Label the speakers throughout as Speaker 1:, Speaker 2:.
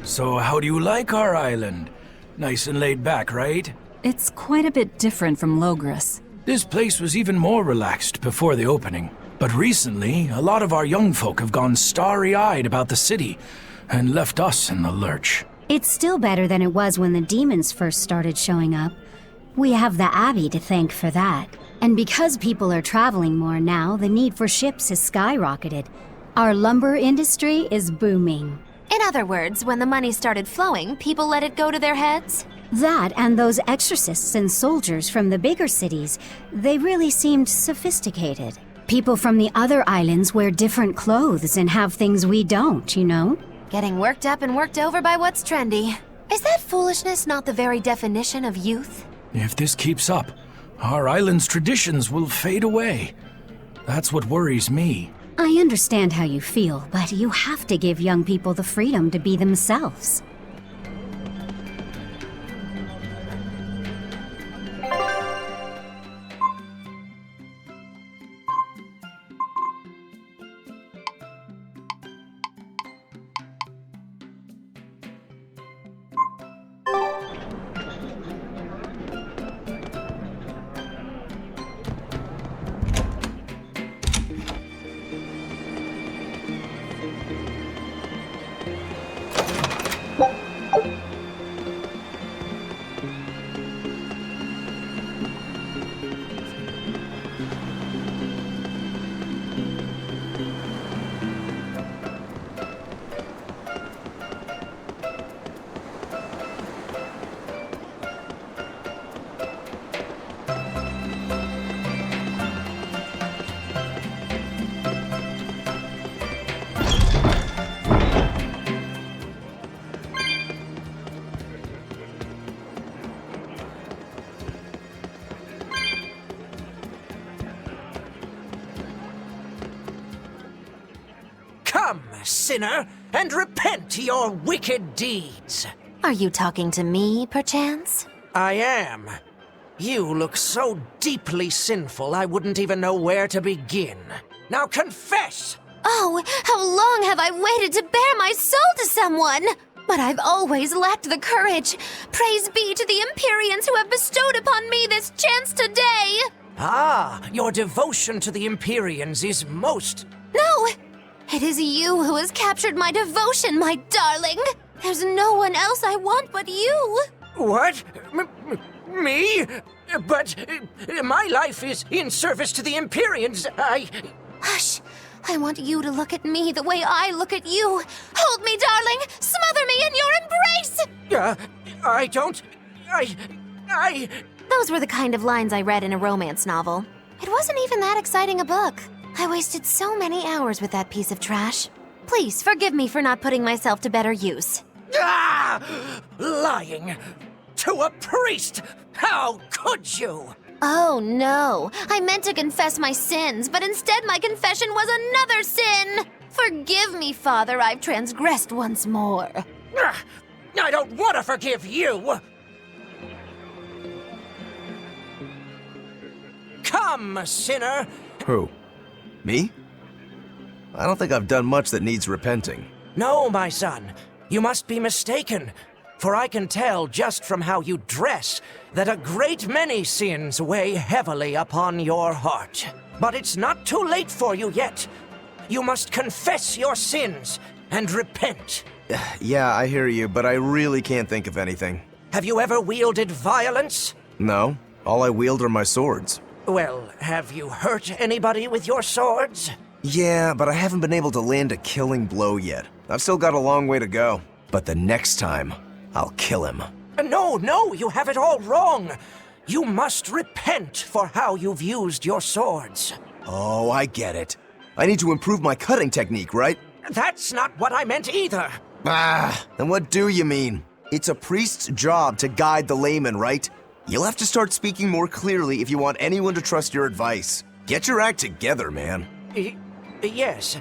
Speaker 1: So how do you like our island? Nice and laid back, right?
Speaker 2: It's quite a bit different from Logris.
Speaker 1: This place was even more relaxed before the opening. But recently, a lot of our young folk have gone starry-eyed about the city and left us in the lurch.
Speaker 3: It's still better than it was when the demons first started showing up. We have the Abbey to thank for that. And because people are traveling more now, the need for ships has skyrocketed. Our lumber industry is booming.
Speaker 4: In other words, when the money started flowing, people let it go to their heads?
Speaker 3: That and those exorcists and soldiers from the bigger cities, they really seemed sophisticated. People from the other islands wear different clothes and have things we don't, you know?
Speaker 4: Getting worked up and worked over by what's trendy. Is that foolishness not the very definition of youth?
Speaker 1: If this keeps up, our island's traditions will fade away. That's what worries me.
Speaker 3: I understand how you feel, but you have to give young people the freedom to be themselves.
Speaker 5: Come, sinner, and repent your wicked deeds.
Speaker 4: Are you talking to me, perchance?
Speaker 5: I am. You look so deeply sinful I wouldn't even know where to begin. Now confess!
Speaker 4: Oh, how long have I waited to bare my soul to someone? But I've always lacked the courage. Praise be to the Empyreans who have bestowed upon me this chance today!
Speaker 5: Ah, your devotion to the Empyreans is most...
Speaker 4: No! It is you who has captured my devotion, my darling! There's no one else I want but you!
Speaker 5: What? Me? But my life is in service to the Empyreans.
Speaker 4: Hush! I want you to look at me the way I look at you. Hold me, darling! Smother me in your embrace!
Speaker 5: I don't...
Speaker 4: Those were the kind of lines I read in a romance novel. It wasn't even that exciting a book. I wasted so many hours with that piece of trash. Please, forgive me for not putting myself to better use.
Speaker 5: Lying! To a priest! How could you?
Speaker 4: Oh, no. I meant to confess my sins, but instead my confession was another sin! Forgive me, Father, I've transgressed once more.
Speaker 5: I don't want to forgive you! Come, sinner!
Speaker 6: Who? Me? I don't think I've done much that needs repenting.
Speaker 5: No, my son. You must be mistaken. For I can tell just from how you dress that a great many sins weigh heavily upon your heart. But it's not too late for you yet. You must confess your sins and repent.
Speaker 6: Yeah, I hear you, but I really can't think of anything.
Speaker 5: Have you ever wielded violence?
Speaker 6: No. All I wield are my swords.
Speaker 5: Well, have you hurt anybody with your swords?
Speaker 6: Yeah, but I haven't been able to land a killing blow yet. I've still got a long way to go. But the next time, I'll kill him.
Speaker 5: No, you have it all wrong. You must repent for how you've used your swords.
Speaker 6: Oh, I get it. I need to improve my cutting technique, right?
Speaker 5: That's not what I meant either.
Speaker 6: Then what do you mean? It's a priest's job to guide the layman, right? You'll have to start speaking more clearly if you want anyone to trust your advice. Get your act together, man.
Speaker 5: Yes.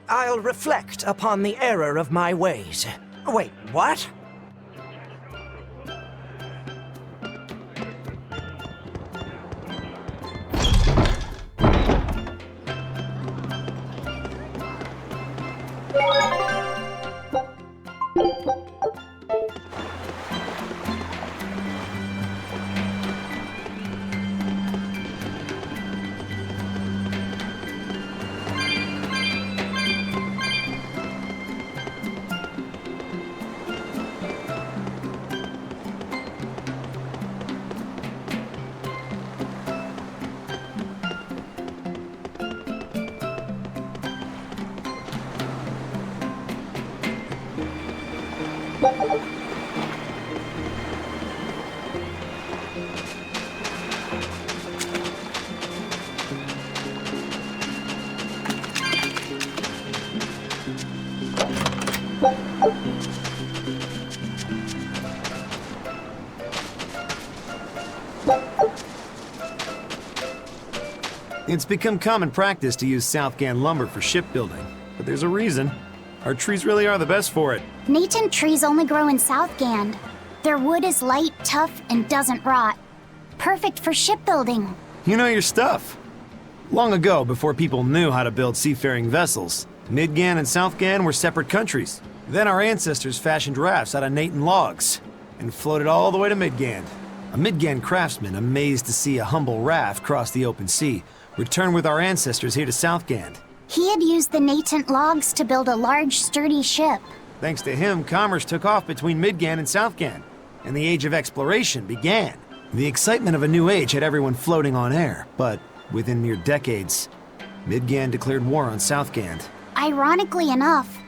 Speaker 5: I'll reflect upon the error of my ways. Wait, what?
Speaker 7: It's become common practice to use Southgan lumber for shipbuilding, but there's a reason. Our trees really are the best for it.
Speaker 8: Natant trees only grow in Southgand. Their wood is light, tough, and doesn't rot. Perfect for shipbuilding.
Speaker 7: You know your stuff. Long ago, before people knew how to build seafaring vessels, Midgan and Southgan were separate countries. Then our ancestors fashioned rafts out of Natant logs and floated all the way to Midgand. A Midgand craftsman, amazed to see a humble raft cross the open sea, returned with our ancestors here to Southgand.
Speaker 8: He had used the Natant logs to build a large, sturdy ship.
Speaker 7: Thanks to him, commerce took off between Midgand and Southgand, and the Age of Exploration began. The excitement of a new age had everyone floating on air, but within mere decades, Midgand declared war on Southgand.
Speaker 8: Ironically enough,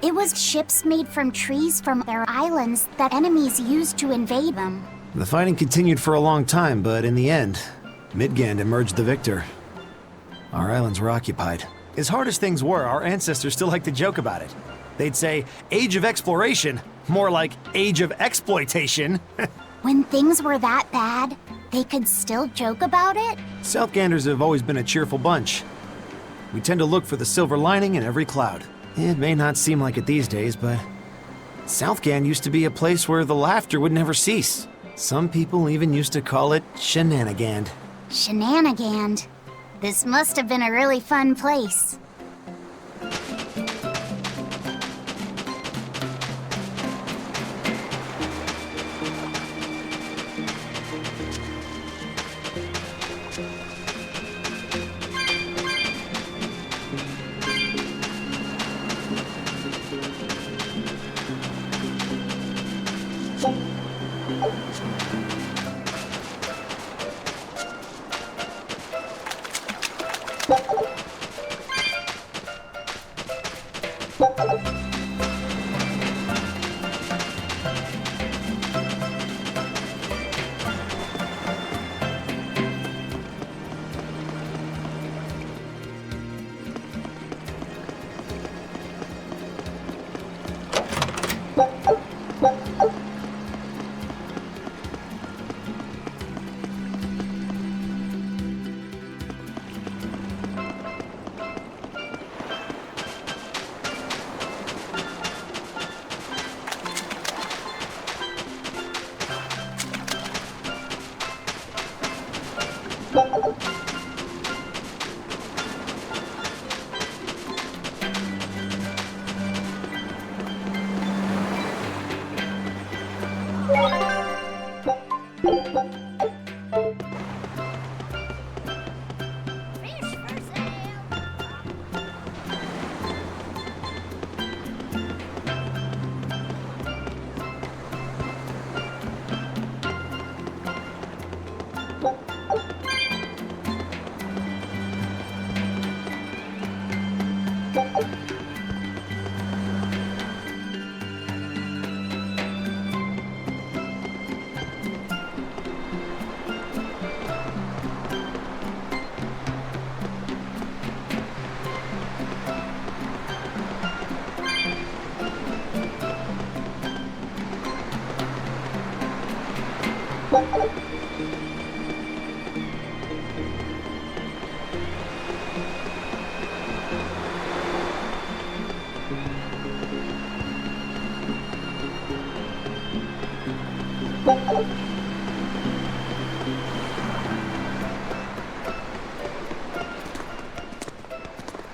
Speaker 8: it was ships made from trees from their islands that enemies used to invade them.
Speaker 7: The fighting continued for a long time, but in the end, Midgand emerged the victor. Our islands were occupied. As hard as things were, our ancestors still liked to joke about it. They'd say, Age of Exploration, more like Age of Exploitation.
Speaker 8: When things were that bad, they could still joke about it?
Speaker 7: Southganders have always been a cheerful bunch. We tend to look for the silver lining in every cloud. It may not seem like it these days, but Southgand used to be a place where the laughter would never cease. Some people even used to call it Shenanigand.
Speaker 8: Shenanigand. This must have been a really fun place.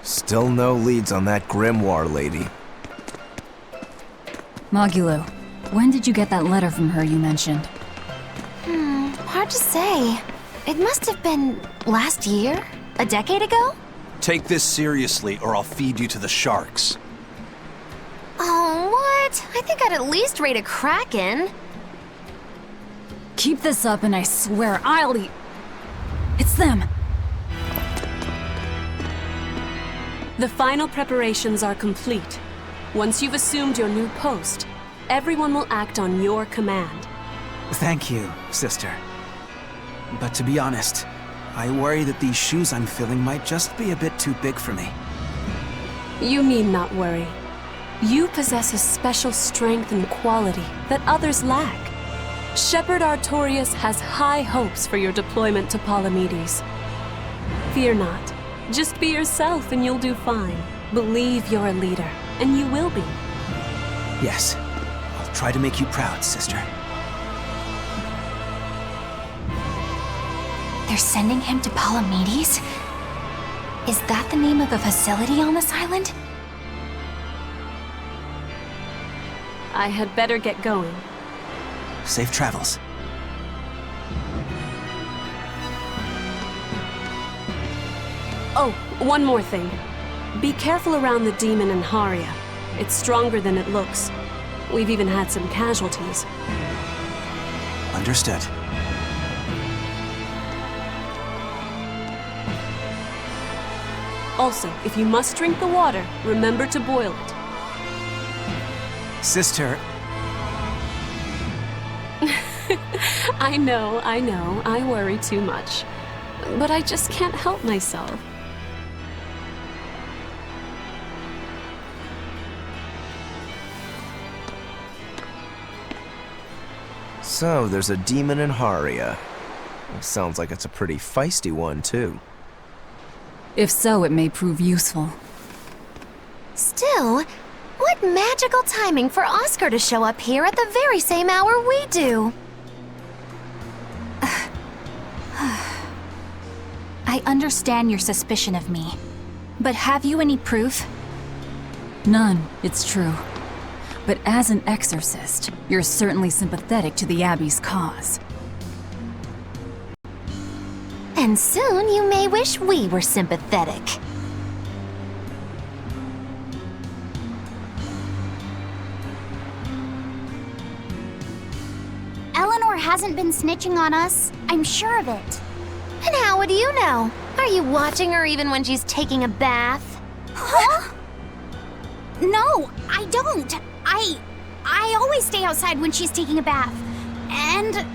Speaker 6: Still no leads on that grimoire lady.
Speaker 2: Magulu, when did you get that letter from her you mentioned?
Speaker 4: Hard to say. It must have been last year? A decade ago?
Speaker 9: Take this seriously, or I'll feed you to the sharks.
Speaker 4: Oh, what? I think I'd at least rate a kraken.
Speaker 2: Keep this up and I swear I'll eat... It's them!
Speaker 10: The final preparations are complete. Once you've assumed your new post, everyone will act on your command.
Speaker 11: Thank you, sister. But to be honest, I worry that these shoes I'm filling might just be a bit too big for me.
Speaker 10: You need not worry. You possess a special strength and quality that others lack. Shepherd Artorius has high hopes for your deployment to Palamedes. Fear not. Just be yourself and you'll do fine. Believe you're a leader, and you will be.
Speaker 11: Yes, I'll try to make you proud, sister.
Speaker 4: They're sending him to Palamedes? Is that the name of a facility on this island?
Speaker 10: I had better get going.
Speaker 11: Safe travels.
Speaker 10: Oh, one more thing. Be careful around the demon in Haria. It's stronger than it looks. We've even had some casualties.
Speaker 11: Understood.
Speaker 10: Also, if you must drink the water, remember to boil it.
Speaker 11: Sister...
Speaker 10: I know, I worry too much. But I just can't help myself.
Speaker 6: So, there's a demon in Haria. Sounds like it's a pretty feisty one, too.
Speaker 2: If so, it may prove useful.
Speaker 4: Still, what magical timing for Oscar to show up here at the very same hour we do. I understand your suspicion of me, but have you any proof?
Speaker 2: None, it's true. But as an exorcist, you're certainly sympathetic to the Abbey's cause.
Speaker 4: And soon you may wish we were sympathetic.
Speaker 8: Eleanor hasn't been snitching on us. I'm sure of it.
Speaker 4: And how would you know? Are you watching her even when she's taking a bath?
Speaker 8: Huh? No, I don't. I always stay outside when she's taking a bath. And...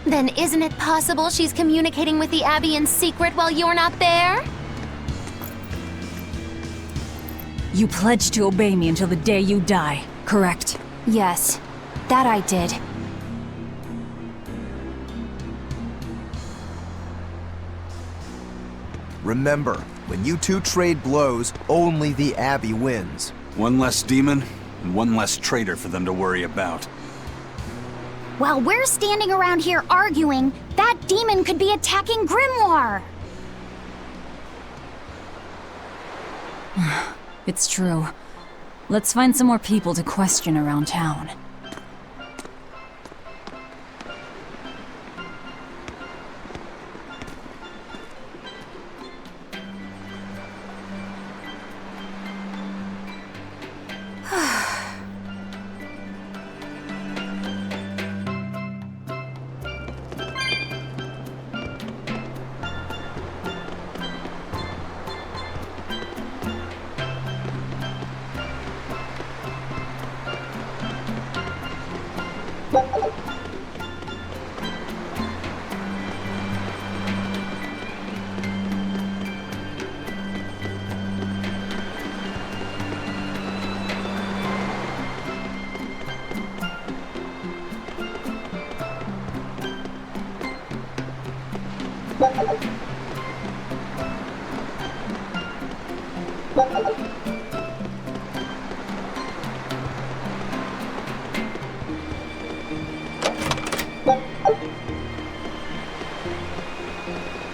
Speaker 4: Then isn't it possible she's communicating with the Abbey in secret while you're not there?
Speaker 2: You pledged to obey me until the day you die, correct?
Speaker 4: Yes, that I did.
Speaker 6: Remember, when you two trade blows, only the Abbey wins.
Speaker 9: One less demon, and one less traitor for them to worry about.
Speaker 8: While we're standing around here arguing, that demon could be attacking Grimoire.
Speaker 2: It's true. Let's find some more people to question around town.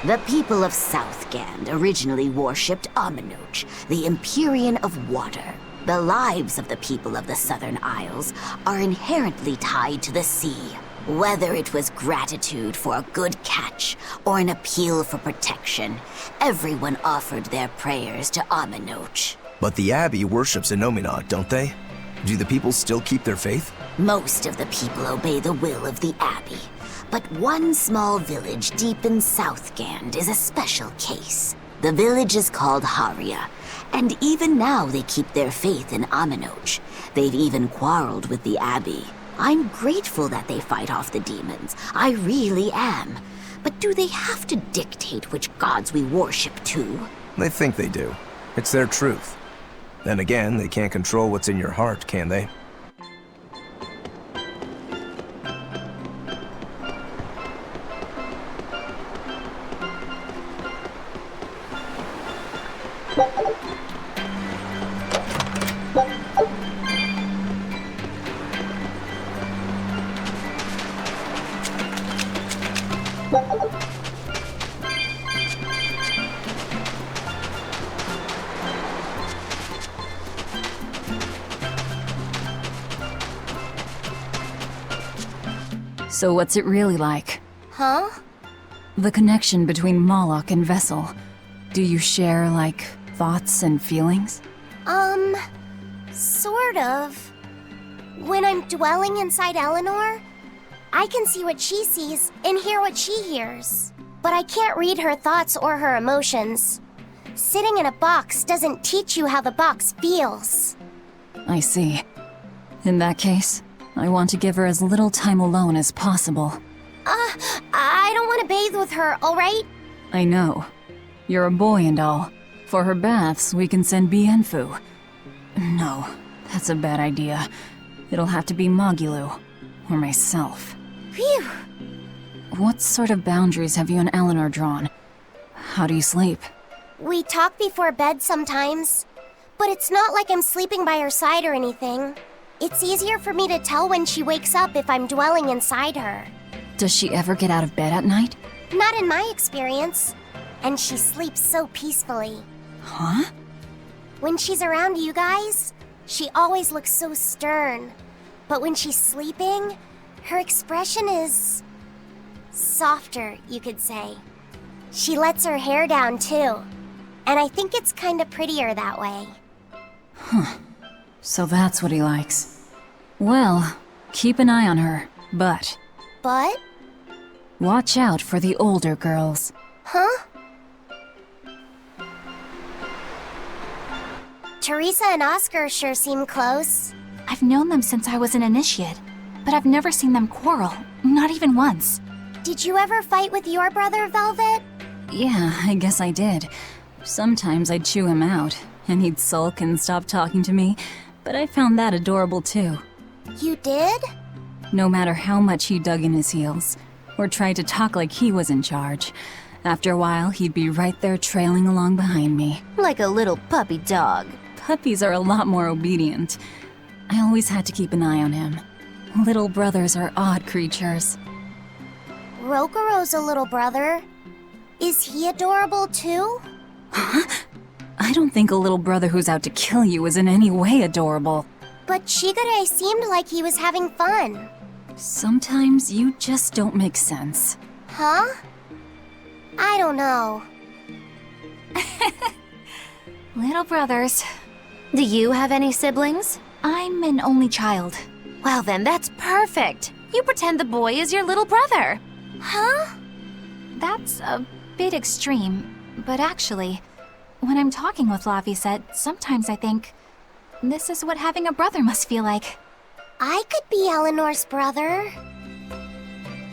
Speaker 12: The people of Southgand originally worshipped Aminoch, the Empyrean of Water. The lives of the people of the Southern Isles are inherently tied to the sea. Whether it was gratitude for a good catch or an appeal for protection, everyone offered their prayers to Aminoch.
Speaker 6: But the Abbey worships Innominat, don't they? Do the people still keep their faith?
Speaker 12: Most of the people obey the will of the Abbey. But one small village deep in Southgand is a special case. The village is called Haria, And even now they keep their faith in Aminoch. They've even quarreled with the Abbey. I'm grateful that they fight off the demons. I really am. But do they have to dictate which gods we worship too?
Speaker 6: They think they do. It's their truth. Then again, they can't control what's in your heart, can they?
Speaker 2: So what's it really like?
Speaker 8: Huh?
Speaker 2: The connection between Moloch and Vessel. Do you share, like, thoughts and feelings?
Speaker 8: Sort of. When I'm dwelling inside Eleanor, I can see what she sees and hear what she hears. But I can't read her thoughts or her emotions. Sitting in a box doesn't teach you how the box feels.
Speaker 2: I see. In that case, I want to give her as little time alone as possible.
Speaker 8: I don't want to bathe with her, alright?
Speaker 2: I know. You're a boy and all. For her baths, we can send Bienfu. No, that's a bad idea. It'll have to be Magulu. Or myself.
Speaker 8: Phew!
Speaker 2: What sort of boundaries have you and Eleanor drawn? How do you sleep?
Speaker 8: We talk before bed sometimes. But it's not like I'm sleeping by her side or anything. It's easier for me to tell when she wakes up if I'm dwelling inside her.
Speaker 2: Does she ever get out of bed at night?
Speaker 8: Not in my experience. And she sleeps so peacefully.
Speaker 2: Huh?
Speaker 8: When she's around you guys, she always looks so stern. But when she's sleeping, her expression is softer, you could say. She lets her hair down too. And I think it's kinda prettier that way.
Speaker 2: Huh. So that's what he likes. Well, keep an eye on her, but...
Speaker 8: But?
Speaker 2: Watch out for the older girls.
Speaker 8: Huh? Teresa and Oscar sure seem close.
Speaker 13: I've known them since I was an initiate, but I've never seen them quarrel, not even once.
Speaker 8: Did you ever fight with your brother, Velvet?
Speaker 2: Yeah, I guess I did. Sometimes I'd chew him out, and he'd sulk and stop talking to me, but I found that adorable too.
Speaker 8: You did?
Speaker 2: No matter how much he dug in his heels, or tried to talk like he was in charge, after a while he'd be right there trailing along behind me.
Speaker 4: Like a little puppy dog.
Speaker 2: Puppies are a lot more obedient. I always had to keep an eye on him. Little brothers are odd creatures.
Speaker 8: Rokuro's a little brother. Is he adorable too?
Speaker 2: Huh? I don't think a little brother who's out to kill you is in any way adorable.
Speaker 8: But Shigure seemed like he was having fun.
Speaker 2: Sometimes you just don't make sense.
Speaker 8: Huh? I don't know.
Speaker 13: Little brothers.
Speaker 4: Do you have any siblings?
Speaker 13: I'm an only child.
Speaker 4: Well then, that's perfect. You pretend the boy is your little brother.
Speaker 8: Huh?
Speaker 13: That's a bit extreme, but actually, when I'm talking with Laphicet, sometimes I think, this is what having a brother must feel like.
Speaker 8: I could be Eleanor's brother.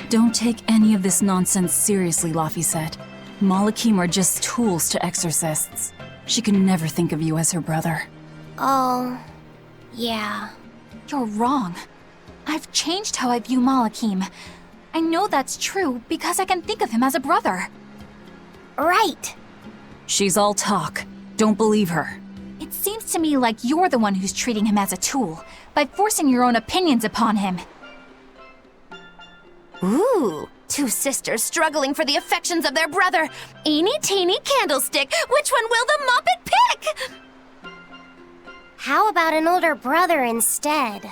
Speaker 2: Don't take any of this nonsense seriously, Laphicet. Malachim are just tools to exorcists. She can never think of you as her brother.
Speaker 8: Oh, yeah.
Speaker 13: You're wrong. I've changed how I view Malachim. I know that's true because I can think of him as a brother.
Speaker 8: Right.
Speaker 2: She's all talk. Don't believe her.
Speaker 13: It seems to me like you're the one who's treating him as a tool, by forcing your own opinions upon him.
Speaker 4: Ooh, two sisters struggling for the affections of their brother. Eeny teeny candlestick, which one will the Muppet pick?
Speaker 8: How about an older brother instead?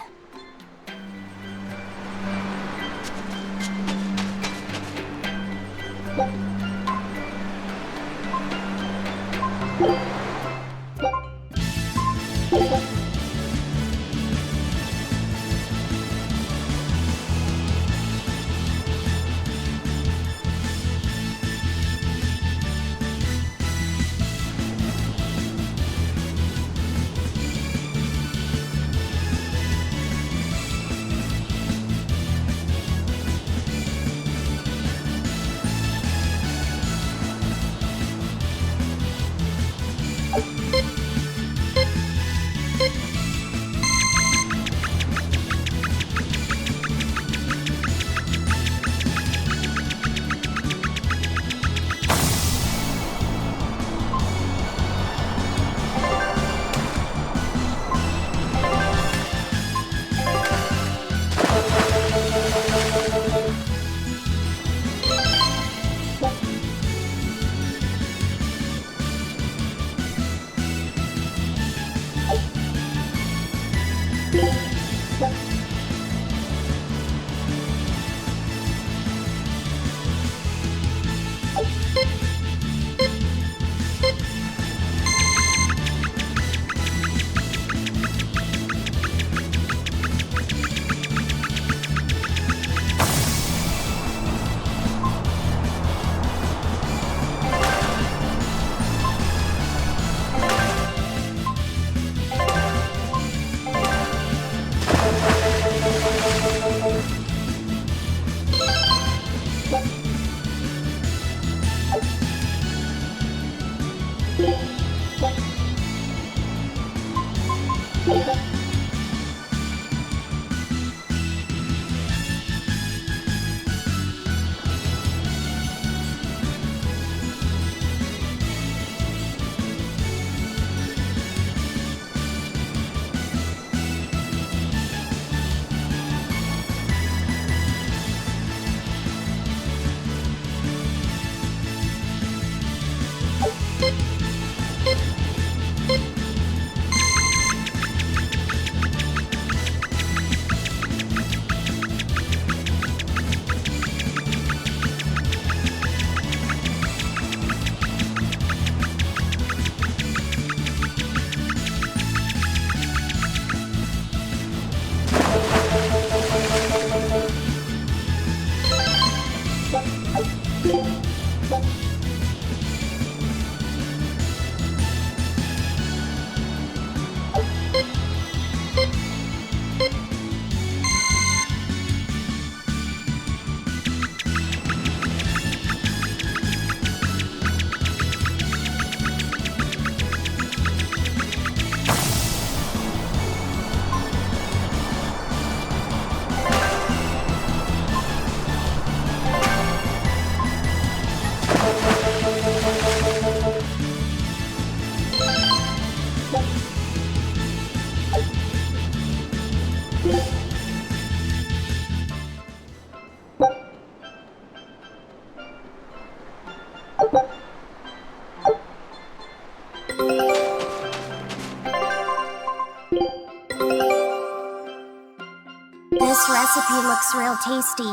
Speaker 8: recipe looks real tasty.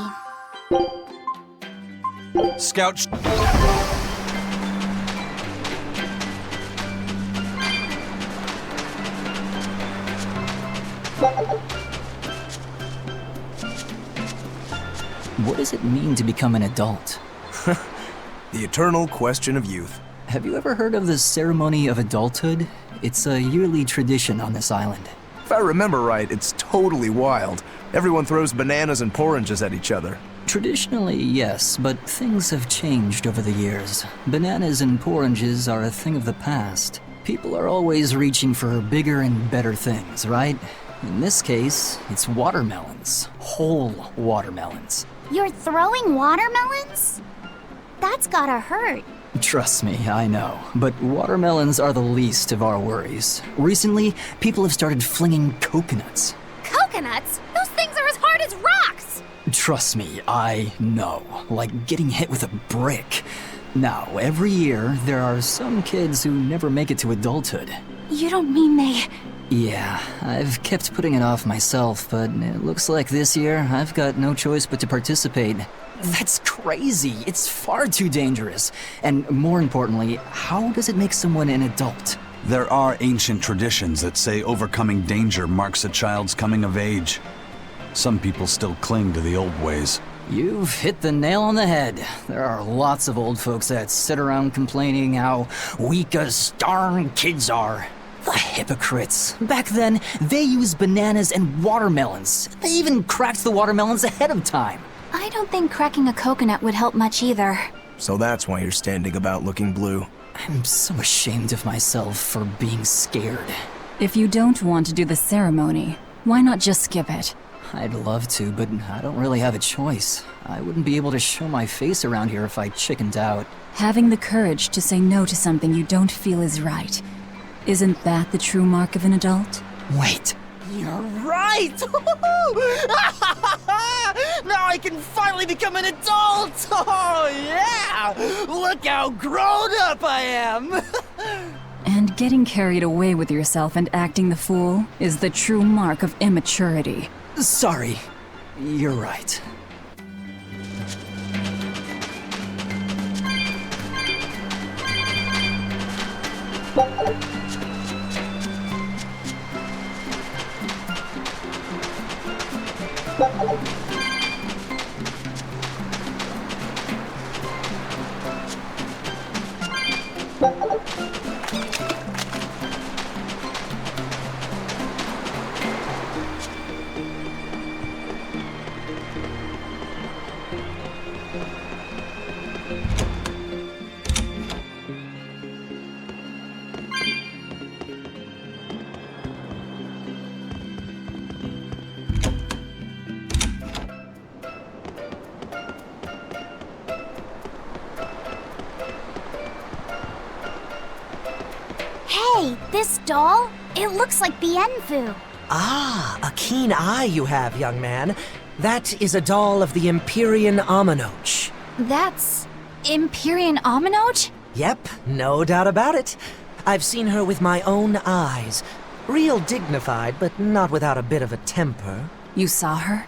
Speaker 9: Scout.
Speaker 14: What does it mean to become an adult?
Speaker 6: The eternal question of youth.
Speaker 14: Have you ever heard of the ceremony of adulthood? It's a yearly tradition on this island.
Speaker 6: If I remember right, it's totally wild. Everyone throws bananas and porridges at each other.
Speaker 14: Traditionally, yes, but things have changed over the years. Bananas and porridges are a thing of the past. People are always reaching for bigger and better things, right? In this case, it's watermelons. Whole watermelons.
Speaker 8: You're throwing watermelons? That's gotta hurt.
Speaker 14: Trust me, I know. But watermelons are the least of our worries. Recently, people have started flinging coconuts.
Speaker 4: Coconuts? Those things are as hard as rocks!
Speaker 14: Trust me, I know. Like getting hit with a brick. Now, every year, there are some kids who never make it to adulthood.
Speaker 13: You don't mean they...
Speaker 14: Yeah, I've kept putting it off myself, but it looks like this year I've got no choice but to participate. That's crazy. It's far too dangerous. And more importantly, how does it make someone an adult?
Speaker 9: There are ancient traditions that say overcoming danger marks a child's coming of age. Some people still cling to the old ways.
Speaker 14: You've hit the nail on the head. There are lots of old folks that sit around complaining how weak us darn kids are. The hypocrites. Back then, they used bananas and watermelons. They even cracked the watermelons ahead of time.
Speaker 13: I don't think cracking a coconut would help much either.
Speaker 6: So that's why you're standing about looking blue.
Speaker 14: I'm so ashamed of myself for being scared.
Speaker 2: If you don't want to do the ceremony, why not just skip it?
Speaker 14: I'd love to, but I don't really have a choice. I wouldn't be able to show my face around here if I chickened out.
Speaker 2: Having the courage to say no to something you don't feel is right. Isn't that the true mark of an adult?
Speaker 14: Wait. You're right! Now I can finally become an adult! Oh, yeah! Look how grown up I am!
Speaker 2: And getting carried away with yourself and acting the fool is the true mark of immaturity.
Speaker 14: Sorry. You're right.
Speaker 8: Hey, this doll? It looks like Bienfu.
Speaker 5: Ah, a keen eye you have, young man. That is a doll of the Empyrean Aminoch.
Speaker 13: That's... Empyrean Aminoch?
Speaker 5: Yep, no doubt about it. I've seen her with my own eyes. Real dignified, but not without a bit of a temper.
Speaker 2: You saw her?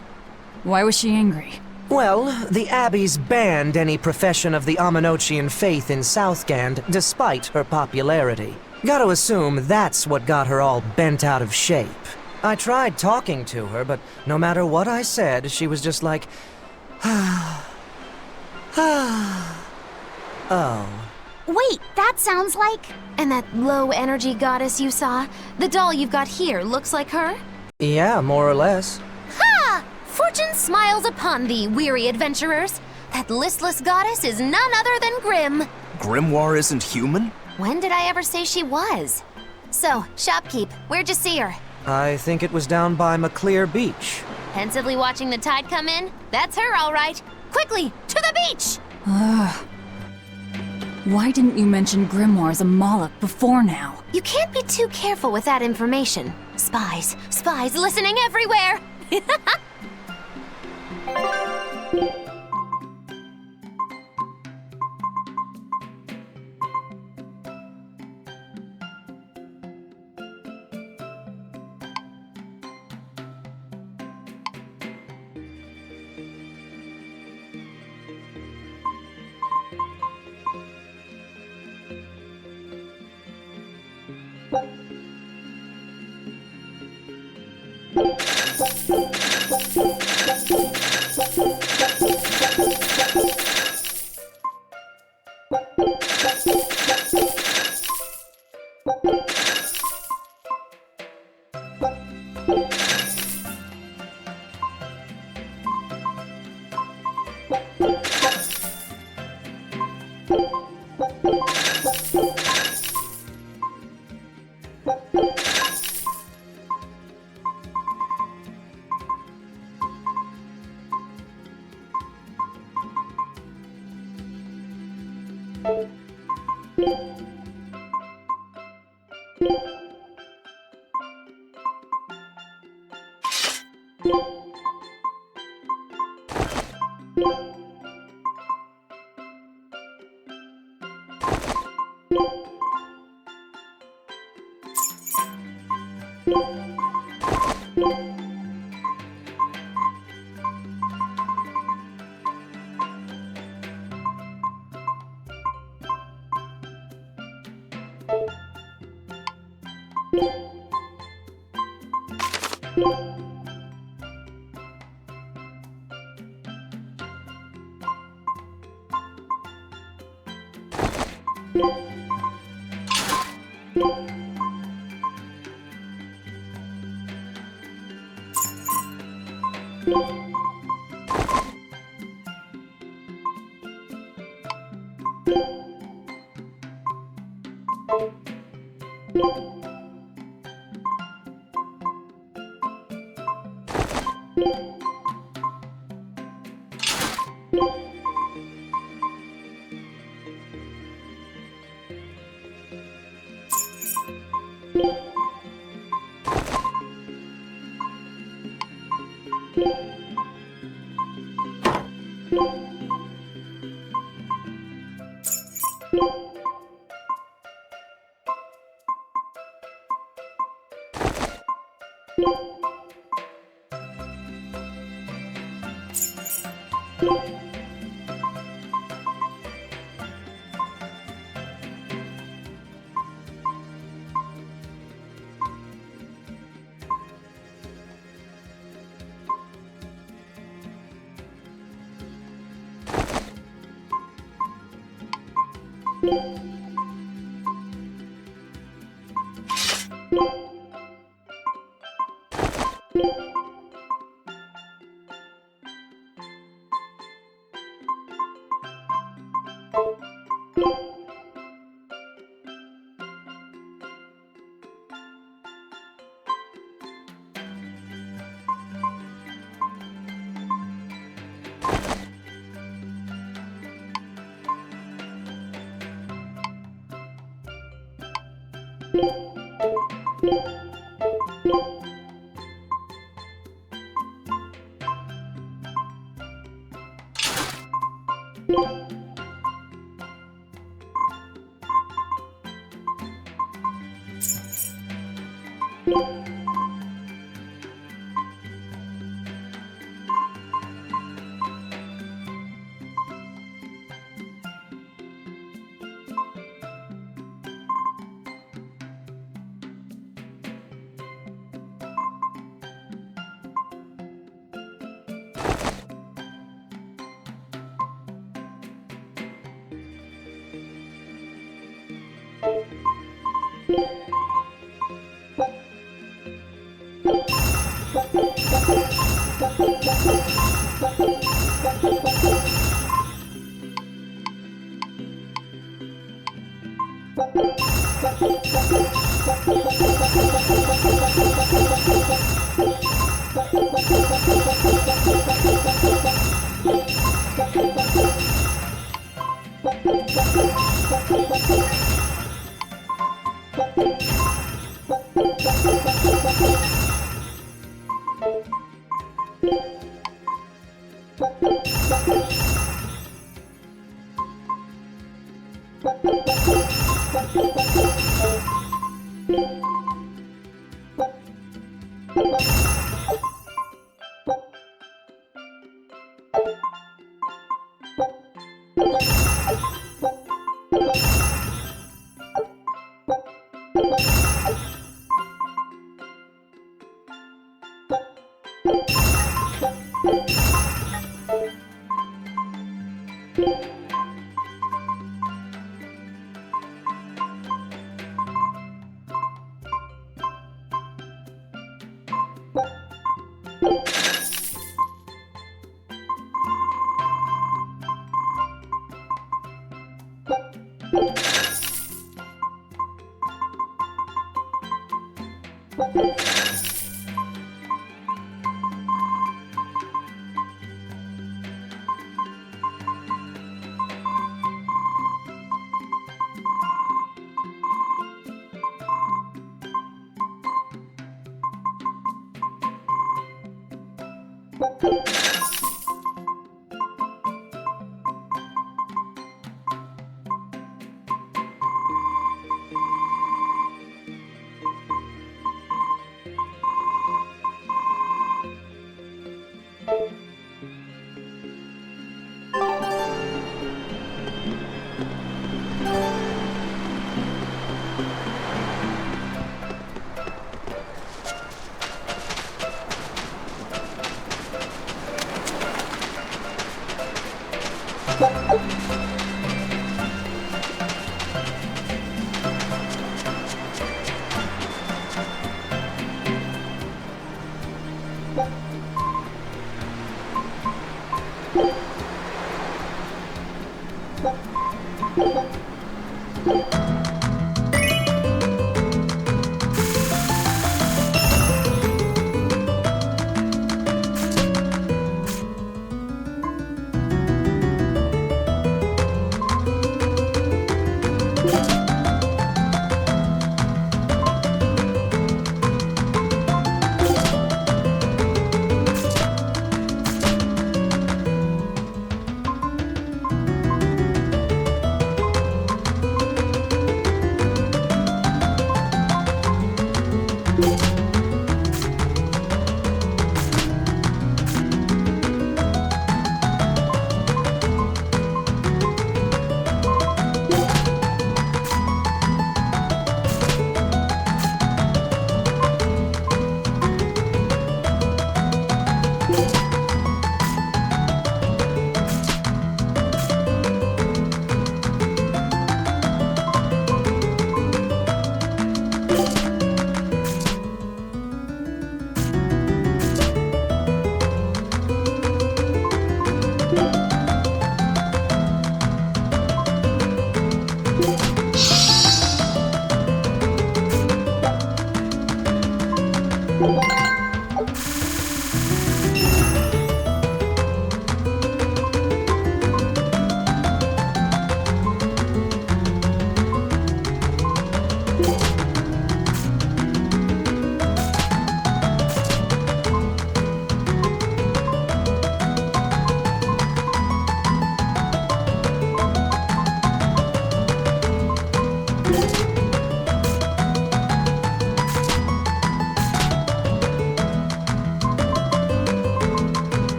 Speaker 2: Why was she angry?
Speaker 5: Well, the Abbeys banned any profession of the Aminochian faith in Southgand, despite her popularity. Gotta assume that's what got her all bent out of shape. I tried talking to her, but no matter what I said, she was just like, oh.
Speaker 8: Wait, that sounds like...
Speaker 4: And that low-energy goddess you saw? The doll you've got here looks like her?
Speaker 5: Yeah, more or less.
Speaker 4: Ha! Fortune smiles upon thee, weary adventurers. That listless goddess is none other than Grim.
Speaker 6: Grimoire isn't human?
Speaker 4: When did I ever say she was? So, shopkeep, where'd you see her?
Speaker 5: I think it was down by McClear Beach.
Speaker 4: Pensively watching the tide come in? That's her, all right. Quickly, to the beach!
Speaker 2: Why didn't you mention Grimoire as a Moloch before now?
Speaker 4: You can't be too careful with that information. Spies listening everywhere!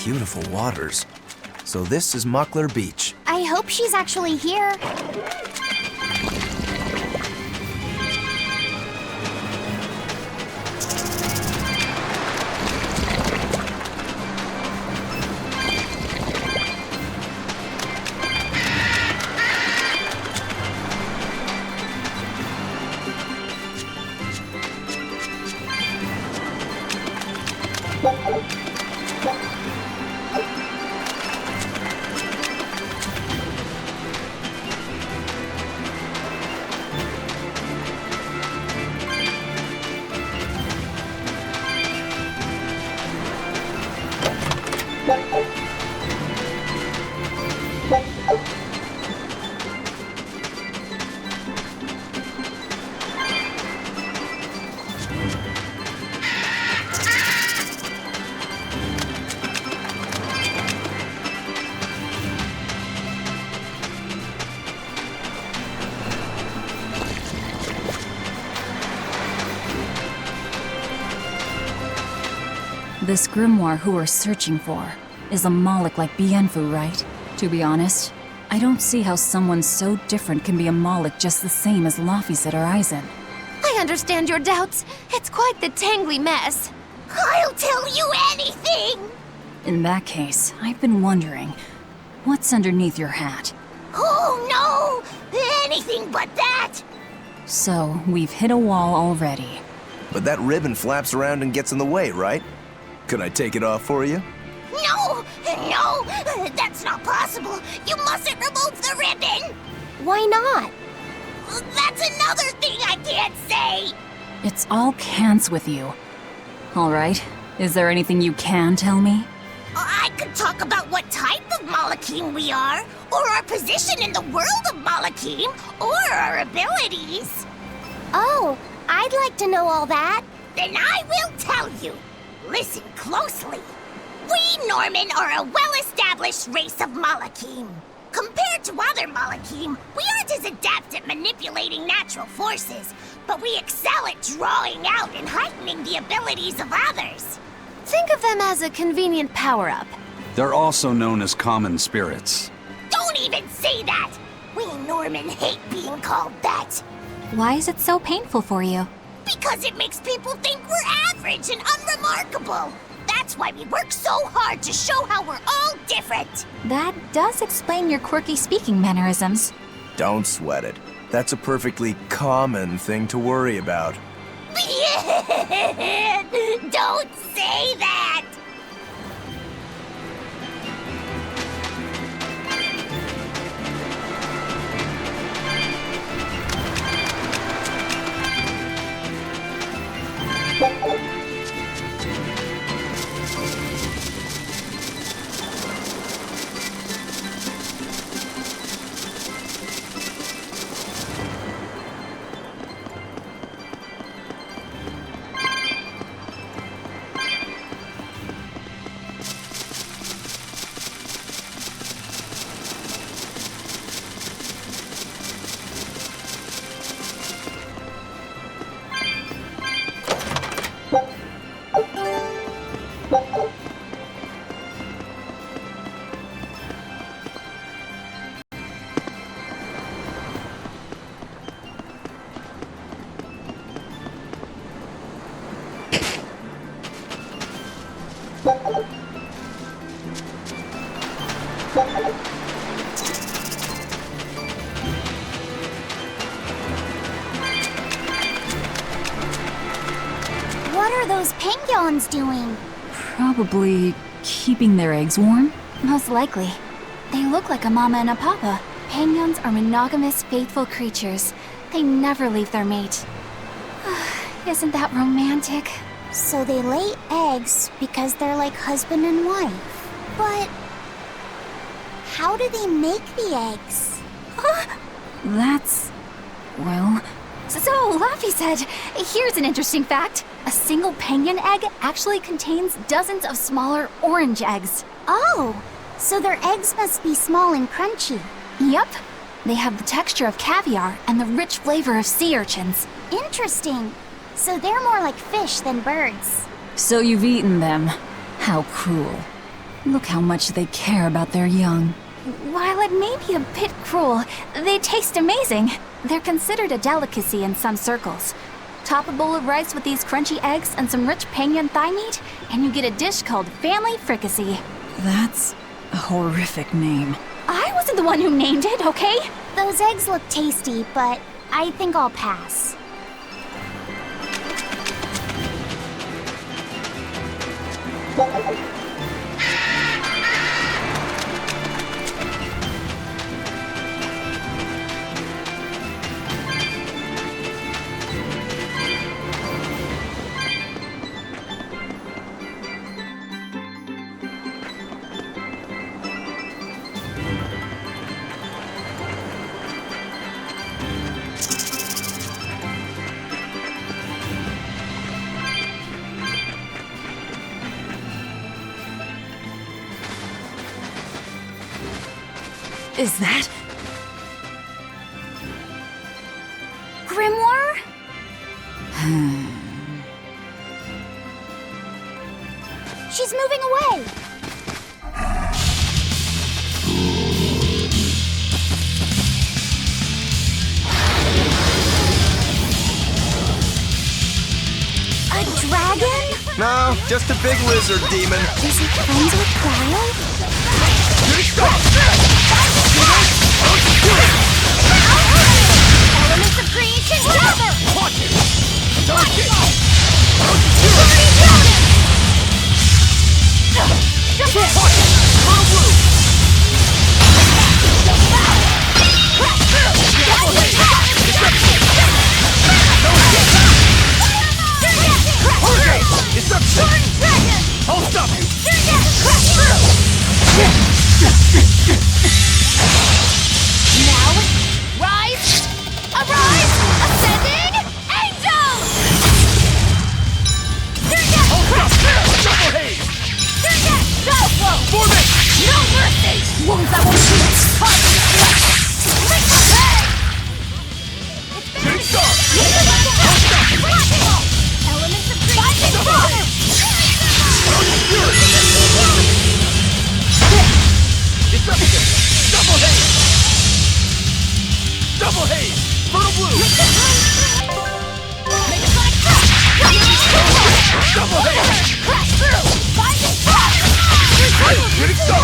Speaker 6: beautiful waters. So this is Muckler Beach.
Speaker 8: I hope she's actually here.
Speaker 2: This grimoire who we're searching for is a Moloch like Bienfu, right? To be honest, I don't see how someone so different can be a Moloch just the same as Laphicet or Eisen.
Speaker 4: I understand your doubts. It's quite the tangly mess.
Speaker 8: I'll tell you anything!
Speaker 2: In that case, I've been wondering, what's underneath your hat?
Speaker 8: Oh no! Anything but that!
Speaker 2: So, we've hit a wall already.
Speaker 6: But that ribbon flaps around and gets in the way, right? Could I take it off for you?
Speaker 8: No! No! That's not possible! You mustn't remove the ribbon! Why not? That's another thing I can't say!
Speaker 2: It's all cants with you. Alright, is there anything you can tell me?
Speaker 8: I could talk about what type of Malachim we are, or our position in the world of Malachim, or our abilities. Oh, I'd like to know all that. Then I will tell you. Listen closely. We Norman are a well-established race of Malachim. Compared to other Malachim, we aren't as adept at manipulating natural forces, but we excel at drawing out and heightening the abilities of others.
Speaker 4: Think of them as a convenient power-up.
Speaker 9: They're also known as common spirits.
Speaker 8: Don't even say that! We Norman hate being called that.
Speaker 13: Why is it so painful for you?
Speaker 8: Because it makes people think we're average and unremarkable. That's why we work so hard to show how we're all different.
Speaker 13: That does explain your quirky speaking mannerisms.
Speaker 6: Don't sweat it. That's a perfectly common thing to worry about.
Speaker 8: Don't say that! What are those penguins doing?
Speaker 2: Probably keeping their eggs warm?
Speaker 13: Most likely. They look like a mama and a papa. Penguins are monogamous, faithful creatures. They never leave their mate. Isn't that romantic?
Speaker 8: So they lay eggs because they're like husband and wife. But how do they make the eggs?
Speaker 2: That's... well...
Speaker 13: So, Laffy said, here's an interesting fact. A single penguin egg actually contains dozens of smaller orange eggs.
Speaker 8: Oh, so their eggs must be small and crunchy.
Speaker 13: Yep. They have the texture of caviar and the rich flavor of sea urchins.
Speaker 8: Interesting. So they're more like fish than birds.
Speaker 2: So you've eaten them. How cruel. Look how much they care about their young.
Speaker 13: While it may be a bit cruel, they taste amazing. They're considered a delicacy in some circles. Top a bowl of rice with these crunchy eggs and some rich Penguin thigh meat, and you get a dish called family fricassee.
Speaker 2: That's a horrific name.
Speaker 13: I wasn't the one who named it, okay?
Speaker 8: Those eggs look tasty, but I think I'll pass.
Speaker 2: Is that...
Speaker 13: Grimoire?
Speaker 8: She's moving away!
Speaker 13: A dragon?
Speaker 6: No, just a big lizard demon.
Speaker 8: Is it friends with Guile?
Speaker 13: Elements of creation together!
Speaker 1: I'll stop you!
Speaker 13: Now, rise! Arise! Ascending! Angels!
Speaker 1: Double haze!
Speaker 13: Form it! No mercy! Wounds that will heal! Carbon flesh! Lick the head!
Speaker 1: Shooting star!
Speaker 13: Elements of creation together!
Speaker 1: Double haze! Double haze! Fertile blue! Double haze!
Speaker 13: Crash through! Binding
Speaker 1: Shooting star!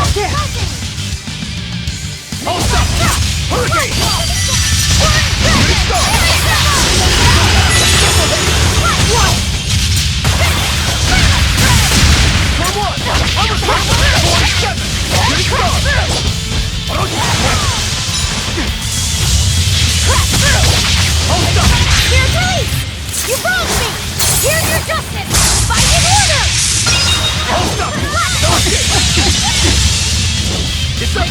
Speaker 1: All stop! Hurricane! Shooting star! Double haze! For one! I'm a 47! Shooting star! Hold up!
Speaker 13: Here's Ace! You wronged me! Here's your justice! Fight in order!
Speaker 1: Hold up! It's up!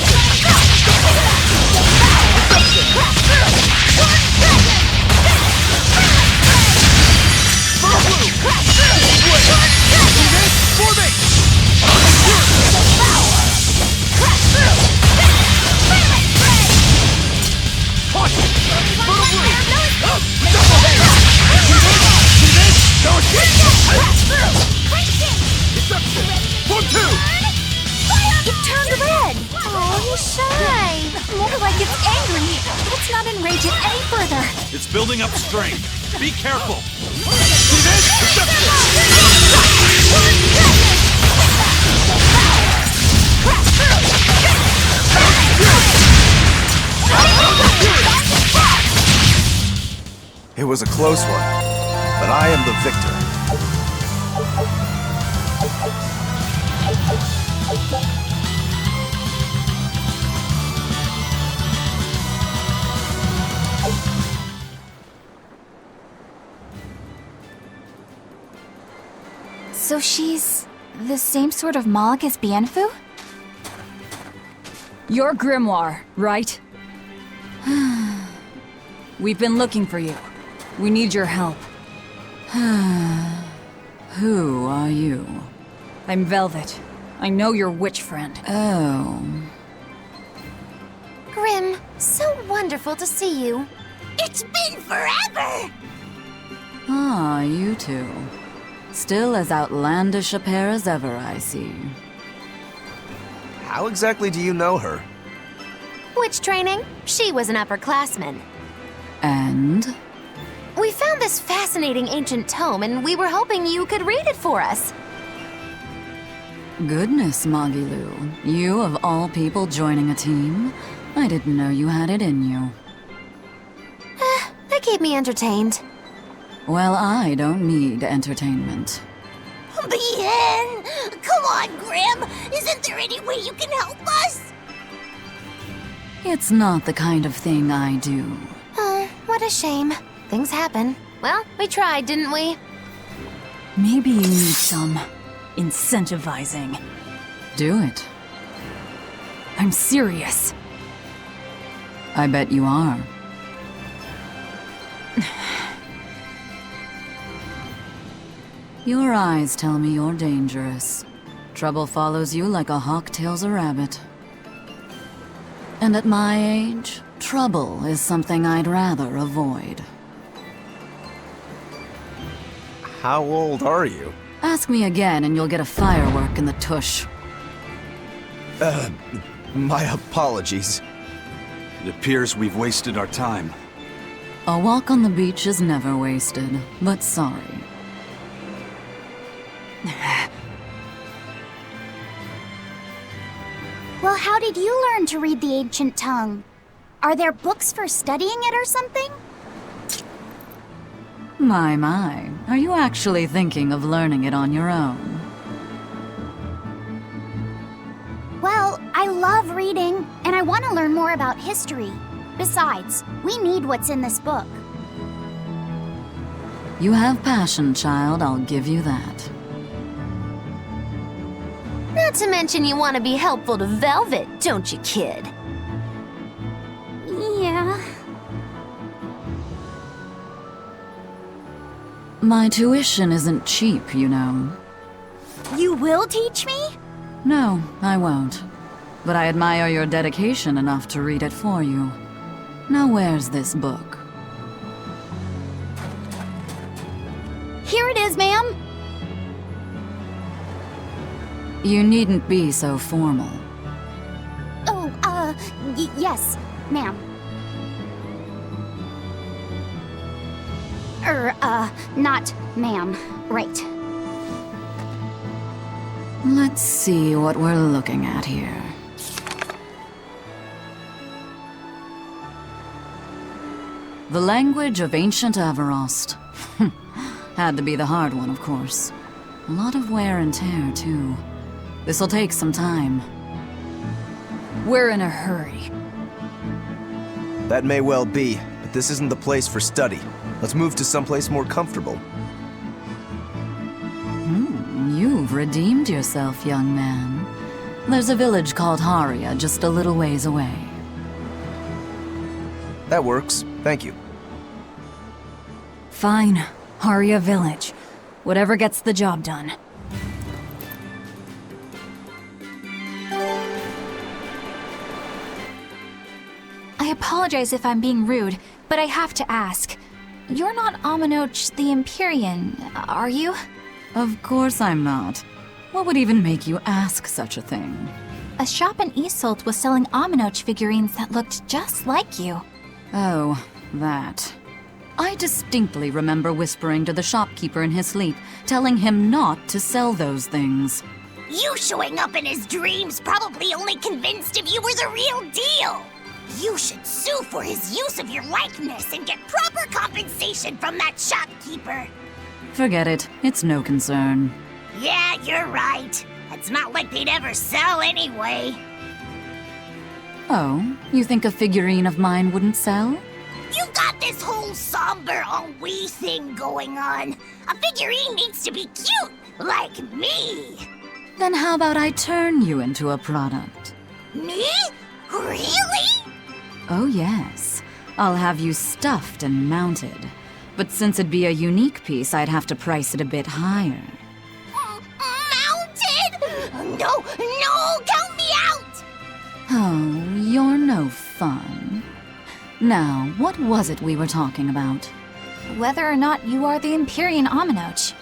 Speaker 13: It turned red! Oh, he's shy! More like it's angry! Let's not enrage it any further!
Speaker 9: It's building up strength. Be careful.
Speaker 6: It was a close one, but I am the victor.
Speaker 13: So she's the same sort of Moloch as Bienfu?
Speaker 2: You're Grimoire, right? We've been looking for you. We need your help. Who are you? I'm Velvet. I know your witch friend. Oh.
Speaker 4: Grim, so wonderful to see you. It's been forever!
Speaker 2: Ah, you two. Still as outlandish a pair as ever, I see.
Speaker 6: How exactly do you know her?
Speaker 4: Which training? She was an upperclassman.
Speaker 2: And?
Speaker 4: We found this fascinating ancient tome, and we were hoping you could read it for us.
Speaker 2: Goodness, Magilu. You of all people joining a team? I didn't know you had it in you.
Speaker 4: They keep me entertained.
Speaker 2: Well, I don't need entertainment.
Speaker 8: Bien! Come on, Grim! Isn't there any way you can help us?
Speaker 2: It's not the kind of thing I do.
Speaker 4: What a shame. Things happen. Well, we tried, didn't we?
Speaker 2: Maybe you need some incentivizing. Do it. I'm serious. I bet you are. Your eyes tell me you're dangerous. Trouble follows you like a hawk tails a rabbit. And at my age, trouble is something I'd rather avoid.
Speaker 6: How old are you?
Speaker 2: Ask me again and you'll get a firework in the tush.
Speaker 6: My apologies.
Speaker 9: It appears we've wasted our time.
Speaker 2: A walk on the beach is never wasted, but sorry.
Speaker 8: Well, how did you learn to read the ancient tongue? Are there books for studying it or something?
Speaker 2: My. Are you actually thinking of learning it on your own?
Speaker 8: Well, I love reading, and I want to learn more about history. Besides, we need what's in this book.
Speaker 2: You have passion, child, I'll give you that.
Speaker 4: Not to mention you want to be helpful to Velvet, don't you, kid?
Speaker 8: Yeah.
Speaker 2: My tuition isn't cheap, you know.
Speaker 8: You will teach me?
Speaker 2: No, I won't. But I admire your dedication enough to read it for you. Now where's this book?
Speaker 8: Here it is, ma'am.
Speaker 2: You needn't be so formal.
Speaker 8: Oh, yes, ma'am. Not ma'am. Right.
Speaker 2: Let's see what we're looking at here. The language of ancient Averost. Had to be the hard one, of course. A lot of wear and tear, too. This'll take some time. We're in a hurry.
Speaker 6: That may well be, but this isn't the place for study. Let's move to someplace more comfortable.
Speaker 2: You've redeemed yourself, young man. There's a village called Haria just a little ways away.
Speaker 6: That works. Thank you.
Speaker 2: Fine. Haria Village. Whatever gets the job done.
Speaker 13: I apologize if I'm being rude, but I have to ask. You're not Aminoch the Empyrean, are you?
Speaker 2: Of course I'm not. What would even make you ask such a thing?
Speaker 13: A shop in Isolt was selling Aminoch figurines that looked just like you.
Speaker 2: Oh, that. I distinctly remember whispering to the shopkeeper in his sleep, telling him not to sell those things.
Speaker 8: You showing up in his dreams probably only convinced him you were the real deal. You should sue for his use of your likeness and get proper compensation from that shopkeeper.
Speaker 2: Forget it. It's no concern.
Speaker 8: Yeah, you're right. It's not like they'd ever sell anyway.
Speaker 2: Oh, you think a figurine of mine wouldn't sell?
Speaker 8: You got this whole somber ennui thing going on. A figurine needs to be cute, like me.
Speaker 2: Then how about I turn you into a product?
Speaker 8: Me? Really?
Speaker 2: Oh yes. I'll have you stuffed and mounted. But since it'd be a unique piece, I'd have to price it a bit higher.
Speaker 8: Mounted? No, count me out!
Speaker 2: Oh, you're no fun. Now, what was it we were talking about?
Speaker 13: Whether or not you are the Empyrean Aminoch.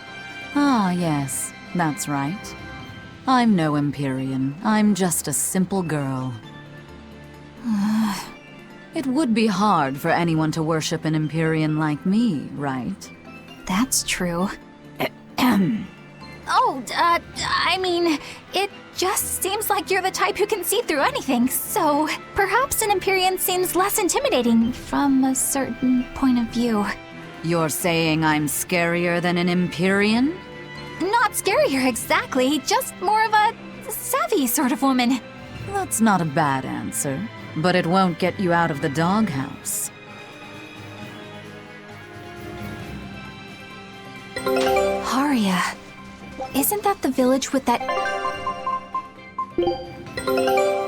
Speaker 2: Ah, yes, that's right. I'm no Empyrean. I'm just a simple girl. It would be hard for anyone to worship an Empyrean like me, right?
Speaker 13: That's true. I mean, it just seems like you're the type who can see through anything, so perhaps an Empyrean seems less intimidating from a certain point of view.
Speaker 2: You're saying I'm scarier than an Empyrean?
Speaker 13: Not scarier exactly, just more of a savvy sort of woman.
Speaker 2: That's not a bad answer, but it won't get you out of the doghouse.
Speaker 13: Haria. Isn't that the village with that...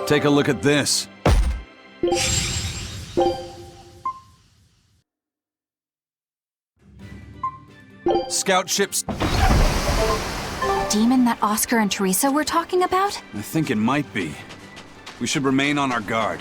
Speaker 9: Take a look at this. Scout ships.
Speaker 13: demon that Oscar and Teresa were talking about?
Speaker 9: I think it might be. We should remain on our guard.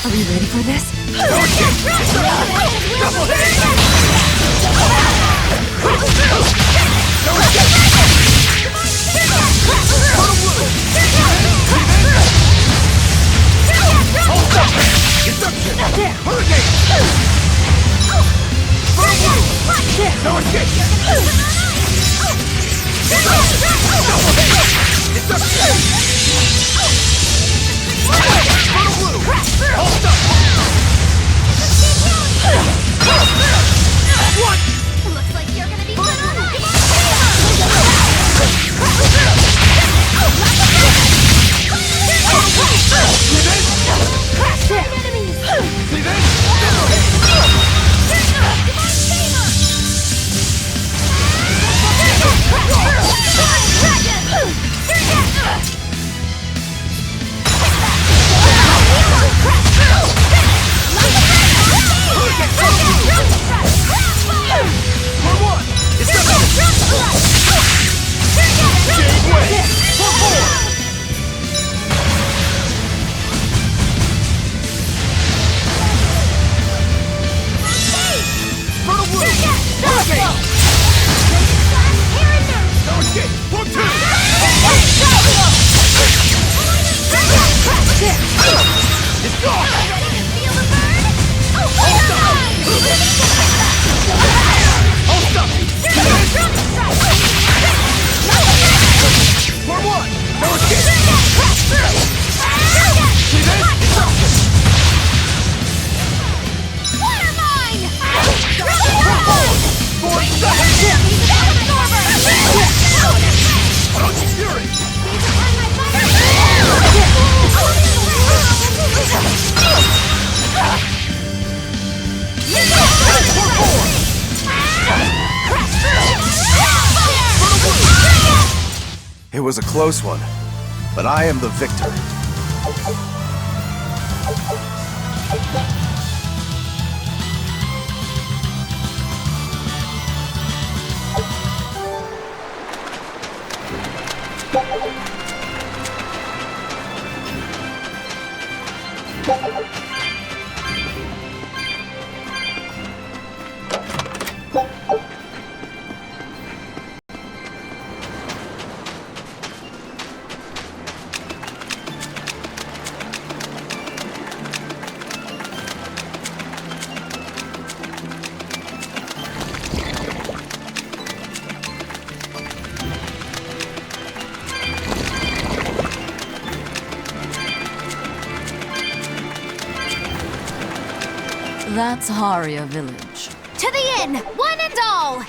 Speaker 2: Are we ready for this?
Speaker 8: Looks like you're gonna be put on ice.
Speaker 6: It was a close one, but I am the victor.
Speaker 2: That's Haria Village.
Speaker 4: To the inn, one and all!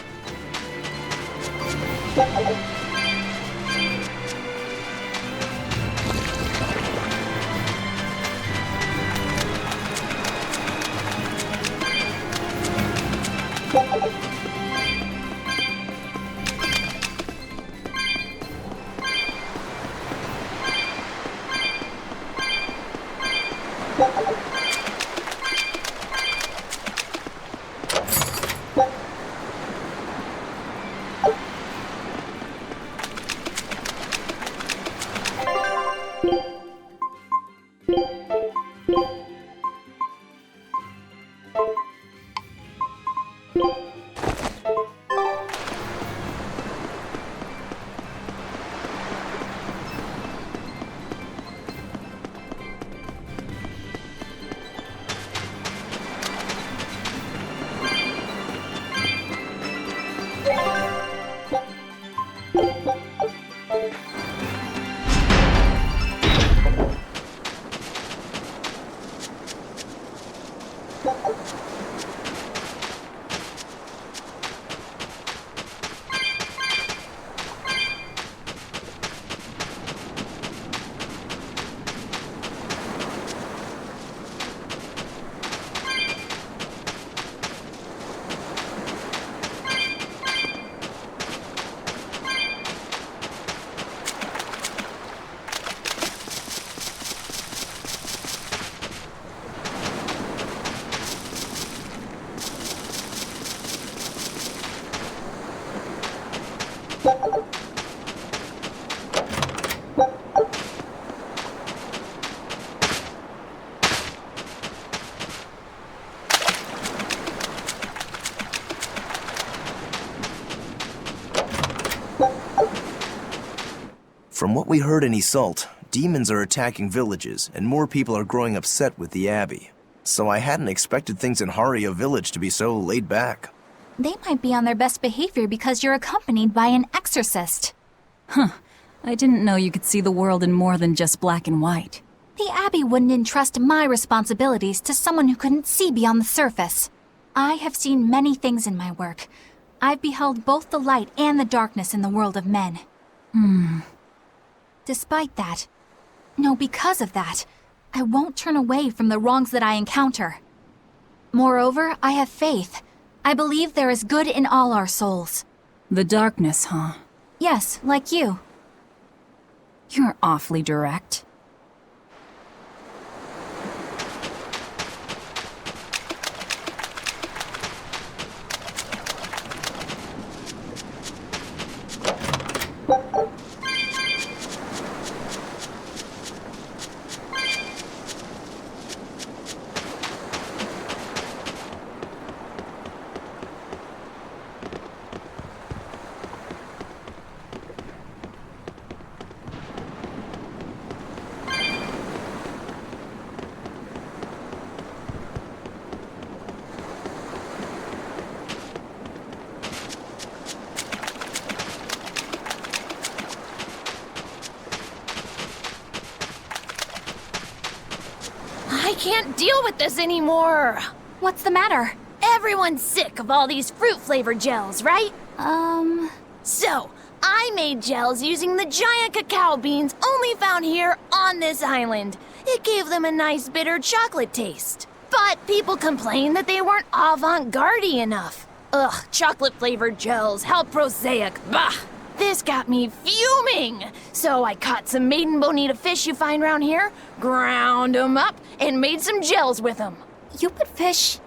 Speaker 6: From what we heard in Iseult, demons are attacking villages, and more people are growing upset with the Abbey. So I hadn't expected things in Haria Village to be so laid back.
Speaker 13: They might be on their best behavior because you're accompanied by an exorcist.
Speaker 2: Huh. I didn't know you could see the world in more than just black and white.
Speaker 13: The Abbey wouldn't entrust my responsibilities to someone who couldn't see beyond the surface. I have seen many things in my work. I've beheld both the light and the darkness in the world of men. Despite that, no, because of that, I won't turn away from the wrongs that I encounter. Moreover, I have faith. I believe there is good in all our souls.
Speaker 2: The darkness, huh?
Speaker 13: Yes, like you.
Speaker 2: You're awfully direct.
Speaker 4: I can't deal with this anymore!
Speaker 13: What's the matter?
Speaker 4: Everyone's sick of all these fruit-flavored gels, right? So, I made gels using the giant cacao beans only found here on this island. It gave them a nice bitter chocolate taste. But people complained that they weren't avant-garde-y enough. Ugh, chocolate-flavored gels, how prosaic, bah! This got me fuming! So I caught some maiden bonita fish you find around here, ground them up, and made some gels with them.
Speaker 13: You put fish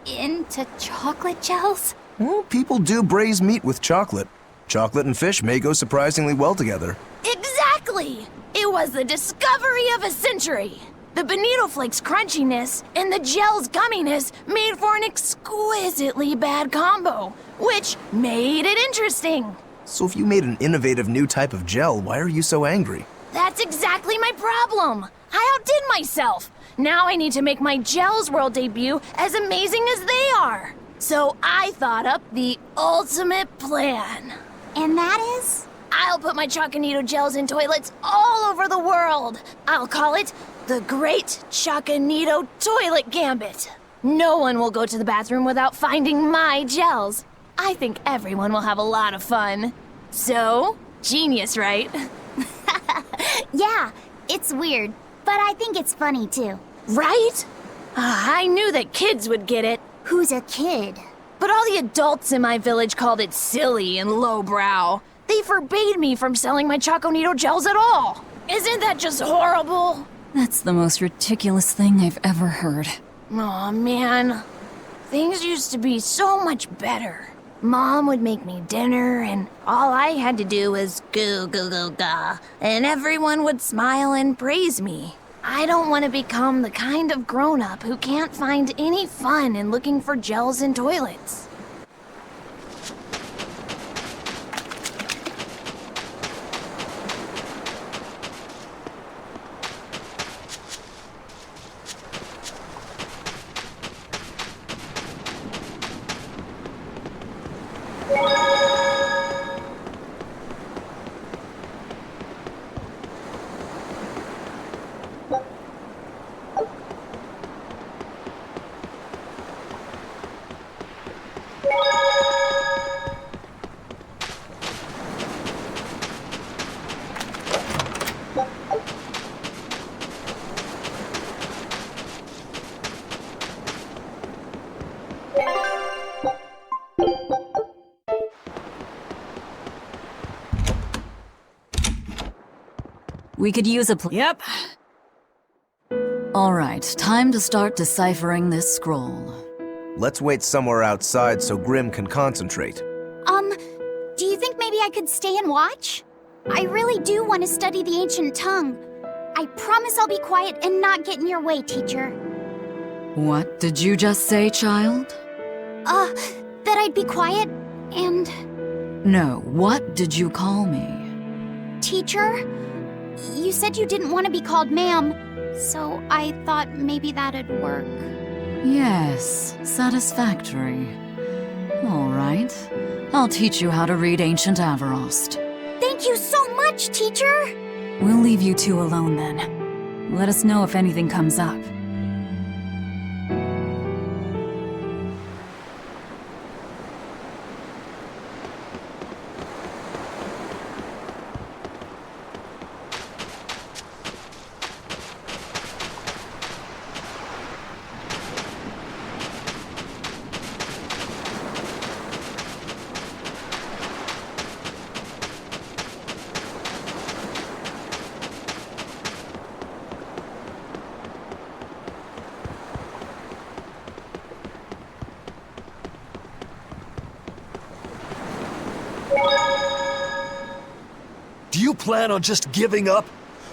Speaker 13: into chocolate gels?
Speaker 6: Well, people do braise meat with chocolate. Chocolate and fish may go surprisingly well together.
Speaker 4: Exactly! It was the discovery of a century. The bonito flakes crunchiness and the gel's gumminess made for an exquisitely bad combo, which made it interesting.
Speaker 6: So if you made an innovative new type of gel, why are you so angry?
Speaker 4: That's exactly my problem. I outdid myself. Now I need to make my Gels World debut as amazing as they are. So I thought up the ultimate plan.
Speaker 8: And that is?
Speaker 4: I'll put my Choconito gels in toilets all over the world. I'll call it the Great Choconito Toilet Gambit. No one will go to the bathroom without finding my gels. I think everyone will have a lot of fun. So, genius, right?
Speaker 8: Yeah, it's weird, but I think it's funny too.
Speaker 4: Right? I knew that kids would get it.
Speaker 8: Who's a kid?
Speaker 4: But all the adults in my village called it silly and lowbrow. They forbade me from selling my Choconito gels at all. Isn't that just horrible?
Speaker 2: That's the most ridiculous thing I've ever heard.
Speaker 4: Aw, man. Things used to be so much better. Mom would make me dinner, and all I had to do was goo goo goo ga, and everyone would smile and praise me. I don't want to become the kind of grown-up who can't find any fun in looking for gels in toilets.
Speaker 2: We could use a Yep. Alright, time to start deciphering this scroll.
Speaker 6: Let's wait somewhere outside so Grim can concentrate.
Speaker 8: Do you think maybe I could stay and watch? I really do want to study the ancient tongue. I promise I'll be quiet and not get in your way, teacher.
Speaker 2: What did you just say, child?
Speaker 8: That I'd be quiet and...
Speaker 2: No, what did you call me?
Speaker 8: Teacher? You said you didn't want to be called ma'am, so I thought maybe that'd work.
Speaker 2: Yes, satisfactory. Alright, I'll teach you how to read Ancient Avarost.
Speaker 8: Thank you so much, teacher!
Speaker 2: We'll leave you two alone then. Let us know if anything comes up.
Speaker 15: Do you plan on just giving up?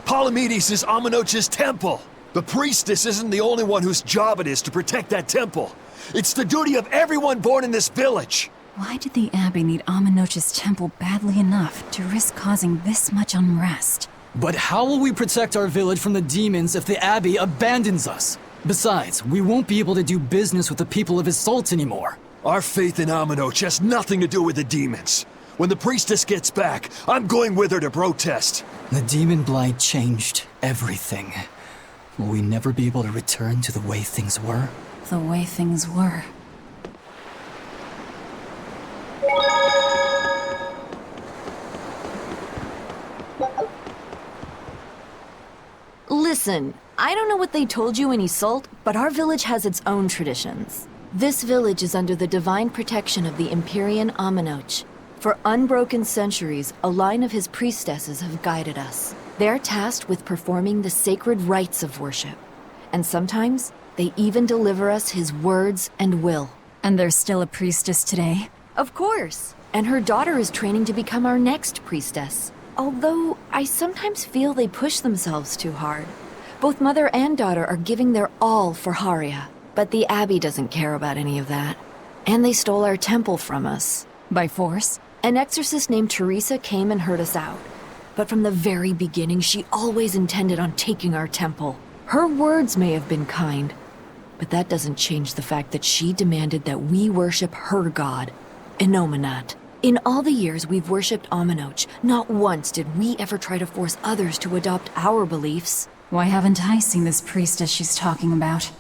Speaker 15: Palamedes is Amenoch's temple. The priestess isn't the only one whose job it is to protect that temple. It's the duty of everyone born in this village.
Speaker 2: Why did the Abbey need Amenoch's temple badly enough to risk causing this much unrest?
Speaker 16: But how will we protect our village from the demons if the Abbey abandons us? Besides, we won't be able to do business with the people of Isolt anymore.
Speaker 15: Our faith in Amenoch has nothing to do with the demons. When the priestess gets back, I'm going with her to protest.
Speaker 16: The demon blight changed everything. Will we never be able to return to the way things were?
Speaker 2: The way things were.
Speaker 17: Listen, I don't know what they told you in Isolt, but our village has its own traditions. This village is under the divine protection of the Empyrean Amenoch. For unbroken centuries, a line of his priestesses have guided us. They're tasked with performing the sacred rites of worship. And sometimes, they even deliver us his words and will.
Speaker 2: And there's still a priestess today?
Speaker 17: Of course. And her daughter is training to become our next priestess. Although, I sometimes feel they push themselves too hard. Both mother and daughter are giving their all for Haria. But the Abbey doesn't care about any of that. And they stole our temple from us.
Speaker 2: By force?
Speaker 17: An exorcist named Teresa came and heard us out. But from the very beginning, she always intended on taking our temple. Her words may have been kind, but that doesn't change the fact that she demanded that we worship her god, Enominat. In all the years we've worshipped Amenoch, not once did we ever try to force others to adopt our beliefs.
Speaker 2: Why haven't I seen this priestess she's talking about?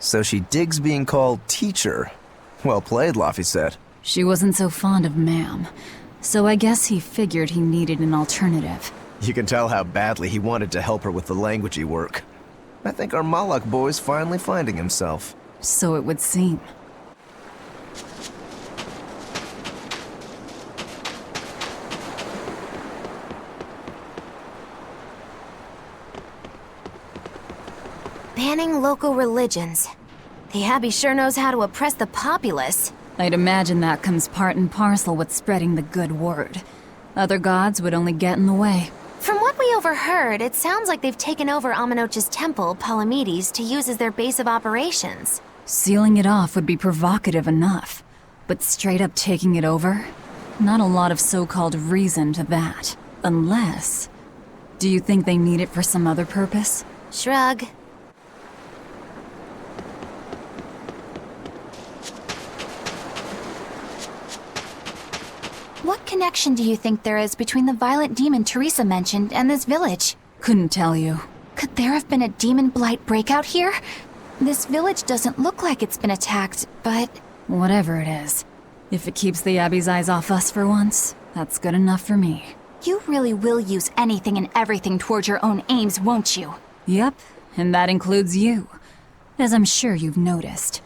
Speaker 6: So she digs being called teacher. Well played, Laphicet.
Speaker 2: She wasn't so fond of ma'am, so I guess he figured he needed an alternative.
Speaker 6: You can tell how badly he wanted to help her with the languagey work. I think our Malak boy's finally finding himself.
Speaker 2: So it would seem.
Speaker 4: Banning local religions. The Abbey sure knows how to oppress the populace.
Speaker 2: I'd imagine that comes part and parcel with spreading the good word. Other gods would only get in the way.
Speaker 4: From what we overheard, it sounds like they've taken over Amenoch's temple, Palamedes, to use as their base of operations.
Speaker 2: Sealing it off would be provocative enough, but straight up taking it over? Not a lot of so-called reason to that. Unless... Do you think they need it for some other purpose?
Speaker 4: Shrug.
Speaker 13: What connection do you think there is between the violent demon Teresa mentioned and this village?
Speaker 2: Couldn't tell you.
Speaker 13: Could there have been a demon blight breakout here? This village doesn't look like it's been attacked, but...
Speaker 2: Whatever it is. If it keeps the Abbey's eyes off us for once, that's good enough for me.
Speaker 13: You really will use anything and everything towards your own aims, won't you?
Speaker 2: Yep, and that includes you. As I'm sure you've noticed.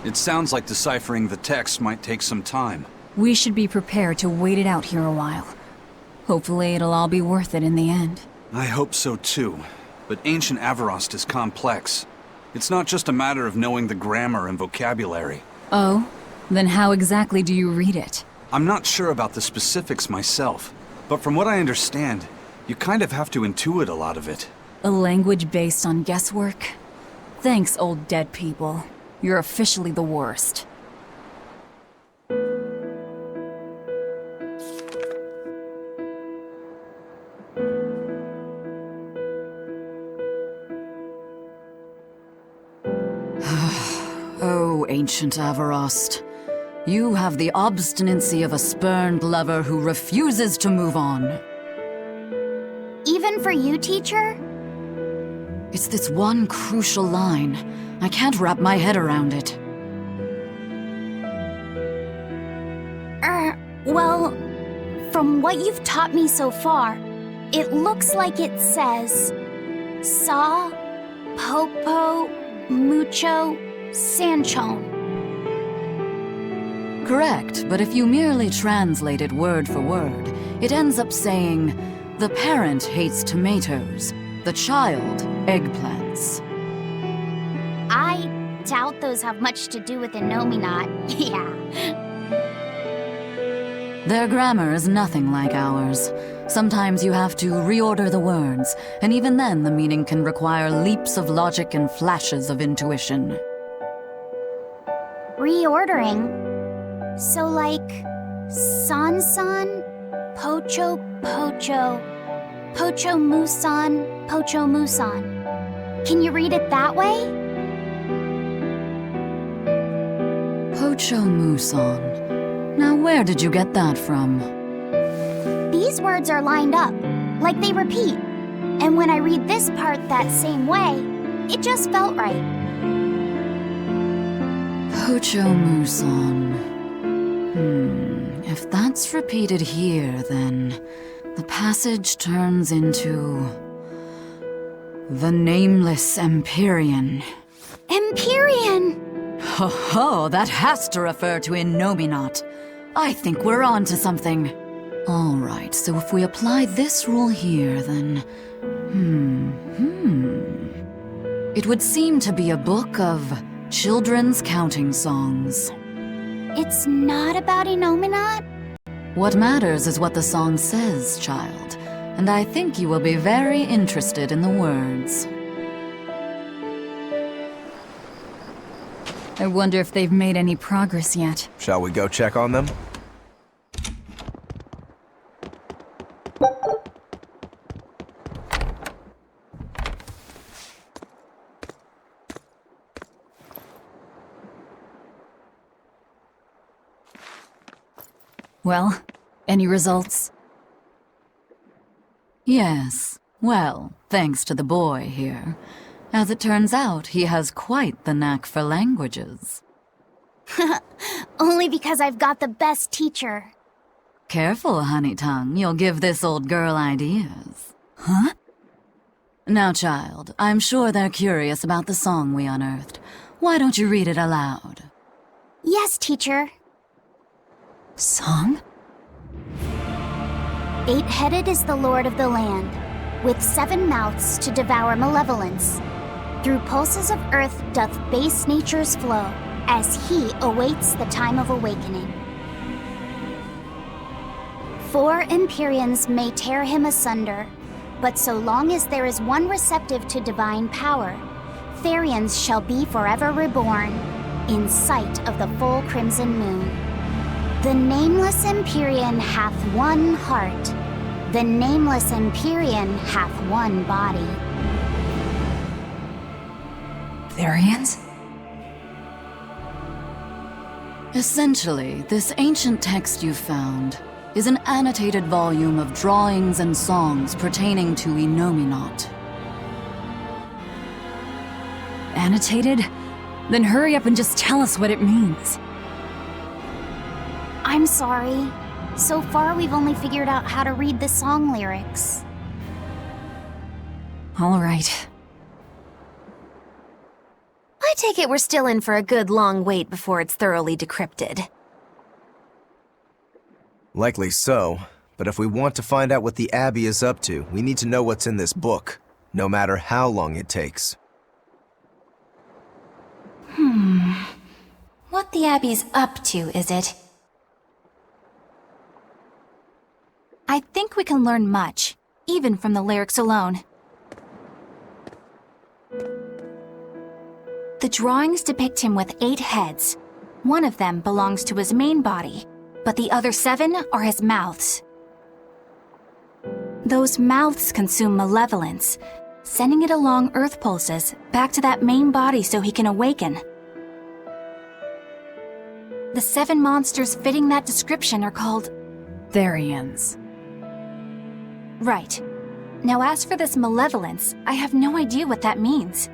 Speaker 9: It sounds like deciphering the text might take some time.
Speaker 2: We should be prepared to wait it out here a while. Hopefully it'll all be worth it in the end.
Speaker 9: I hope so too, but ancient Avarost is complex. It's not just a matter of knowing the grammar and vocabulary.
Speaker 2: Oh? Then how exactly do you read it?
Speaker 9: I'm not sure about the specifics myself, but from what I understand, you kind of have to intuit a lot of it.
Speaker 2: A language based on guesswork? Thanks, old dead people. You're officially the worst.
Speaker 18: Oh, ancient Avarost. You have the obstinacy of a spurned lover who refuses to move on.
Speaker 8: Even for you, teacher?
Speaker 18: It's this one crucial line. I can't wrap my head around it.
Speaker 8: Well, from what you've taught me so far, it looks like it says... Saw, Popo, Mucho, Sanchon.
Speaker 18: Correct, but if you merely translate it word for word, it ends up saying, the parent hates tomatoes, the child eggplants.
Speaker 8: I doubt those have much to do with Innominat. Yeah.
Speaker 18: Their grammar is nothing like ours. Sometimes you have to reorder the words, and even then the meaning can require leaps of logic and flashes of intuition.
Speaker 8: Reordering? So like... San-san, Pocho Pocho, Pocho Musan, Pocho Musan. Can you read it that way?
Speaker 18: Pocho Musan. Now where did you get that from?
Speaker 8: These words are lined up, like they repeat. And when I read this part that same way, it just felt right.
Speaker 18: Pocho Musan. If that's repeated here, then the passage turns into... the Nameless Empyrean.
Speaker 8: Empyrean!
Speaker 18: Ho ho, that has to refer to Innominat. I think we're on to something. Alright, so if we apply this rule here, then... It would seem to be a book of children's counting songs.
Speaker 8: It's not about Innominat?
Speaker 18: What matters is what the song says, child. and I think you will be very interested in the words.
Speaker 2: I wonder if they've made any progress yet.
Speaker 6: Shall we go check on them?
Speaker 2: Well, any results?
Speaker 18: Yes. Well, thanks to the boy here. As it turns out, he has quite the knack for languages.
Speaker 8: Only because I've got the best teacher.
Speaker 18: Careful, honey tongue. You'll give this old girl ideas. Huh? Now, child, I'm sure they're curious about the song we unearthed. Why don't you read it aloud?
Speaker 8: Yes, teacher.
Speaker 2: Song?
Speaker 8: 8-headed is the lord of the land, with 7 mouths to devour malevolence. Through pulses of earth doth base nature's flow, as he awaits the time of awakening. 4 Empyreans may tear him asunder, but so long as there is one receptive to divine power, Therians shall be forever reborn, in sight of the full crimson moon. The nameless Empyrean hath one heart. The nameless Empyrean hath one body.
Speaker 2: Therians?
Speaker 18: Essentially, this ancient text you found is an annotated volume of drawings and songs pertaining to Enominat.
Speaker 2: Annotated? Then hurry up and just tell us what it means.
Speaker 8: I'm sorry. So far, we've only figured out how to read the song lyrics.
Speaker 2: All right.
Speaker 4: I take it we're still in for a good long wait before it's thoroughly decrypted.
Speaker 6: Likely so, but if we want to find out what the Abbey is up to, we need to know what's in this book, no matter how long it takes.
Speaker 13: What the Abbey's up to, is it? I think we can learn much, even from the lyrics alone. The drawings depict him with 8 heads. One of them belongs to his main body, but the other 7 are his mouths. Those mouths consume malevolence, sending it along earth pulses back to that main body so he can awaken. The 7 monsters fitting that description are called
Speaker 2: Therians.
Speaker 13: Right. Now as for this malevolence, I have no idea what that means.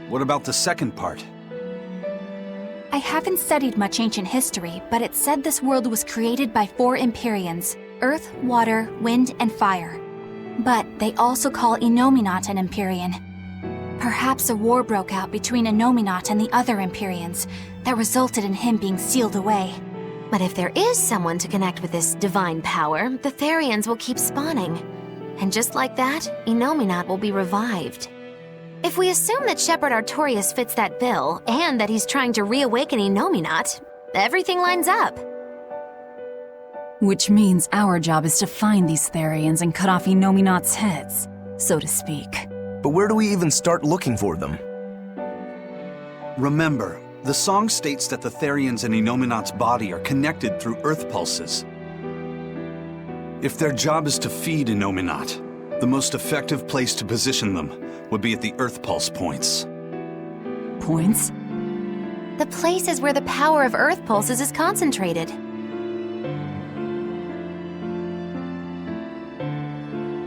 Speaker 9: What about the second part?
Speaker 13: I haven't studied much ancient history, but it said this world was created by 4 Empyreans: earth, water, wind, and fire. But they also call Enominat an Empyrean. Perhaps a war broke out between Enominat and the other Empyreans that resulted in him being sealed away.
Speaker 4: But if there is someone to connect with this divine power, the Therians will keep spawning. And just like that, Enominat will be revived. If we assume that Shepherd Artorius fits that bill, and that he's trying to reawaken Enominat, everything lines up.
Speaker 2: Which means our job is to find these Therians and cut off Enominat's heads, so to speak.
Speaker 6: But where do we even start looking for them?
Speaker 9: Remember, the song states that the Therians in Enominat's body are connected through earth pulses. If their job is to feed Enominat, the most effective place to position them would be at the earth pulse points.
Speaker 2: Points?
Speaker 4: The places where the power of earth pulses is concentrated.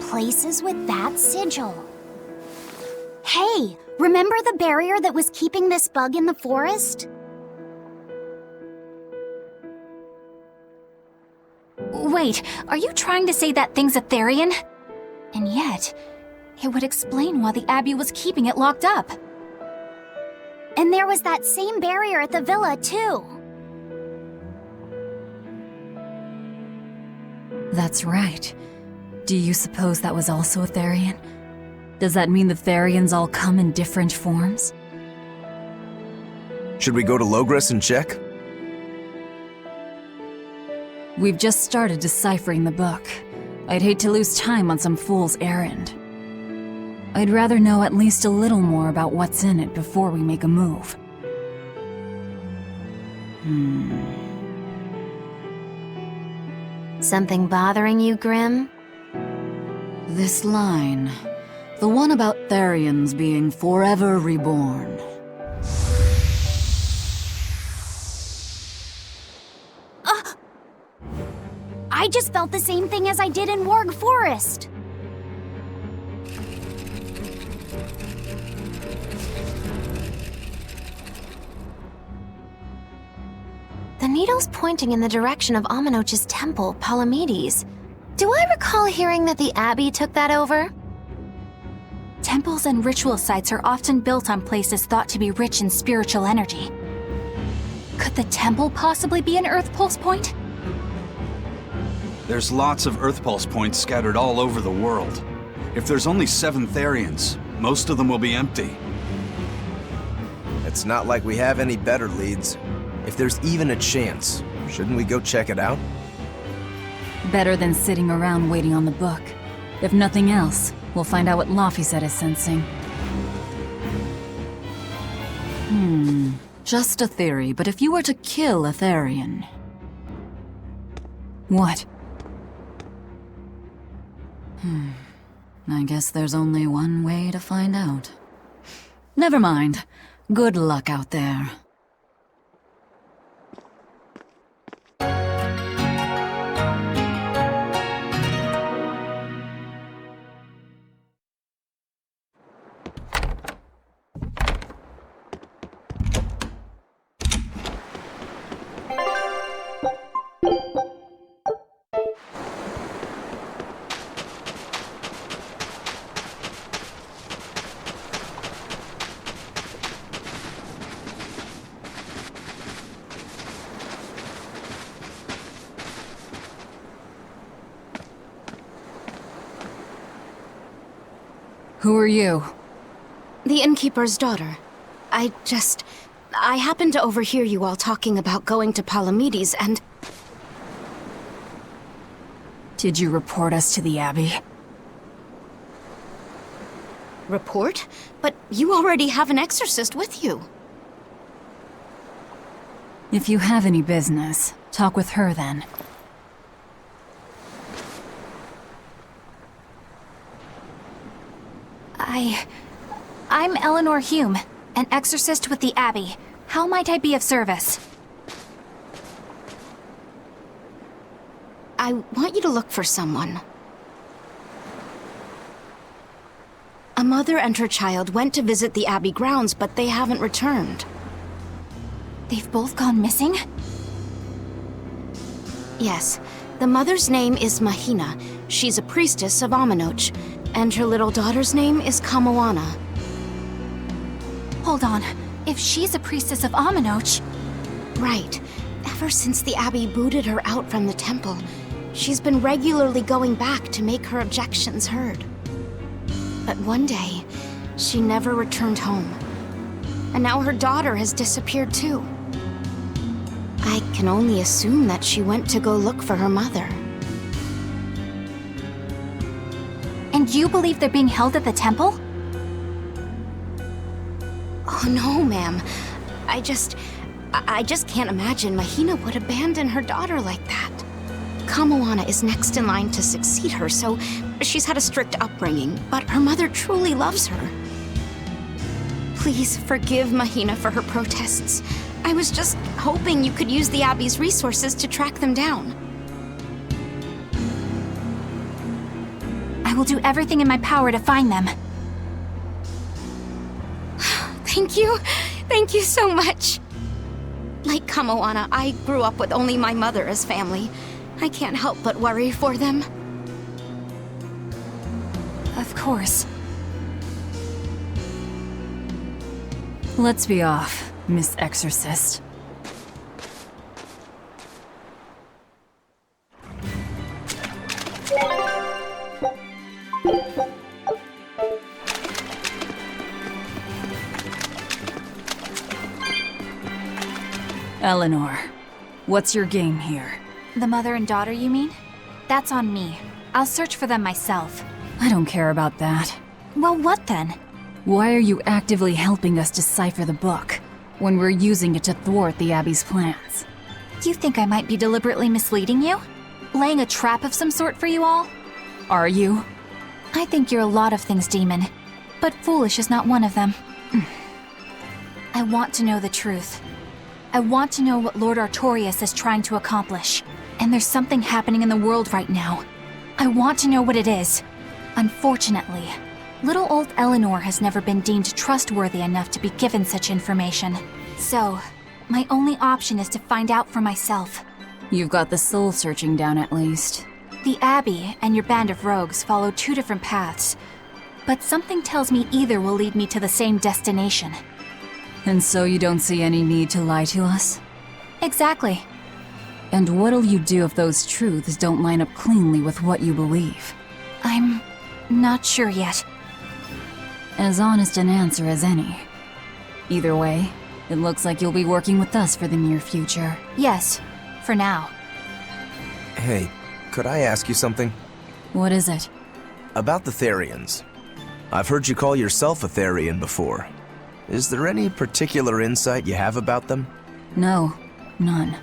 Speaker 8: Places with that sigil. Hey, remember the barrier that was keeping this bug in the forest?
Speaker 13: Wait, are you trying to say that thing's a Therian? And yet, it would explain why the Abbey was keeping it locked up.
Speaker 8: And there was that same barrier at the villa, too.
Speaker 2: That's right. Do you suppose that was also a Therian? Does that mean the Therians all come in different forms?
Speaker 6: Should we go to Logres and check?
Speaker 2: We've just started deciphering the book. I'd hate to lose time on some fool's errand. I'd rather know at least a little more about what's in it before we make a move.
Speaker 8: Something bothering you, Grim?
Speaker 18: This line. The one about Therians being forever reborn.
Speaker 8: I just felt the same thing as I did in Warg Forest. The needle's pointing in the direction of Amenoch's temple, Palamedes. Do I recall hearing that the Abbey took that over?
Speaker 13: Temples and ritual sites are often built on places thought to be rich in spiritual energy. Could the temple possibly be an Earth Pulse point?
Speaker 9: There's lots of Earth Pulse points scattered all over the world. If there's only 7 Therians, most of them will be empty.
Speaker 6: It's not like we have any better leads. If there's even a chance, shouldn't we go check it out?
Speaker 2: Better than sitting around waiting on the book. If nothing else, we'll find out what Laphicet is sensing.
Speaker 18: Just a theory, but if you were to kill a Therian...
Speaker 2: What?
Speaker 18: I guess there's only one way to find out. Never mind. Good luck out there.
Speaker 2: Who are you?
Speaker 3: The innkeeper's daughter. I happened to overhear you all talking about going to Palamedes and...
Speaker 2: Did you report us to the Abbey?
Speaker 3: Report? But you already have an exorcist with you.
Speaker 2: If you have any business, talk with her then.
Speaker 13: I'm Eleanor Hume, an exorcist with the Abbey. How might I be of service?
Speaker 3: I want you to look for someone. A mother and her child went to visit the Abbey grounds, but they haven't returned.
Speaker 13: They've both gone missing?
Speaker 3: Yes. The mother's name is Mahina. She's a priestess of Amenoch. And her little daughter's name is Kamoana.
Speaker 13: Hold on. If she's a priestess of Amenoch...
Speaker 3: Right. Ever since the Abbey booted her out from the temple, she's been regularly going back to make her objections heard. But one day, she never returned home. And now her daughter has disappeared too. I can only assume that she went to go look for her mother.
Speaker 13: And you believe they're being held at the temple?
Speaker 3: Oh no, ma'am. I just can't imagine Mahina would abandon her daughter like that. Kamoana is next in line to succeed her, so she's had a strict upbringing, but her mother truly loves her. Please forgive Mahina for her protests. I was just hoping you could use the Abbey's resources to track them down.
Speaker 13: I will do everything in my power to find them.
Speaker 3: Thank you. Thank you so much. Like Kamoana, I grew up with only my mother as family. I can't help but worry for them.
Speaker 13: Of course.
Speaker 2: Let's be off, Miss Exorcist. Eleanor, what's your game here?
Speaker 13: The mother and daughter, you mean? That's on me. I'll search for them myself.
Speaker 2: I don't care about that.
Speaker 13: Well, what then?
Speaker 2: Why are you actively helping us decipher the book, when we're using it to thwart the Abbey's plans?
Speaker 13: You think I might be deliberately misleading you? Laying a trap of some sort for you all?
Speaker 2: Are you?
Speaker 13: I think you're a lot of things, Demon. But foolish is not one of them. I want to know the truth. I want to know what Lord Artorias is trying to accomplish. And there's something happening in the world right now. I want to know what it is. Unfortunately, little old Eleanor has never been deemed trustworthy enough to be given such information. So, my only option is to find out for myself.
Speaker 2: You've got the soul searching down at least.
Speaker 13: The Abbey and your band of rogues follow two different paths, but something tells me either will lead me to the same destination.
Speaker 2: And so you don't see any need to lie to us?
Speaker 13: Exactly.
Speaker 2: And what'll you do if those truths don't line up cleanly with what you believe?
Speaker 13: I'm not sure yet.
Speaker 2: As honest an answer as any. Either way, it looks like you'll be working with us for the near future.
Speaker 13: Yes, for now.
Speaker 6: Hey, could I ask you something?
Speaker 2: What is it?
Speaker 6: About the Therians. I've heard you call yourself a Therian before. Is there any particular insight you have about them?
Speaker 2: No, none.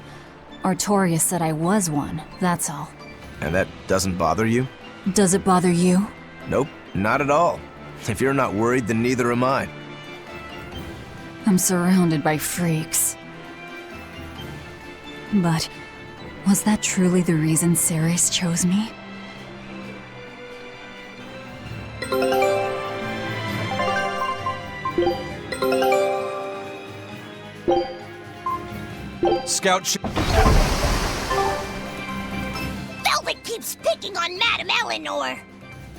Speaker 2: Artorias said I was one, that's all.
Speaker 6: And that doesn't bother you?
Speaker 2: Does it bother you?
Speaker 6: Nope, not at all. If you're not worried, then neither am I.
Speaker 2: I'm surrounded by freaks. But was that truly the reason Ceres chose me?
Speaker 19: Scout
Speaker 4: Velvet keeps picking on Madame Eleanor.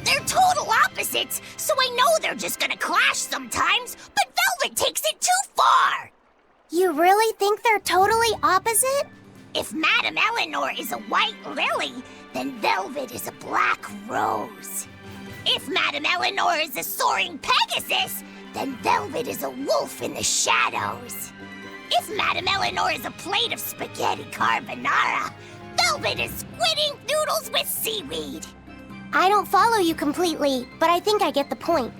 Speaker 4: They're total opposites, so I know they're just gonna clash sometimes, but Velvet takes it too far!
Speaker 8: You really think they're totally opposite?
Speaker 4: If Madame Eleanor is a white lily, then Velvet is a black rose. If Madame Eleanor is a soaring Pegasus, then Velvet is a wolf in the shadows. If Madame Eleanor is a plate of spaghetti carbonara, Velvet is squidding noodles with seaweed.
Speaker 8: I don't follow you completely, but I think I get the point.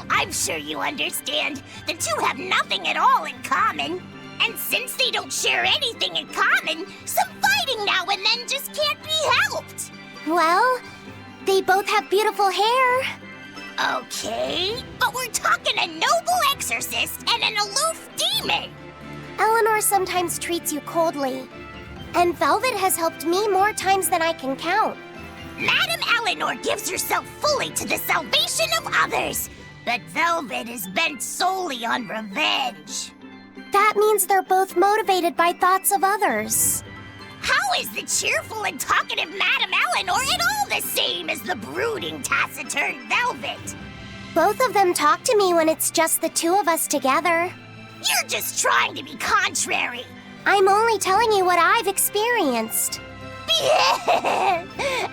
Speaker 4: I'm sure you understand. The two have nothing at all in common. And since they don't share anything in common, some fighting now and then just can't be helped.
Speaker 8: Well, they both have beautiful hair.
Speaker 4: Okay, but we're talking a noble exorcist and an aloof demon.
Speaker 8: Eleanor sometimes treats you coldly, and Velvet has helped me more times than I can count.
Speaker 4: Madame Eleanor gives herself fully to the salvation of others, but Velvet is bent solely on revenge.
Speaker 8: That means they're both motivated by thoughts of others.
Speaker 4: How is the cheerful and talkative Madame Eleanor at all the same as the brooding, taciturn Velvet?
Speaker 8: Both of them talk to me when it's just the two of us together.
Speaker 4: You're just trying to be contrary.
Speaker 8: I'm only telling you what I've experienced.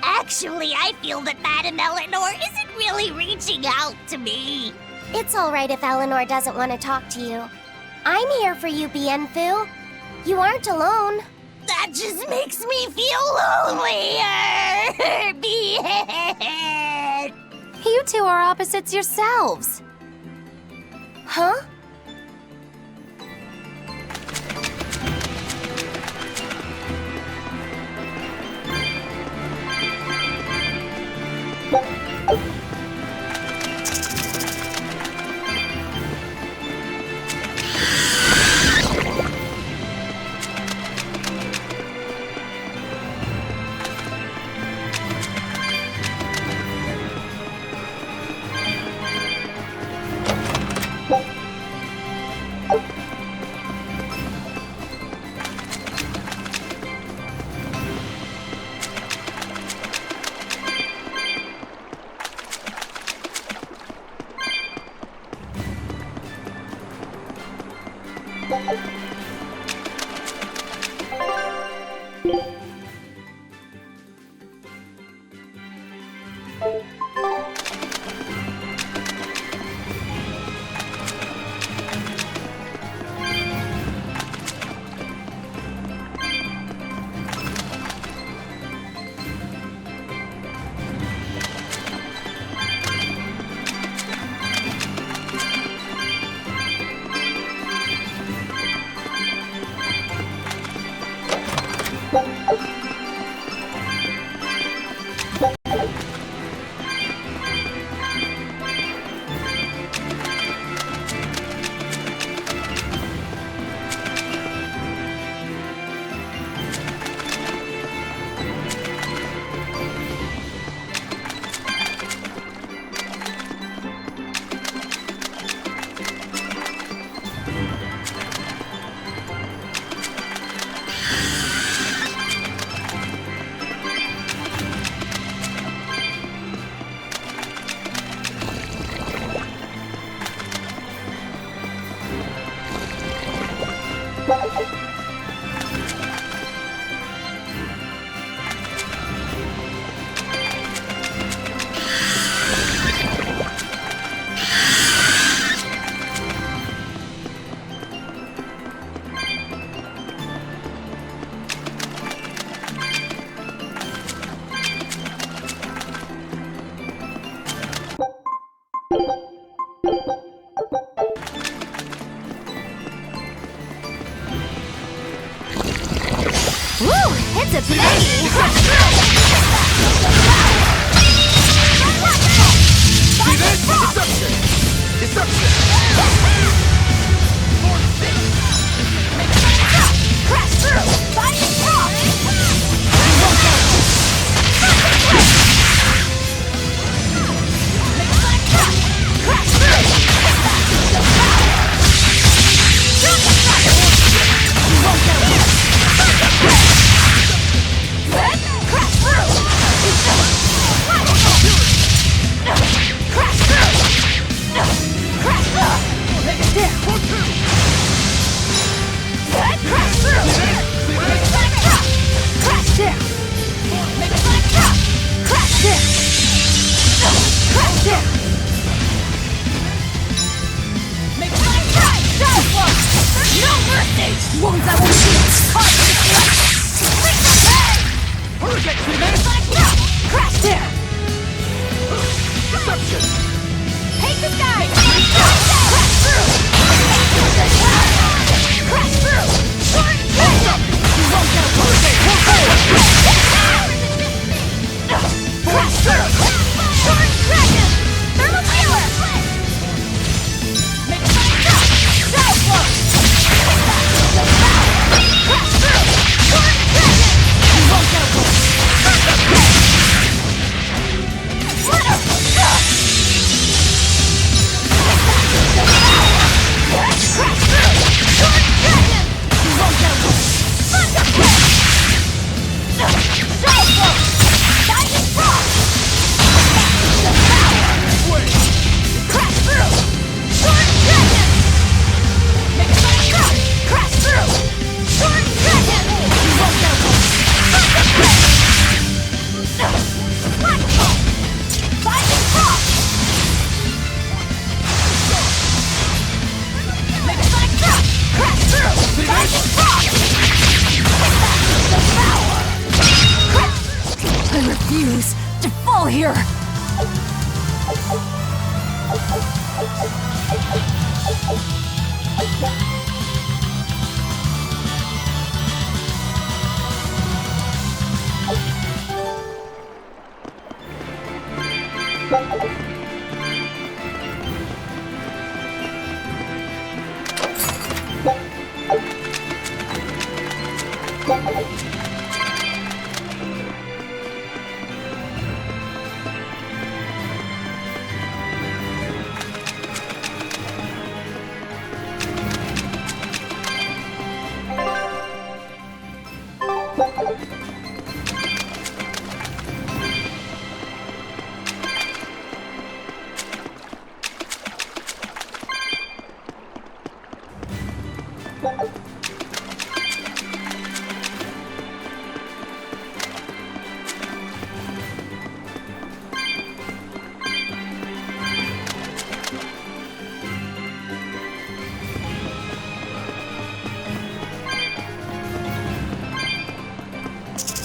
Speaker 4: Actually, I feel that Madame Eleanor isn't really reaching out to me.
Speaker 8: It's all right if Eleanor doesn't want to talk to you. I'm here for you, Bienfu. You aren't alone.
Speaker 4: That just makes me feel lonelier.
Speaker 13: You two are opposites yourselves.
Speaker 8: Huh?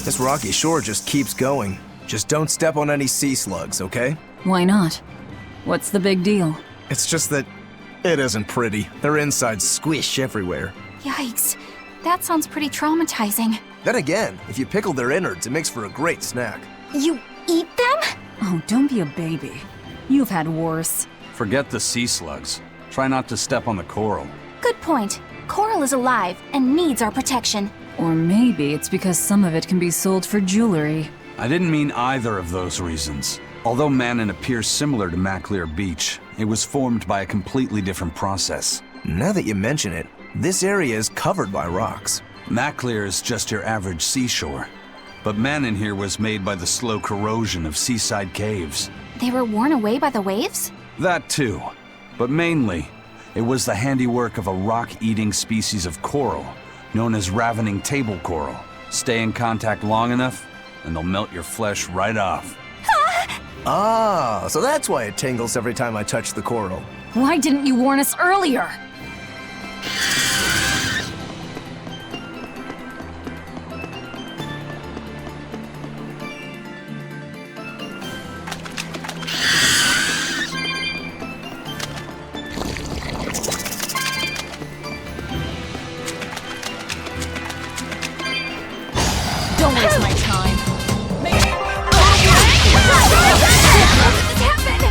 Speaker 6: This rocky shore just keeps going. Just don't step on any sea slugs, okay?
Speaker 2: Why not? What's the big deal?
Speaker 6: It's just that it isn't pretty. Their insides squish everywhere.
Speaker 13: Yikes. That sounds pretty traumatizing.
Speaker 6: Then again, if you pickle their innards, it makes for a great snack.
Speaker 13: You eat them?
Speaker 2: Oh, don't be a baby. You've had worse.
Speaker 9: Forget the sea slugs. Try not to step on the coral.
Speaker 13: Good point. Coral is alive and needs our protection.
Speaker 2: Or maybe it's because some of it can be sold for jewelry.
Speaker 9: I didn't mean either of those reasons. Although Manon appears similar to Maclear Beach, it was formed by a completely different process.
Speaker 6: Now that you mention it, this area is covered by rocks.
Speaker 9: Maclear is just your average seashore. But Manon here was made by the slow corrosion of seaside caves.
Speaker 13: They were worn away by the waves?
Speaker 9: That too. But mainly, it was the handiwork of a rock-eating species of coral, known as ravening table coral. Stay in contact long enough, and they'll melt your flesh right off.
Speaker 6: Ah, so that's why it tingles every time I touch the coral.
Speaker 2: Why didn't you warn us earlier? Don't waste my time.
Speaker 13: What happened?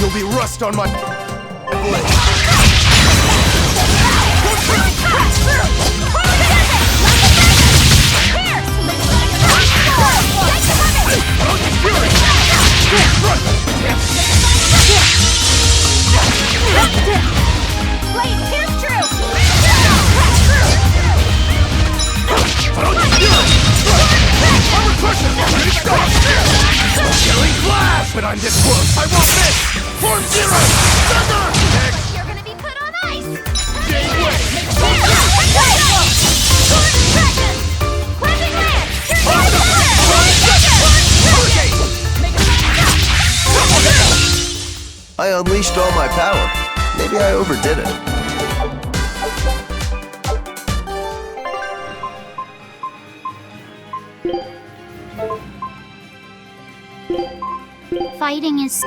Speaker 6: You'll be rust on my blade.
Speaker 1: Killing flash! But I'm this close, I won't miss! Form zero! Thunder!
Speaker 8: You're gonna be put on ice!
Speaker 1: Gateway!
Speaker 8: Clipping land!
Speaker 6: I unleashed all my power. Maybe I overdid it.
Speaker 3: Fighting is...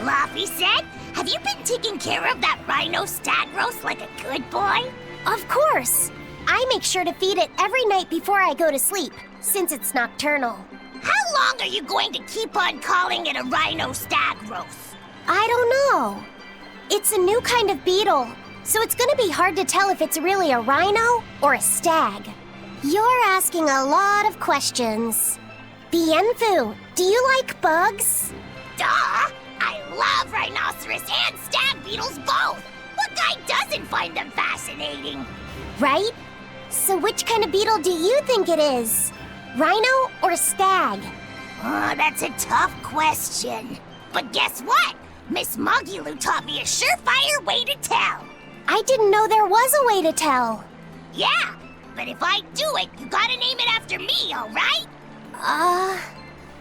Speaker 8: Laffy said, have you been taking care of that rhino stag roast like a good boy? Of course. I make sure to feed it every night before I go to sleep, since it's nocturnal. How long are you going to keep on calling it a rhino stag roast? I don't know. It's a new kind of beetle, so it's gonna be hard to tell if it's really a rhino or a stag. You're asking a lot of questions. Bienfu, do you like bugs? Duh! I love rhinoceros and stag beetles both! What guy doesn't find them fascinating? Right? So which kind of beetle do you think it is? Rhino or stag? Oh, that's a tough question. But guess what? Miss Mogulu taught me a surefire way to tell. I didn't know there was a way to tell. Yeah, but if I do it, you gotta name it after me, alright?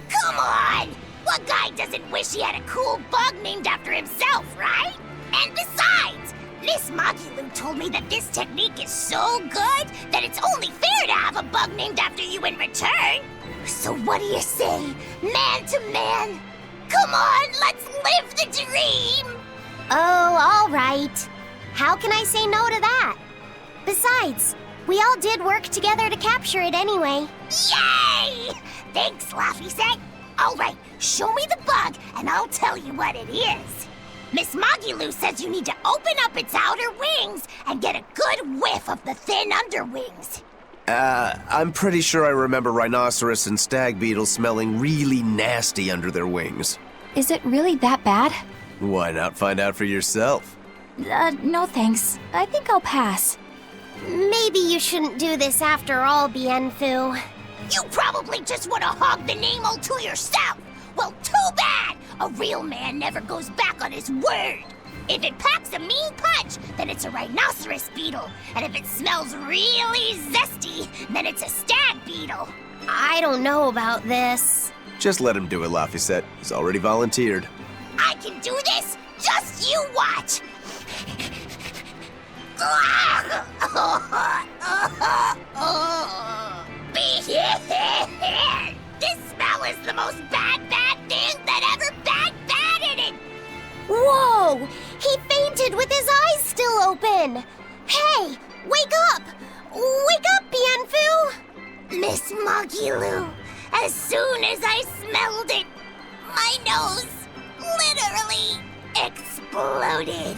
Speaker 8: Come on! What guy doesn't wish he had a cool bug named after himself, right? And besides, Miss Mogulu told me that this technique is so good that it's only fair to have a bug named after you in return. So what do you say, man to man? Come on, let's live the dream! Oh, all right. How can I say no to that? Besides, we all did work together to capture it anyway. Yay! Thanks, Laffy said. All right, show me the bug, and I'll tell you what it is. Miss Mogulu says you need to open up its outer wings and get a good whiff of the thin underwings.
Speaker 6: I'm pretty sure I remember rhinoceros and stag beetles smelling really nasty under their wings.
Speaker 13: Is it really that bad?
Speaker 6: Why not find out for yourself?
Speaker 13: No thanks. I think I'll pass.
Speaker 8: Maybe you shouldn't do this after all, Bienfu. You probably just want to hog the name all to yourself. Well, too bad! A real man never goes back on his word. If it packs a mean punch, then it's a rhinoceros beetle. And if it smells really zesty, then it's a stag beetle. I don't know about this.
Speaker 6: Just let him do it, Laffy. He's already volunteered.
Speaker 8: I can do this? Just you watch! This smell is the most bad thing that ever batted it! Whoa! He fainted with his eyes still open! Hey! Wake up! Wake up, Bienfu! Miss Mogulu, as soon as I smelled it, my nose literally exploded.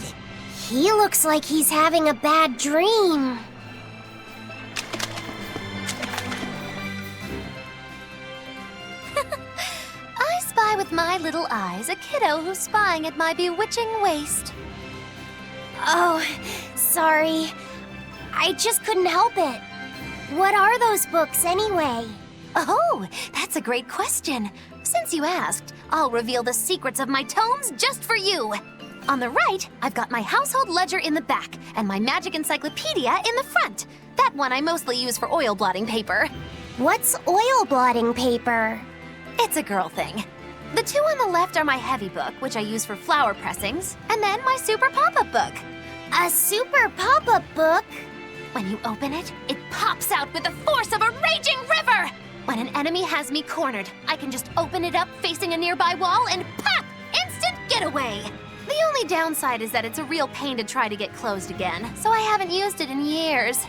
Speaker 8: He looks like he's having a bad dream. I spy with
Speaker 4: with my little eyes a kiddo who's spying at my bewitching waist.
Speaker 8: Oh, sorry. I just couldn't help it. What are those books anyway?
Speaker 4: Oh, that's a great question. Since you asked, I'll reveal the secrets of my tomes just for you. On the right, I've got my household ledger in the back and my magic encyclopedia in the front. That one I mostly use for oil blotting paper.
Speaker 8: What's oil blotting paper?
Speaker 4: It's a girl thing. The two on the left are my heavy book, which I use for flower pressings, and then my super pop-up book.
Speaker 8: A super pop-up book?
Speaker 4: When you open it, it pops out with the force of a raging river! When an enemy has me cornered, I can just open it up facing a nearby wall and pop! Instant getaway! The only downside is that it's a real pain to try to get closed again, so I haven't used it in years.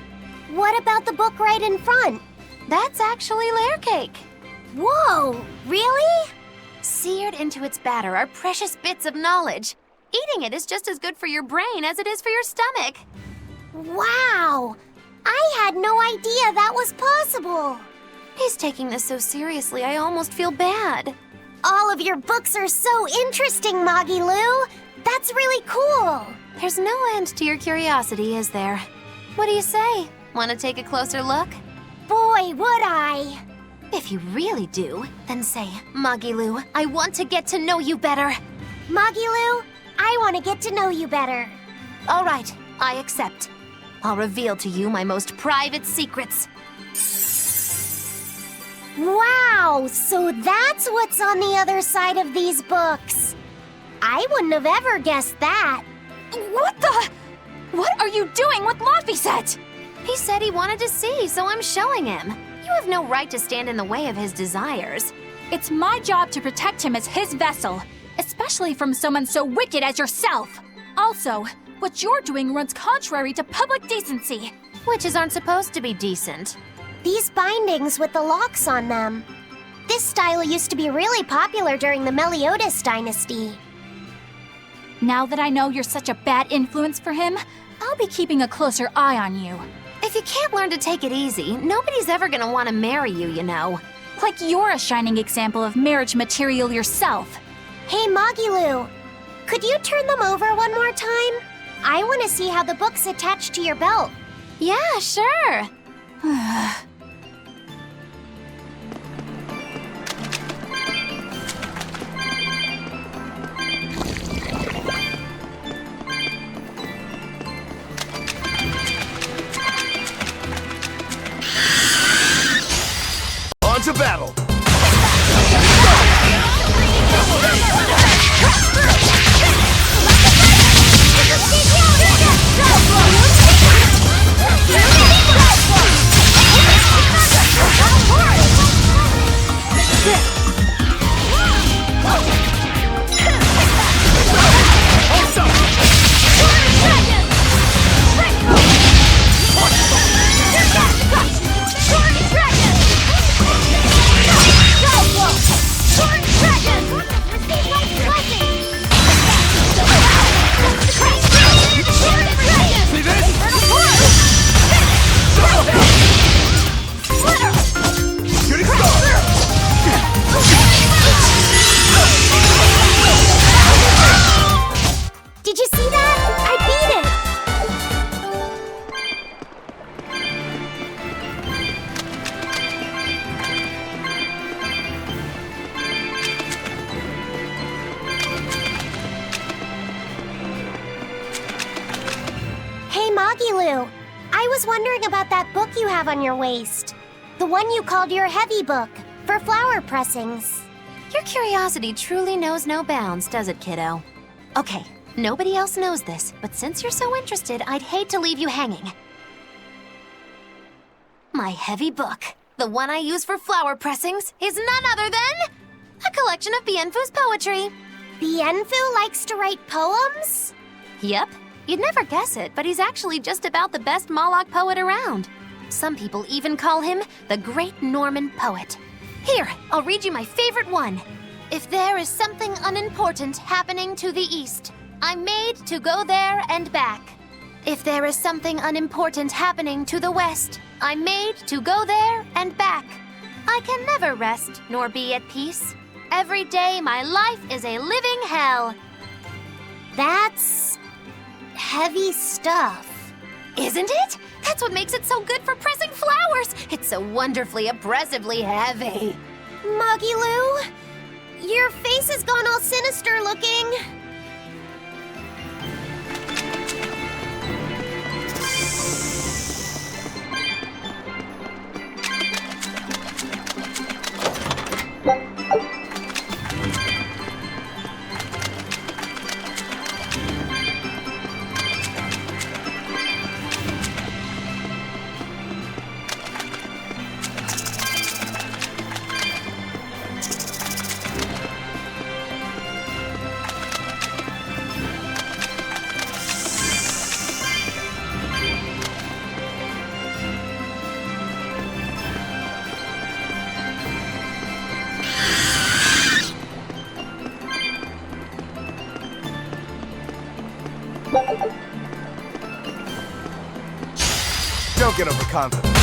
Speaker 8: What about the book right in front?
Speaker 4: That's actually layer cake.
Speaker 8: Whoa, really?
Speaker 4: Seared into its batter are precious bits of knowledge. Eating it is just as good for your brain as it is for your stomach.
Speaker 8: Wow! I had no idea that was possible.
Speaker 4: He's taking this so seriously, I almost feel bad.
Speaker 8: All of your books are so interesting, Magilu. That's really cool.
Speaker 4: There's no end to your curiosity, is there? What do you say? Want to take a closer look?
Speaker 8: Boy, would I.
Speaker 4: If you really do, then say, Magilu, I want to get to know you better.
Speaker 8: Magilu, I want to get to know you better.
Speaker 4: All right, I accept. I'll reveal to you my most private secrets.
Speaker 8: Wow, so that's what's on the other side of these books. I wouldn't have ever guessed that.
Speaker 13: What the? What are you doing with Laphicet?
Speaker 4: He said he wanted to see, so I'm showing him. You have no right to stand in the way of his desires.
Speaker 13: It's my job to protect him as his vessel, especially from someone so wicked as yourself. Also, what you're doing runs contrary to public decency.
Speaker 4: Witches aren't supposed to be decent.
Speaker 8: These bindings with the locks on them. This style used to be really popular during the Meliodas dynasty.
Speaker 13: Now that I know you're such a bad influence for him, I'll be keeping a closer eye on you.
Speaker 4: If you can't learn to take it easy, nobody's ever gonna want to marry you, you know.
Speaker 13: Like you're a shining example of marriage material yourself.
Speaker 8: Hey, Magilu, could you turn them over one more time? I want to see how the book's attached to your belt.
Speaker 4: Yeah, sure.
Speaker 6: On to battle!
Speaker 8: Did you see that? I beat it! Hey, Magilu, I was wondering about that book you have on your waist. The one you called your heavy book, for flower pressings.
Speaker 4: Your curiosity truly knows no bounds, does it, kiddo? Okay, nobody else knows this, but since you're so interested, I'd hate to leave you hanging. My heavy book, the one I use for flower pressings, is none other than a collection of Bienfu's poetry.
Speaker 8: Bienfu likes to write poems?
Speaker 4: Yep. You'd never guess it, but he's actually just about the best Moloch poet around. Some people even call him the Great Norman Poet. Here, I'll read you my favorite one. If there is something unimportant happening to the east, I'm made to go there and back. If there is something unimportant happening to the west, I'm made to go there and back. I can never rest nor be at peace.
Speaker 8: every day my life is a living hell. That's heavy stuff.
Speaker 4: Isn't it? That's what makes it so good for pressing flowers. It's so wonderfully, oppressively heavy.
Speaker 8: Moggy Lou, your face has gone all sinister looking.
Speaker 6: Don't get overconfident.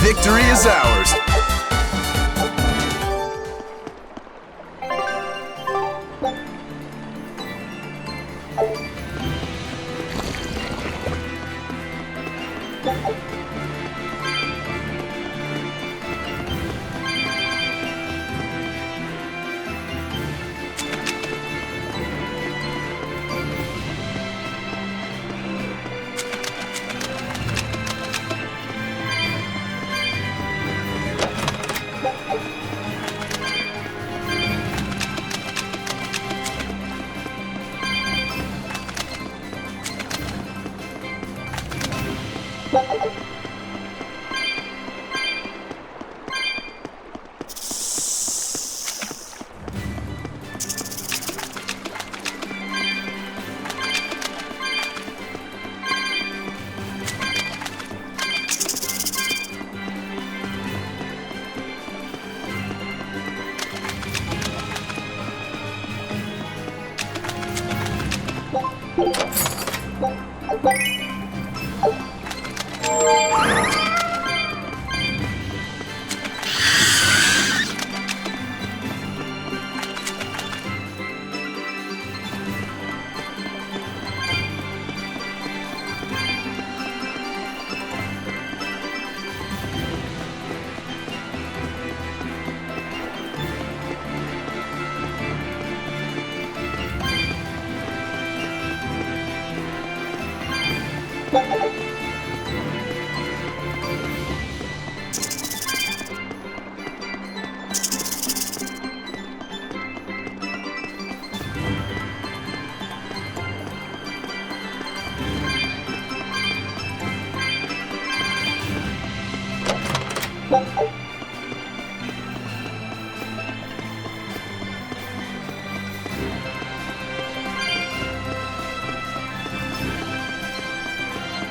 Speaker 6: Victory is ours.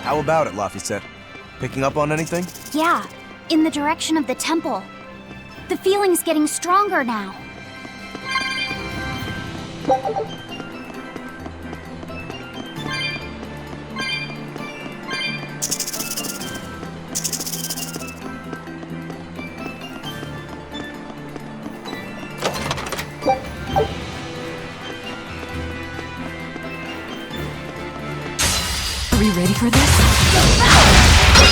Speaker 6: How about it, Laphicet? Picking up on anything?
Speaker 8: Yeah, in the direction of the temple. The feeling's getting stronger now.
Speaker 2: Are we ready for this?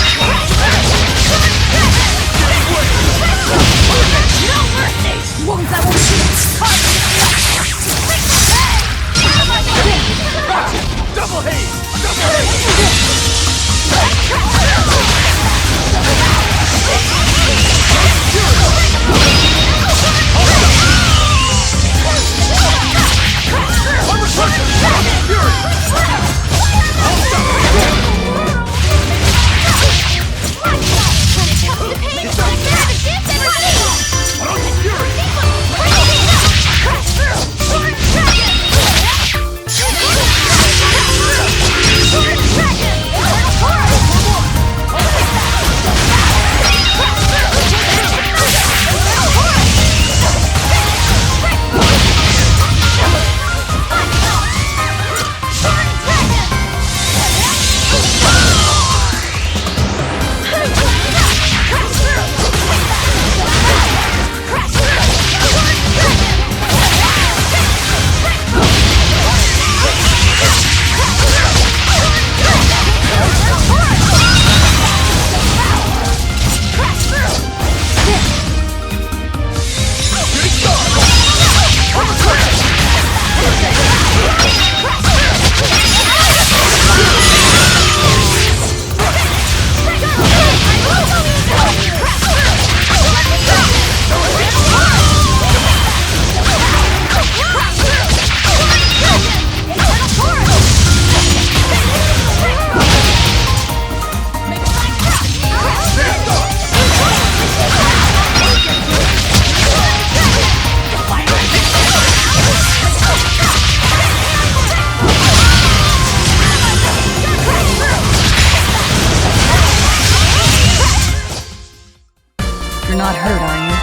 Speaker 2: You're not hurt, are you?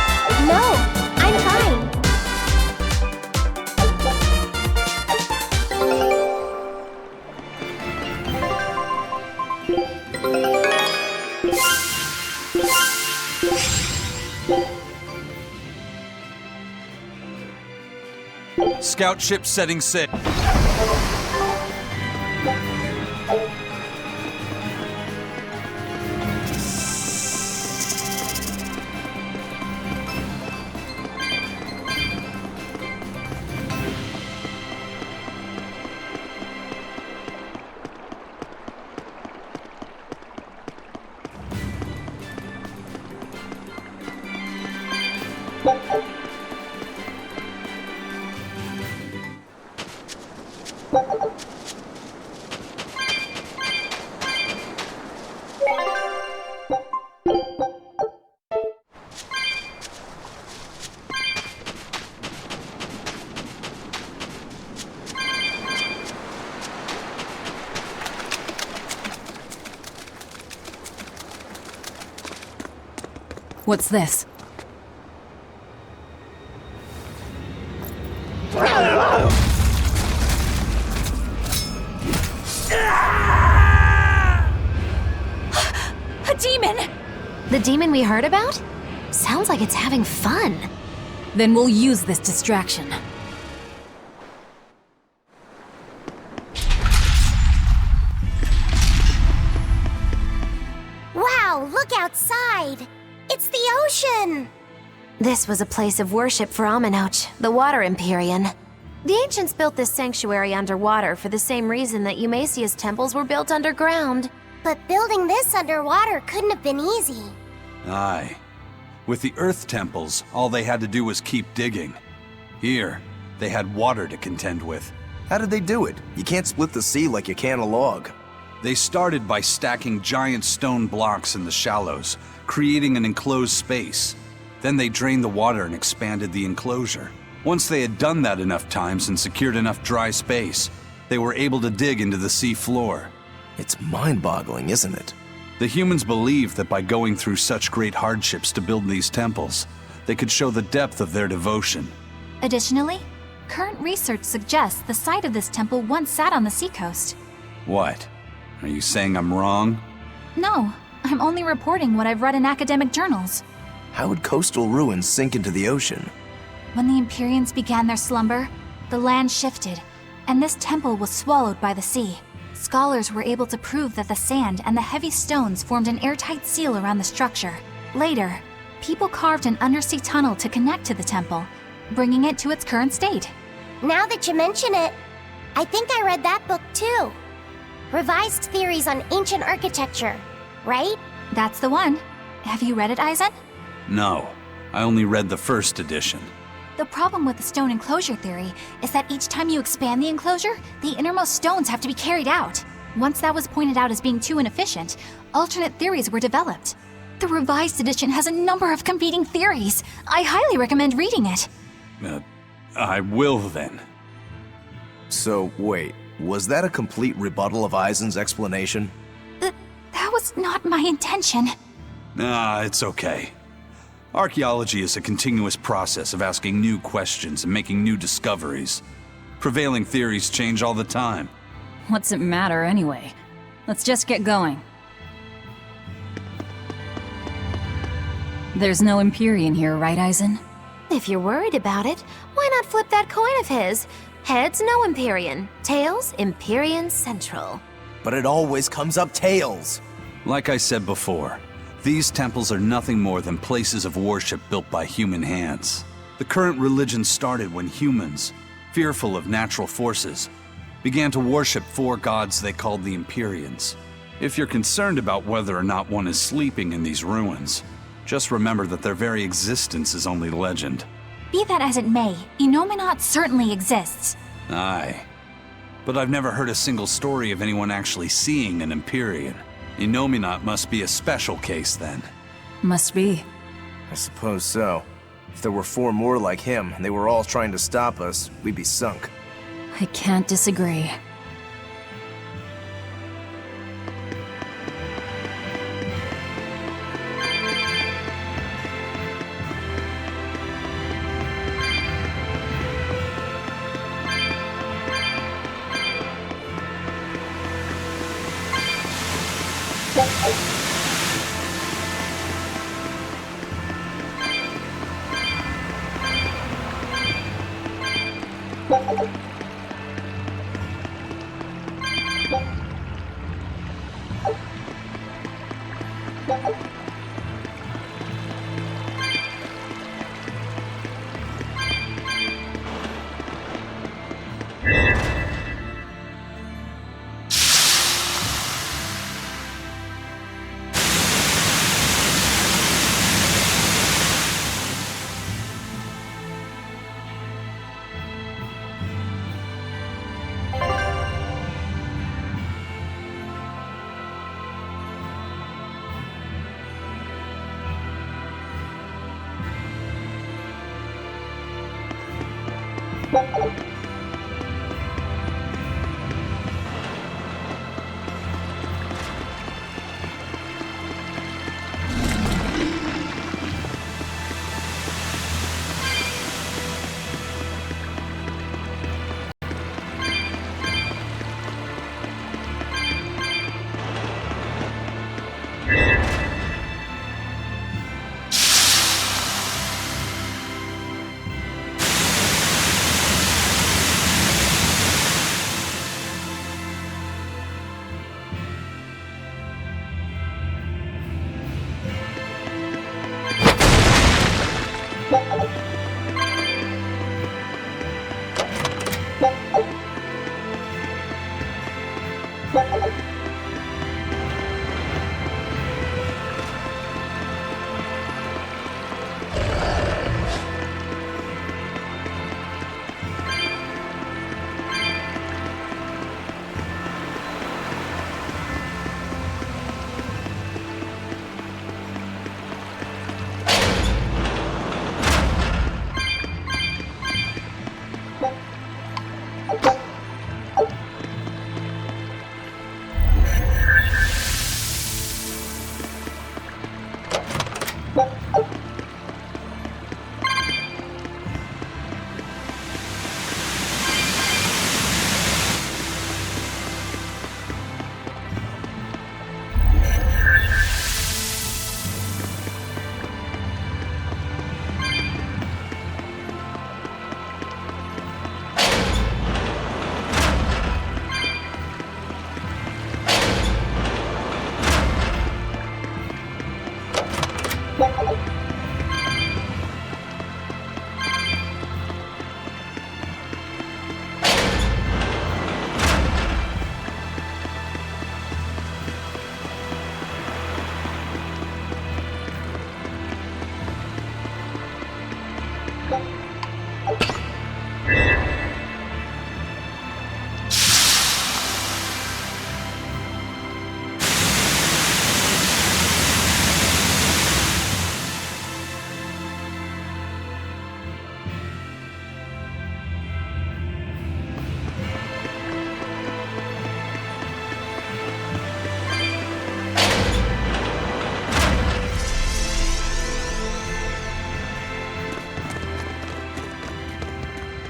Speaker 8: No, I'm fine.
Speaker 9: Scout ship setting sail.
Speaker 2: What's this?
Speaker 4: A demon!
Speaker 13: The demon we heard about? Sounds like it's having fun.
Speaker 2: Then we'll use this distraction.
Speaker 8: Wow, look outside! It's the ocean!
Speaker 13: This was a place of worship for Aminoch, the Water Empyrean. The ancients built this sanctuary underwater for the same reason that Eumasia's temples were built underground.
Speaker 8: But building this underwater couldn't have been easy.
Speaker 9: Aye. With the Earth temples, all they had to do was keep digging. Here, they had water to contend with.
Speaker 6: How did they do it? You can't split the sea like you can a log.
Speaker 9: They started by stacking giant stone blocks in the shallows, creating an enclosed space. Then they drained the water and expanded the enclosure. Once they had done that enough times and secured enough dry space, they were able to dig into the sea floor.
Speaker 6: It's mind-boggling, isn't it?
Speaker 9: The humans believed that by going through such great hardships to build these temples, they could show the depth of their devotion.
Speaker 13: Additionally, current research suggests the site of this temple once sat on the seacoast.
Speaker 9: What? Are you saying I'm wrong?
Speaker 13: No, I'm only reporting what I've read in academic journals.
Speaker 6: How would coastal ruins sink into the ocean?
Speaker 13: When the Empyreans began their slumber, the land shifted, and this temple was swallowed by the sea. Scholars were able to prove that the sand and the heavy stones formed an airtight seal around the structure. Later, people carved an undersea tunnel to connect to the temple, bringing it to its current state.
Speaker 8: Now that you mention it, I think I read that book too. Revised Theories on Ancient Architecture, right?
Speaker 13: That's the one. Have you read it, Eisen?
Speaker 9: No, I only read the first edition.
Speaker 13: The problem with the stone enclosure theory is that each time you expand the enclosure, the innermost stones have to be carried out. Once that was pointed out as being too inefficient, alternate theories were developed. The revised edition has a number of competing theories. I highly recommend reading it.
Speaker 9: I will then.
Speaker 6: So, wait, was that a complete rebuttal of Eisen's explanation?
Speaker 13: That was not my intention.
Speaker 9: It's okay. Archaeology is a continuous process of asking new questions and making new discoveries. Prevailing theories change all the time.
Speaker 2: What's it matter anyway? Let's just get going. There's no Empyrean here, right, Eisen?
Speaker 13: If you're worried about it, why not flip that coin of his? Heads, no Empyrean. Tails, Empyrean Central.
Speaker 6: But it always comes up tails.
Speaker 9: Like I said before, these temples are nothing more than places of worship built by human hands. The current religion started when humans, fearful of natural forces, began to worship four gods they called the Empyreans. If you're concerned about whether or not one is sleeping in these ruins, just remember that their very existence is only legend.
Speaker 13: Be that as it may, Enominat certainly exists.
Speaker 9: Aye. But I've never heard a single story of anyone actually seeing an Empyrean. Enominat must be a special case then.
Speaker 2: Must be.
Speaker 6: I suppose so. If there were four more like him, and they were all trying to stop us, we'd be sunk.
Speaker 2: I can't disagree.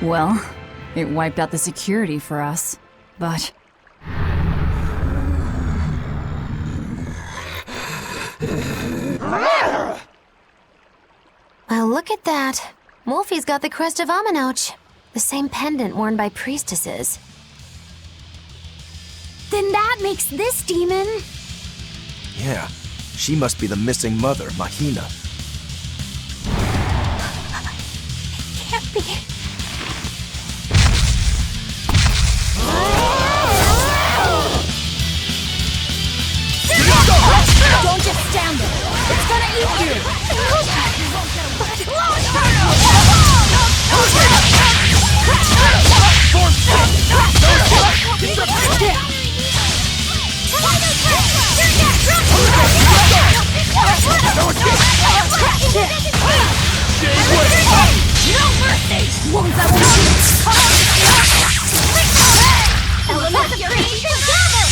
Speaker 2: Well, it wiped out the security for us, but...
Speaker 8: Well, look at that. Wolfie's got the crest of Aminoch. The same pendant worn by priestesses.
Speaker 3: Then that makes this demon...
Speaker 6: Yeah, she must be the missing mother, Mahina.
Speaker 8: Can't be.
Speaker 4: Don't just stand there. It's gonna eat you. No mercy. Wounds that will element fury together.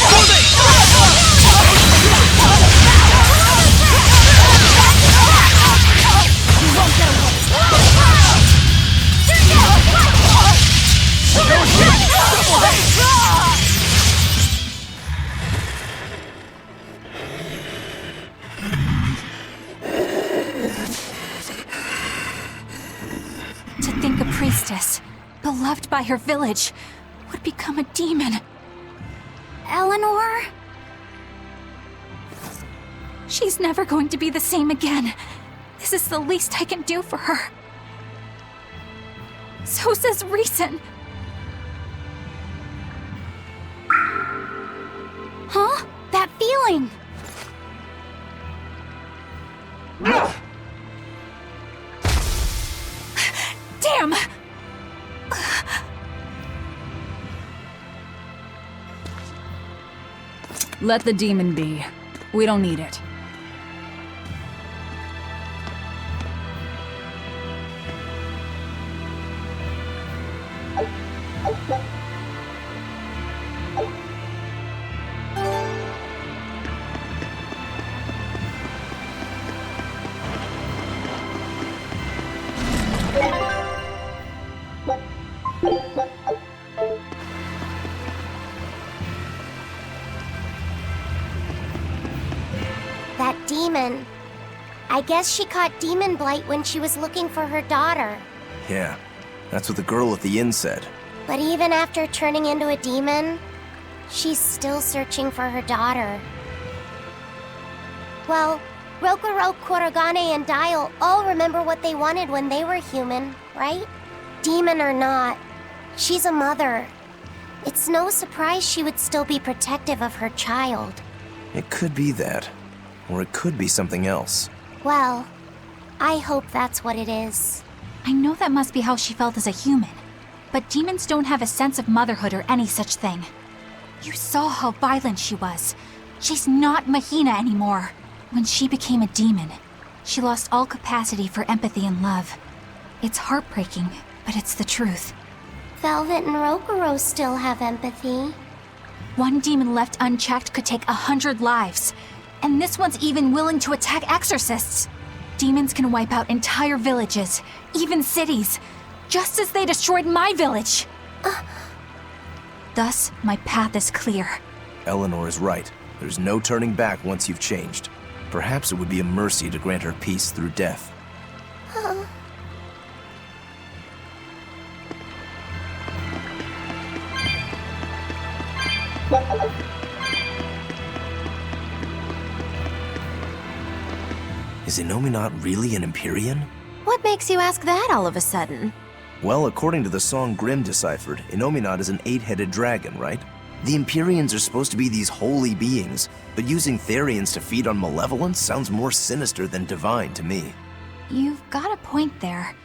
Speaker 13: To think a priestess, beloved by her village, would become a demon. Eleanor? She's never going to be the same again. This is the least I can do for her. So says reason. Huh? That feeling! Damn!
Speaker 2: Let the demon be. We don't need it.
Speaker 8: That demon. I guess she caught demon blight when she was looking for her daughter.
Speaker 6: Yeah, that's what the girl at the inn said.
Speaker 8: But even after turning into a demon, she's still searching for her daughter. Well, Rokuro, Kurogane, and Dial all remember what they wanted when they were human, right? Demon or not, she's a mother. It's no surprise she would still be protective of her child.
Speaker 6: It could be that. Or it could be something else.
Speaker 8: Well, I hope that's what it is.
Speaker 13: I know that must be how she felt as a human, but demons don't have a sense of motherhood or any such thing. You saw how violent she was. She's not Mahina anymore. When she became a demon, she lost all capacity for empathy and love. It's heartbreaking, but it's the truth.
Speaker 8: Velvet and Rokuro still have empathy.
Speaker 13: One demon left unchecked could take 100 lives. And this one's even willing to attack exorcists. Demons can wipe out entire villages, even cities, just as they destroyed my village. Thus, my path is clear.
Speaker 6: Eleanor is right. There's no turning back once you've changed. Perhaps it would be a mercy to grant her peace through death. Is Innominat really an Empyrean?
Speaker 4: What makes you ask that all of a sudden?
Speaker 6: Well, according to the song Grimm deciphered, Innominat is an 8-headed dragon, right? The Empyreans are supposed to be these holy beings, but using Therians to feed on malevolence sounds more sinister than divine to me.
Speaker 13: You've got a point there.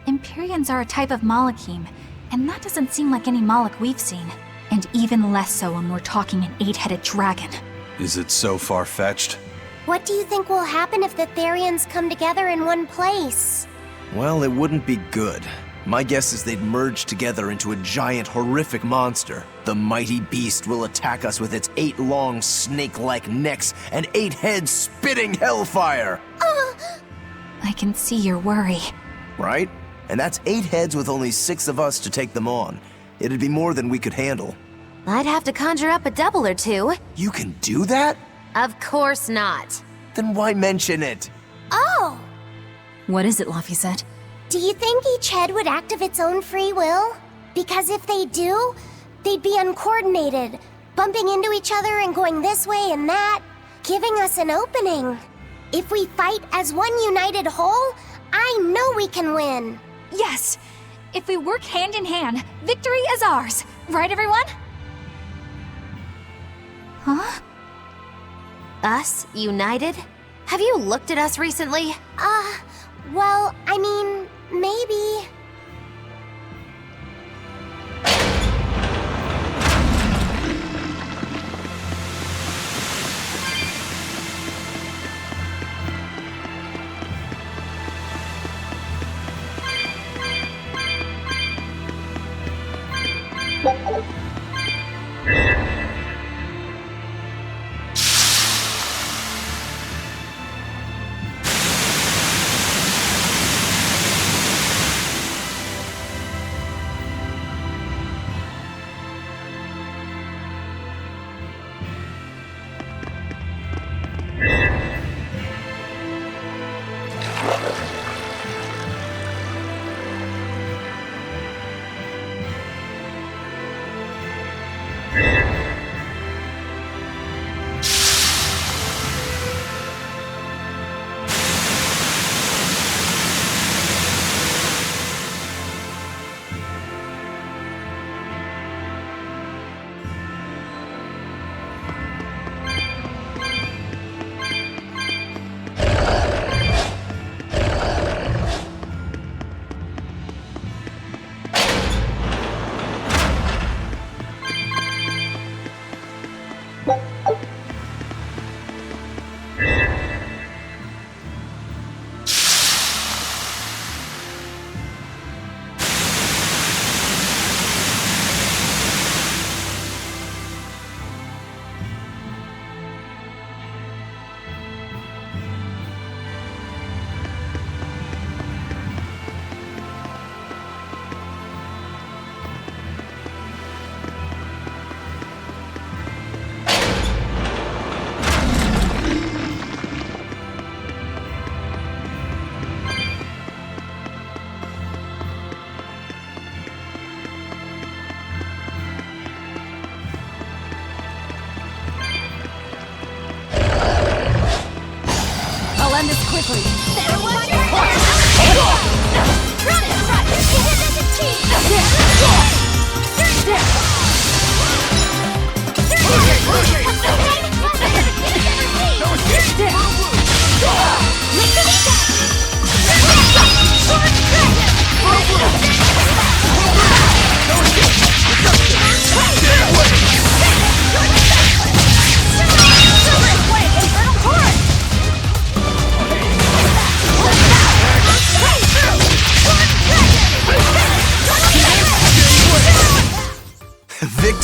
Speaker 13: Empyreans are a type of Malachim, and that doesn't seem like any Malach we've seen. And even less so when we're talking an 8-headed dragon.
Speaker 9: Is it so far-fetched?
Speaker 8: What do you think will happen if the Therians come together in one place?
Speaker 6: Well, it wouldn't be good. My guess is they'd merge together into a giant, horrific monster. The mighty beast will attack us with its 8 long, snake-like necks and 8 heads spitting hellfire!
Speaker 13: I can see your worry.
Speaker 6: Right? And that's 8 heads with only 6 of us to take them on. It'd be more than we could handle.
Speaker 4: I'd have to conjure up a double or two.
Speaker 6: You can do that?
Speaker 4: Of course not.
Speaker 6: Then why mention it?
Speaker 8: Oh!
Speaker 2: What is it, Laphicet?
Speaker 8: Do you think each head would act of its own free will? Because if they do, they'd be uncoordinated, bumping into each other and going this way and that, giving us an opening. If we fight as one united whole, I know we can win.
Speaker 13: Yes! If we work hand in hand, victory is ours. Right, everyone? Huh?
Speaker 4: Us, united? Have you looked at us recently?
Speaker 8: Well, I mean, maybe.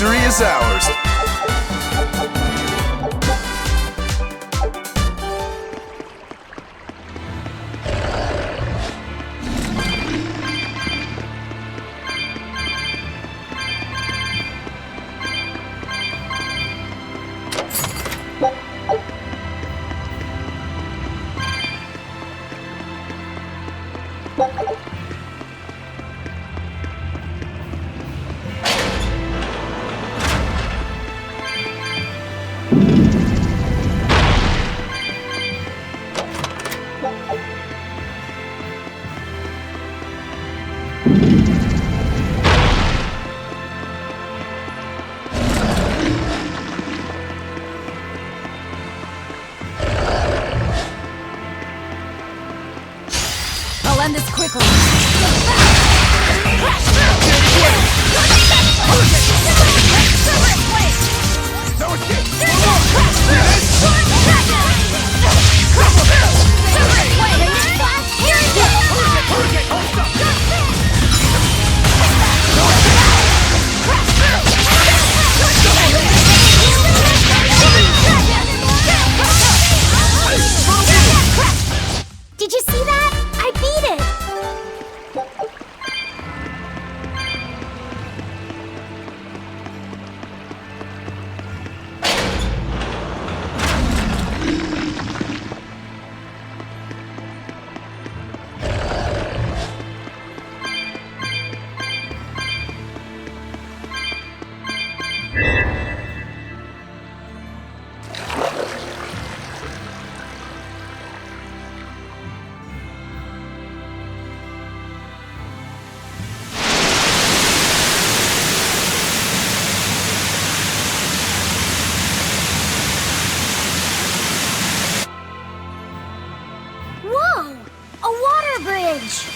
Speaker 6: Victory is ours.
Speaker 2: I'll end this quickly.
Speaker 8: Did you see that? I beat it! Whoa! A water bridge!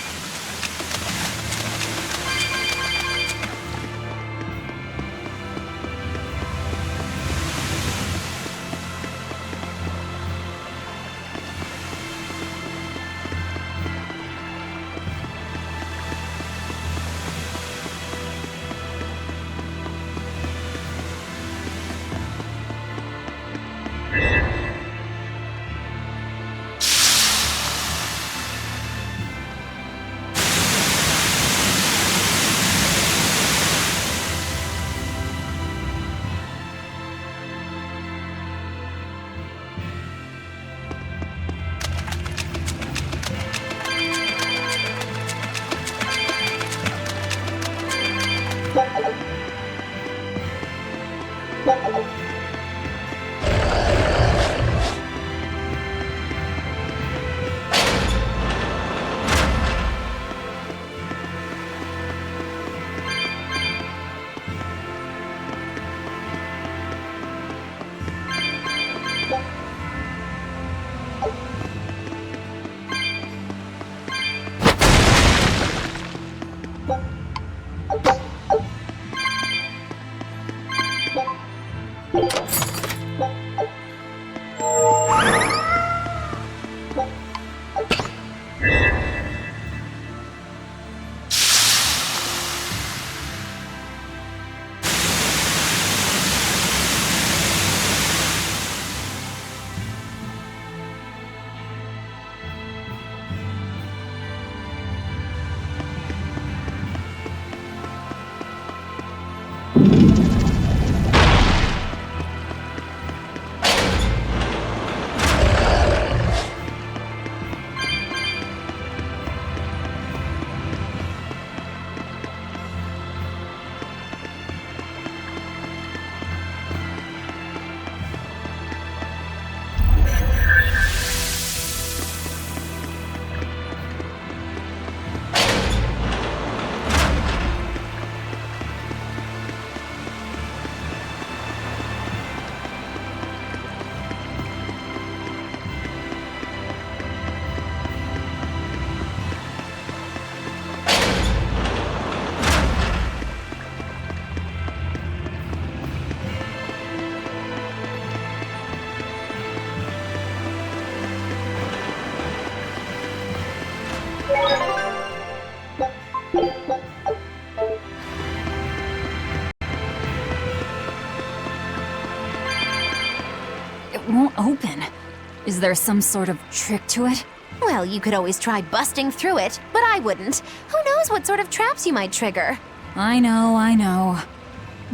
Speaker 2: Is there some sort of trick to it?
Speaker 4: Well, you could always try busting through it, but I wouldn't. Who knows what sort of traps you might trigger?
Speaker 2: I know.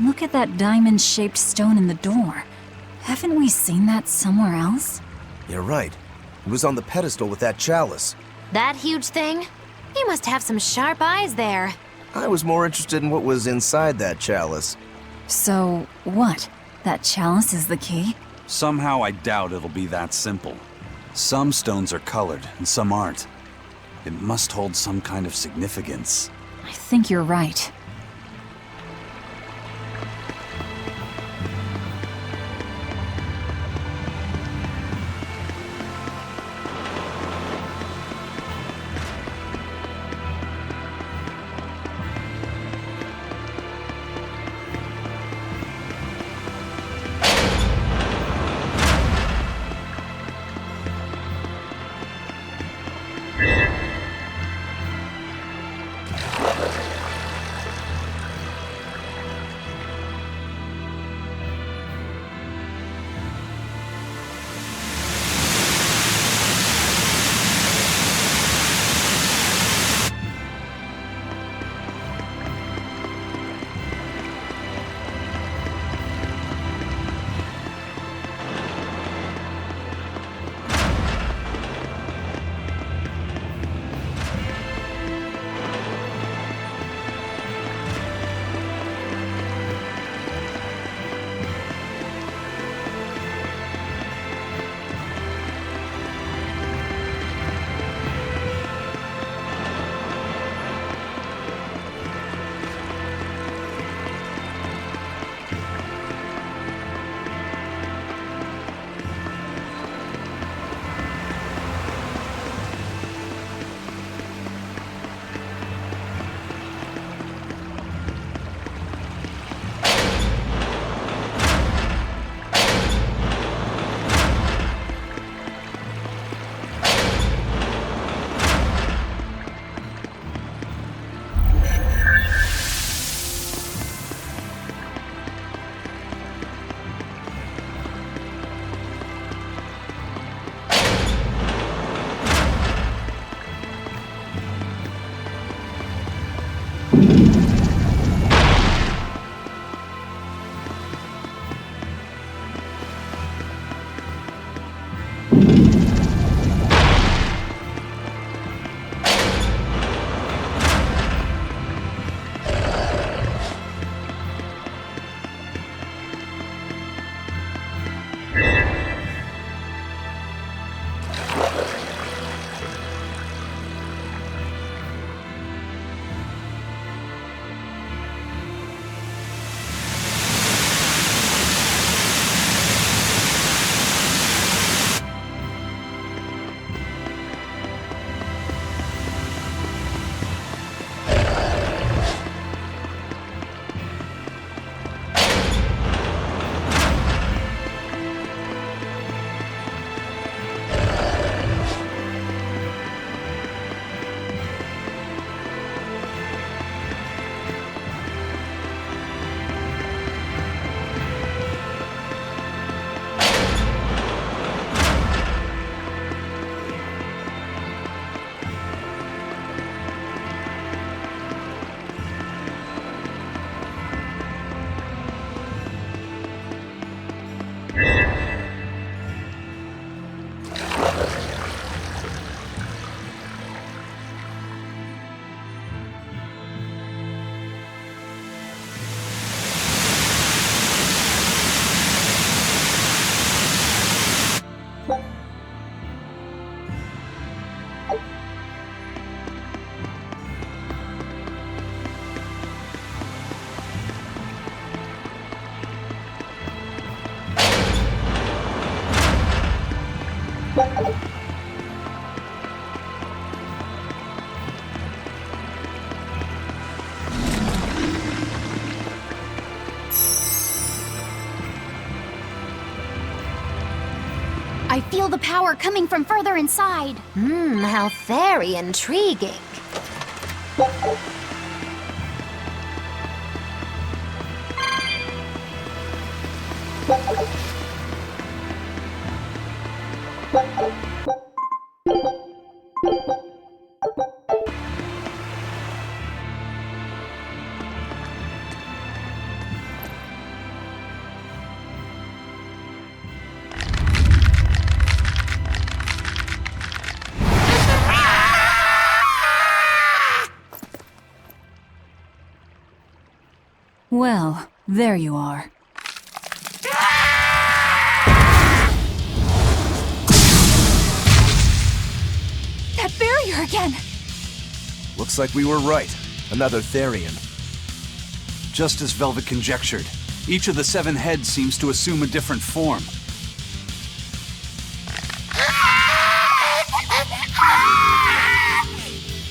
Speaker 2: Look at that diamond-shaped stone in the door. Haven't we seen that somewhere else?
Speaker 6: You're right. It was on the pedestal with that chalice.
Speaker 4: That huge thing? You must have some sharp eyes there.
Speaker 6: I was more interested in what was inside that chalice.
Speaker 2: So, what? That chalice is the key?
Speaker 9: Somehow I doubt it'll be that simple. Some stones are colored, and some aren't. It must hold some kind of significance.
Speaker 2: I think you're right.
Speaker 8: I feel the power coming from further inside.
Speaker 4: How very intriguing.
Speaker 2: Well, there you are.
Speaker 13: That barrier again!
Speaker 6: Looks like we were right. Another Therion.
Speaker 9: Just as Velvet conjectured, each of the 7 heads seems to assume a different form.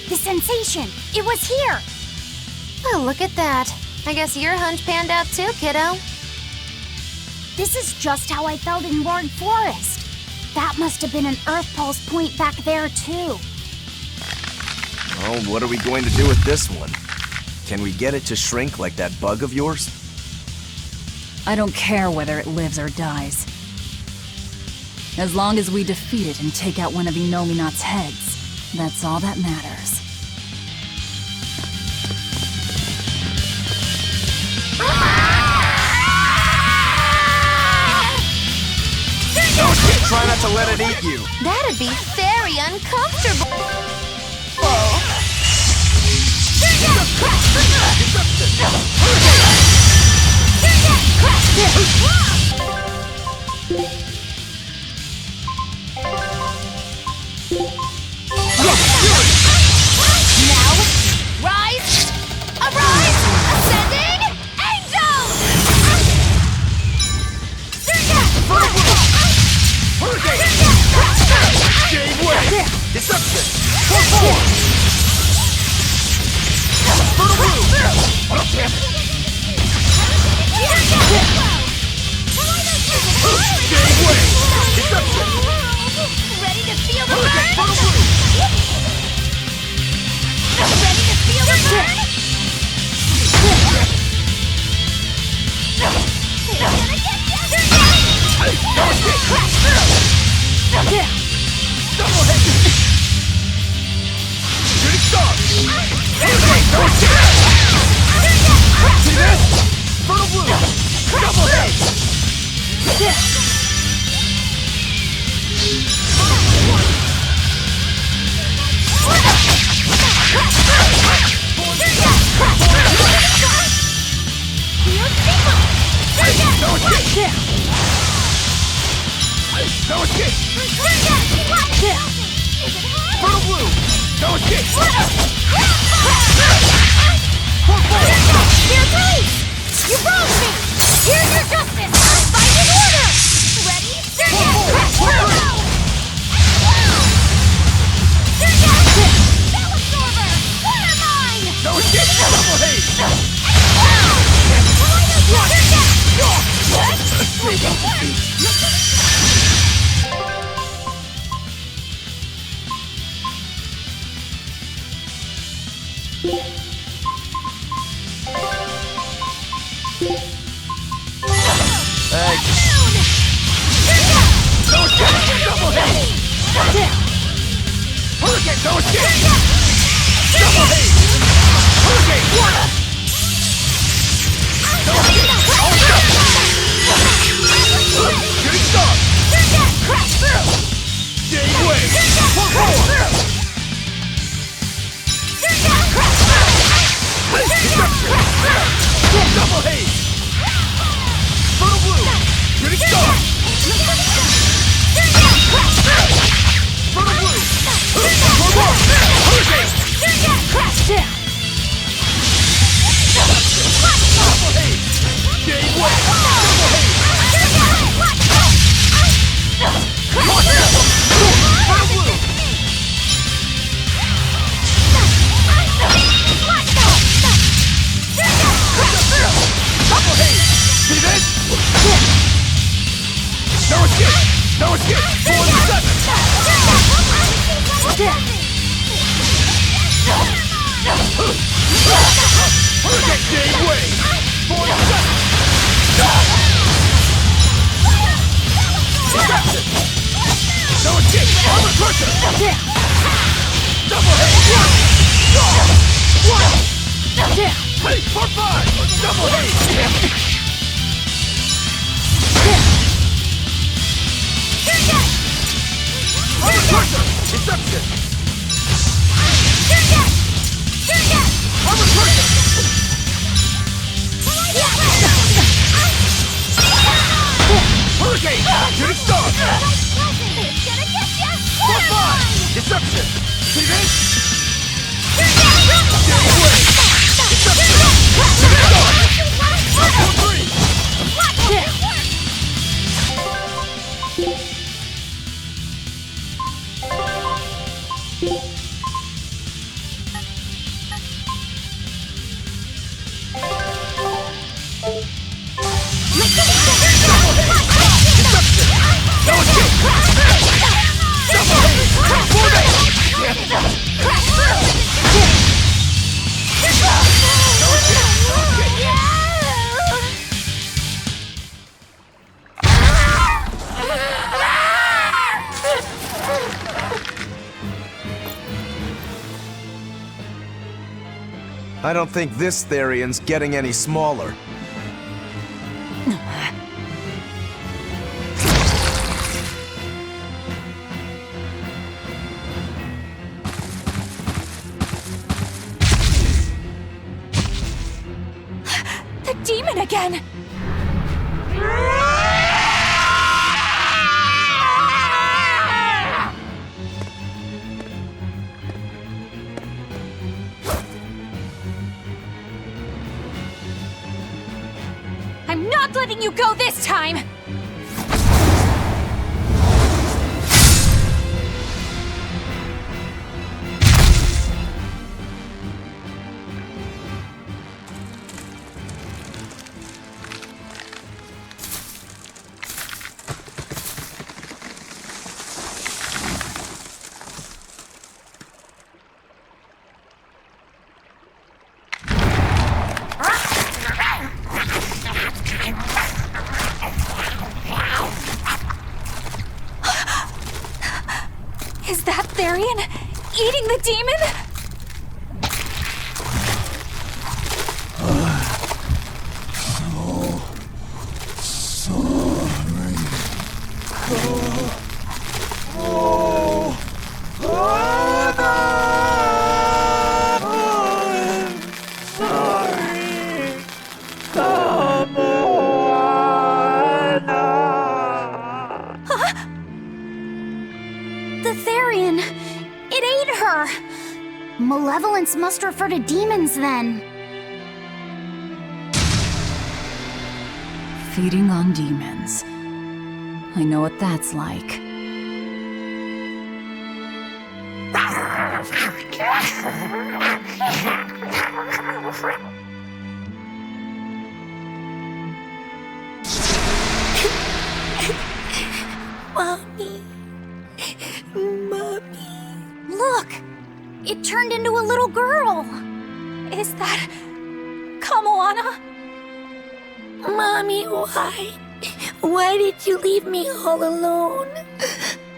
Speaker 8: The sensation! It was here!
Speaker 4: Oh, look at that. I guess your hunch panned out too, kiddo.
Speaker 8: This is just how I felt in Ward Forest. That must have been an Earth Pulse point back there, too.
Speaker 6: Well, what are we going to do with this one? Can we get it to shrink like that bug of yours?
Speaker 2: I don't care whether it lives or dies. As long as we defeat it and take out one of Inominat's heads, that's all that matters.
Speaker 6: Try not to let it eat you.
Speaker 4: That'd be very uncomfortable. Now, rise, arise, ascending, angel!
Speaker 15: Gave way! Deception! Gave way! Deception!
Speaker 4: Ready to feel the burn? Ready to feel the burn? It's gonna get you!
Speaker 15: Double head! Shooting star! See this? Fertile blue! Double head! No escape! Fertile blue! No escape!
Speaker 4: Dear Grace! You wronged me! Here's your justice! Fight in order! Ready? Bell absorber! Water mine!
Speaker 15: No escape! Double haze! Hurricane! No escape! Double haze! Hurricane! Water! No escape! Shooting star! Gave way! Double haze! Fertile blue! Shooting star! Fertile blue! Hurricane! Double haze! Gave way! Double haze! Fertile blue! Double haze! See this? No escape! No escape! 47! Hurricane gave way! 47! Deception! No escape! Armor crusher! Double hit! One! Hey, for 5! Double hit! Armor crusher! Deception! Armor crusher! Hurricane! Shooting star! 4-5! Deception! Shooting hit!
Speaker 6: I don't think this Therian's getting any smaller.
Speaker 13: The demon again! I'm not letting you go this time! Is that Therian eating the demon? The Therian! It ate her!
Speaker 8: Malevolence must refer to demons then.
Speaker 2: Feeding on demons. I know what that's like.
Speaker 8: Mommy. Mommy. Look! It turned into a little girl!
Speaker 13: Is that... Kamoana?
Speaker 8: Mommy, why? Why did you leave me all alone?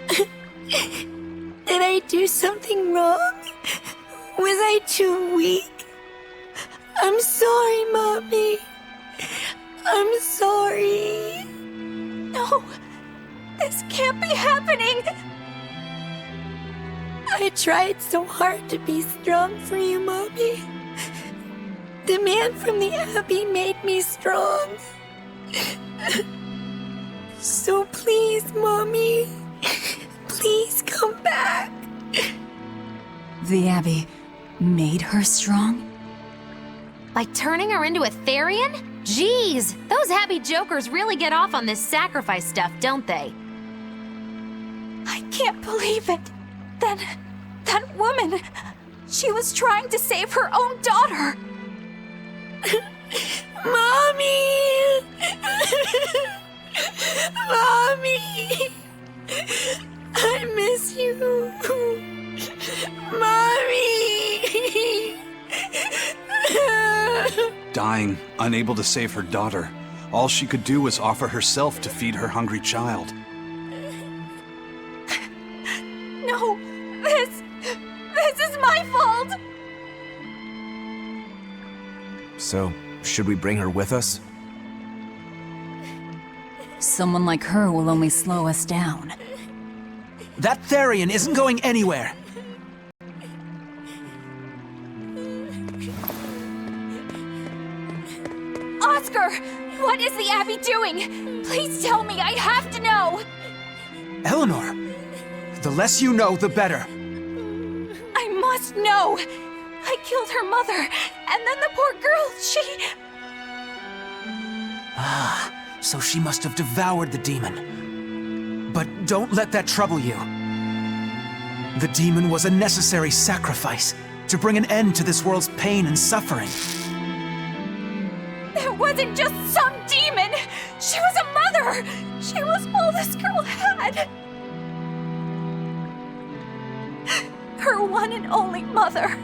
Speaker 8: Did I do something wrong? Was I too weak? I'm sorry, Mommy. I'm sorry.
Speaker 13: No! This can't be happening!
Speaker 8: I tried so hard to be strong for you, Mommy. The man from the Abbey made me strong. So please, Mommy, please come back.
Speaker 2: The Abbey made her strong?
Speaker 4: By turning her into a Therian? Jeez, those Abbey jokers really get off on this sacrifice stuff, don't they?
Speaker 13: I can't believe it. That woman, she was trying to save her own daughter.
Speaker 8: Mommy! Mommy! I miss you. Mommy!
Speaker 9: Dying, unable to save her daughter, all she could do was offer herself to feed her hungry child.
Speaker 6: So, should we bring her with us?
Speaker 2: Someone like her will only slow us down.
Speaker 11: That Therion isn't going anywhere!
Speaker 13: Oscar! What is the Abbey doing? Please tell me, I have to know!
Speaker 11: Eleanor! The less you know, the better.
Speaker 13: I must know! I killed her mother, and then the poor girl, she...
Speaker 11: Ah, so she must have devoured the demon. But don't let that trouble you. The demon was a necessary sacrifice to bring an end to this world's pain and suffering.
Speaker 13: It wasn't just some demon! She was a mother! She was all this girl had! Her one and only mother.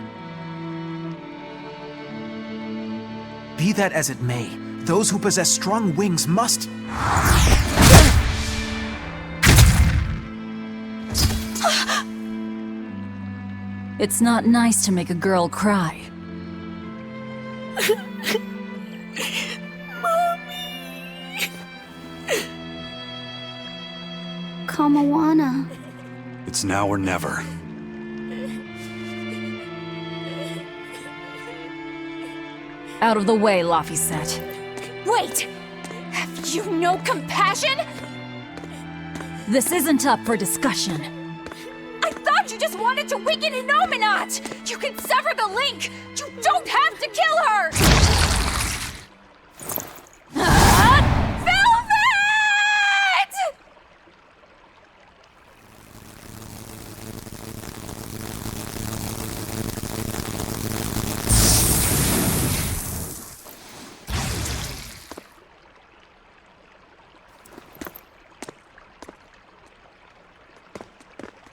Speaker 11: Be that as it may, those who possess strong wings must...
Speaker 2: It's not nice to make a girl cry.
Speaker 8: Kamawana.
Speaker 9: It's now or never.
Speaker 2: Out of the way, Laphicet.
Speaker 13: Wait! Have you no compassion?
Speaker 2: This isn't up for discussion.
Speaker 13: I thought you just wanted to weaken Innominat! You can sever the link! You don't have to kill her! Velvet!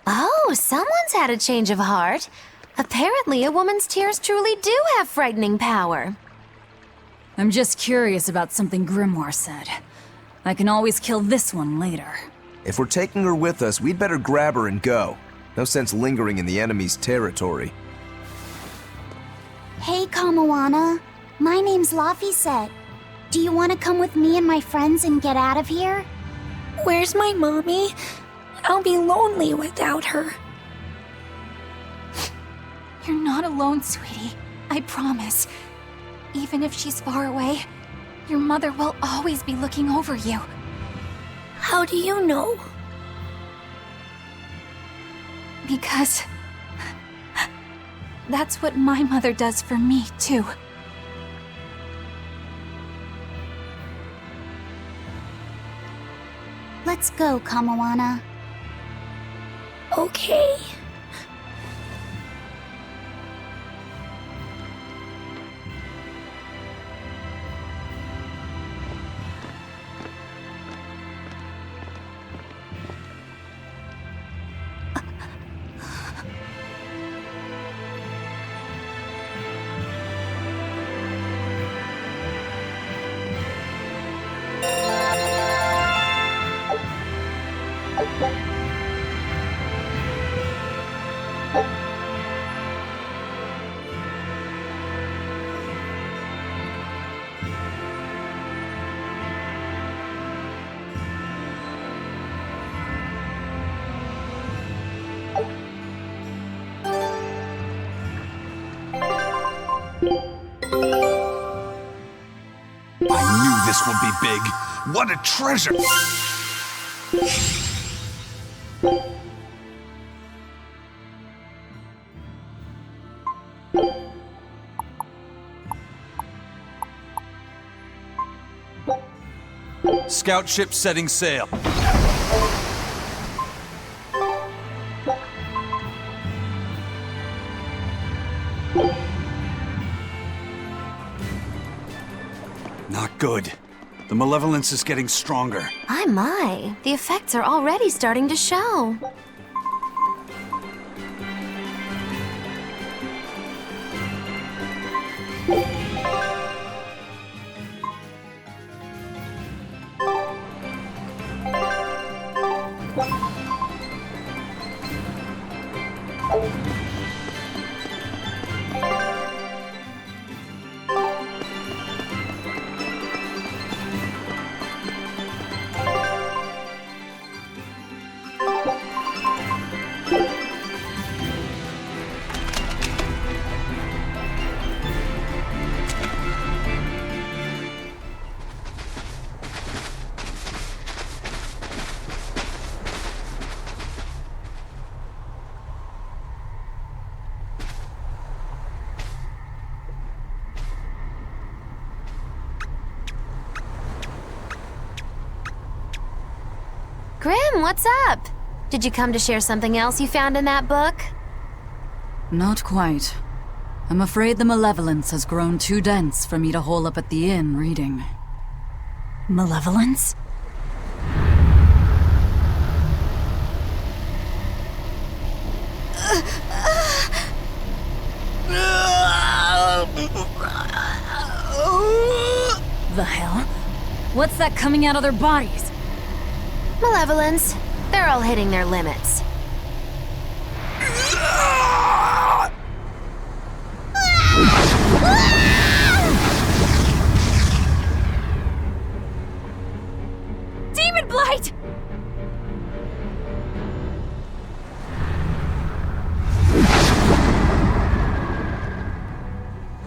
Speaker 4: Oh, someone's had a change of heart. Apparently, a woman's tears truly do have frightening power.
Speaker 2: I'm just curious about something Grimoire said. I can always kill this one later.
Speaker 6: If we're taking her with us, we'd better grab her and go. No sense lingering in the enemy's territory.
Speaker 8: Hey, Kamawana. My name's Laphicet. Do you want to come with me and my friends and get out of here?
Speaker 13: Where's my mommy? I'll be lonely without her. You're not alone, sweetie. I promise. Even if she's far away, your mother will always be looking over you. How do you know? Because... that's what my mother does for me, too.
Speaker 8: Let's go, Kamawana.
Speaker 13: Okay.
Speaker 9: I knew this would be big. What a treasure!
Speaker 15: Scout ship setting sail.
Speaker 9: Not good. The malevolence is getting stronger.
Speaker 4: My. The effects are already starting to show.
Speaker 8: Grim, what's up? Did you come to share something else you found in that book?
Speaker 18: Not quite. I'm afraid the malevolence has grown too dense for me to hole up at the inn reading.
Speaker 2: Malevolence? The hell? What's that coming out of their bodies?
Speaker 8: Malevolence. They're all hitting their limits.
Speaker 2: Demon Blight!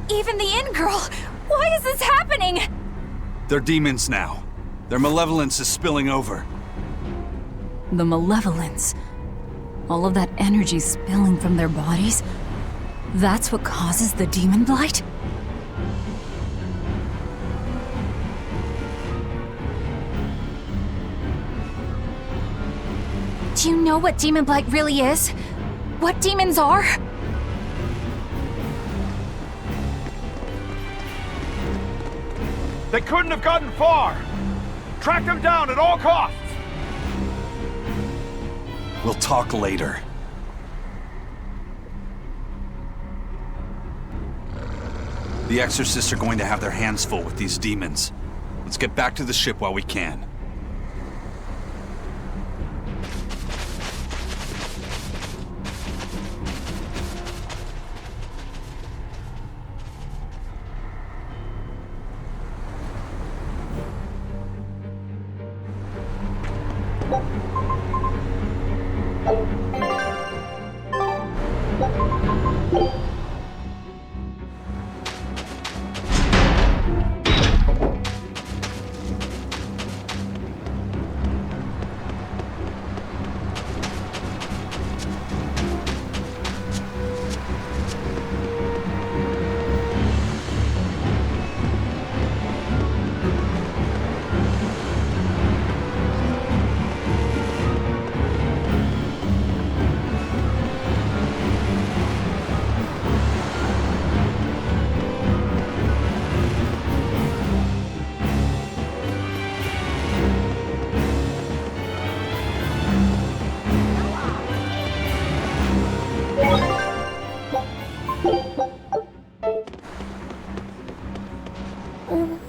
Speaker 2: Even the inn girl! Why is this happening?
Speaker 9: They're demons now. Their malevolence is spilling over.
Speaker 2: The malevolence. All of that energy spilling from their bodies? That's what causes the demon blight? Do you know what demon blight really is? What demons are?
Speaker 19: They couldn't have gotten far! Track them down at all costs!
Speaker 9: We'll talk later. The exorcists are going to have their hands full with these demons. Let's get back to the ship while we can.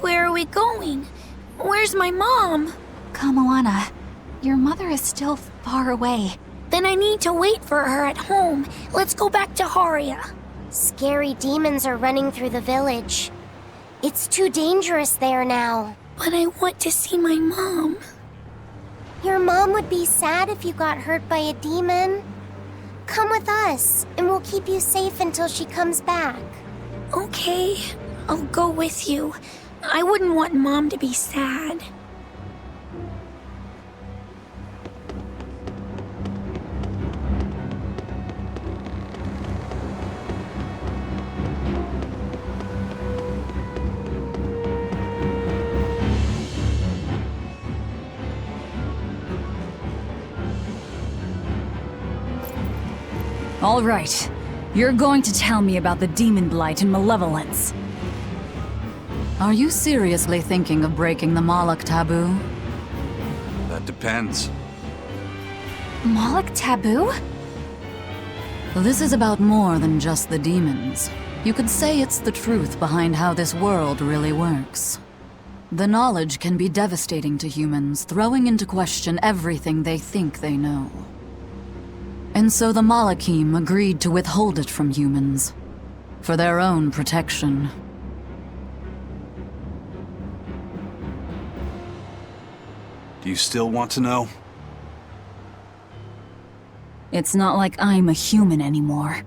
Speaker 4: Where are we going? Where's my mom?
Speaker 13: Kamoana, your mother is still far away.
Speaker 4: Then I need to wait for her at home. Let's go back to Haria.
Speaker 8: Scary demons are running through the village. It's too dangerous there now.
Speaker 4: But I want to see my mom.
Speaker 8: Your mom would be sad if you got hurt by a demon. Come with us, and we'll keep you safe until she comes back.
Speaker 4: Okay, I'll go with you. I wouldn't want Mom to be sad.
Speaker 2: All right. You're going to tell me about the demon blight and malevolence.
Speaker 18: Are you seriously thinking of breaking the Moloch taboo?
Speaker 9: That depends.
Speaker 13: Moloch taboo?
Speaker 18: This is about more than just the demons. You could say it's the truth behind how this world really works. The knowledge can be devastating to humans, throwing into question everything they think they know. And so the Malachim agreed to withhold it from humans, for their own protection.
Speaker 9: Do you still want to know?
Speaker 2: It's not like I'm a human anymore.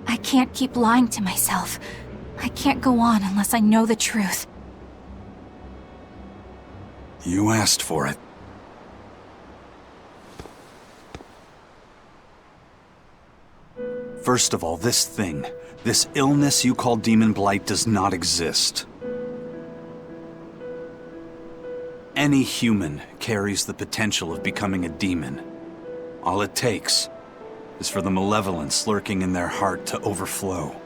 Speaker 13: I can't keep lying to myself. I can't go on unless I know the truth.
Speaker 9: You asked for it. First of all, this illness you call Demon Blight does not exist. Any human carries the potential of becoming a demon. All it takes is for the malevolence lurking in their heart to overflow.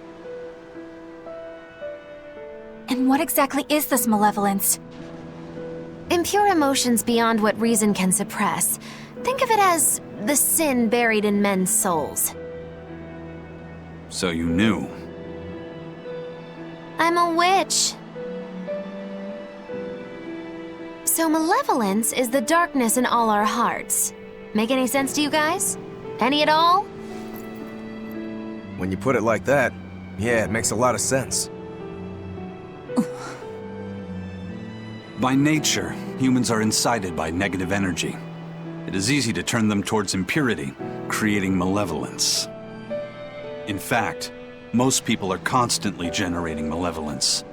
Speaker 13: And what exactly is this malevolence?
Speaker 4: Impure emotions beyond what reason can suppress. Think of it as the sin buried in men's souls.
Speaker 9: So you knew.
Speaker 4: I'm a witch. So malevolence is the darkness in all our hearts. Make any sense to you guys? Any at all?
Speaker 6: When you put it like that, yeah, it makes a lot of sense.
Speaker 9: By nature, humans are incited by negative energy. It is easy to turn them towards impurity, creating malevolence. In fact, most people are constantly generating malevolence.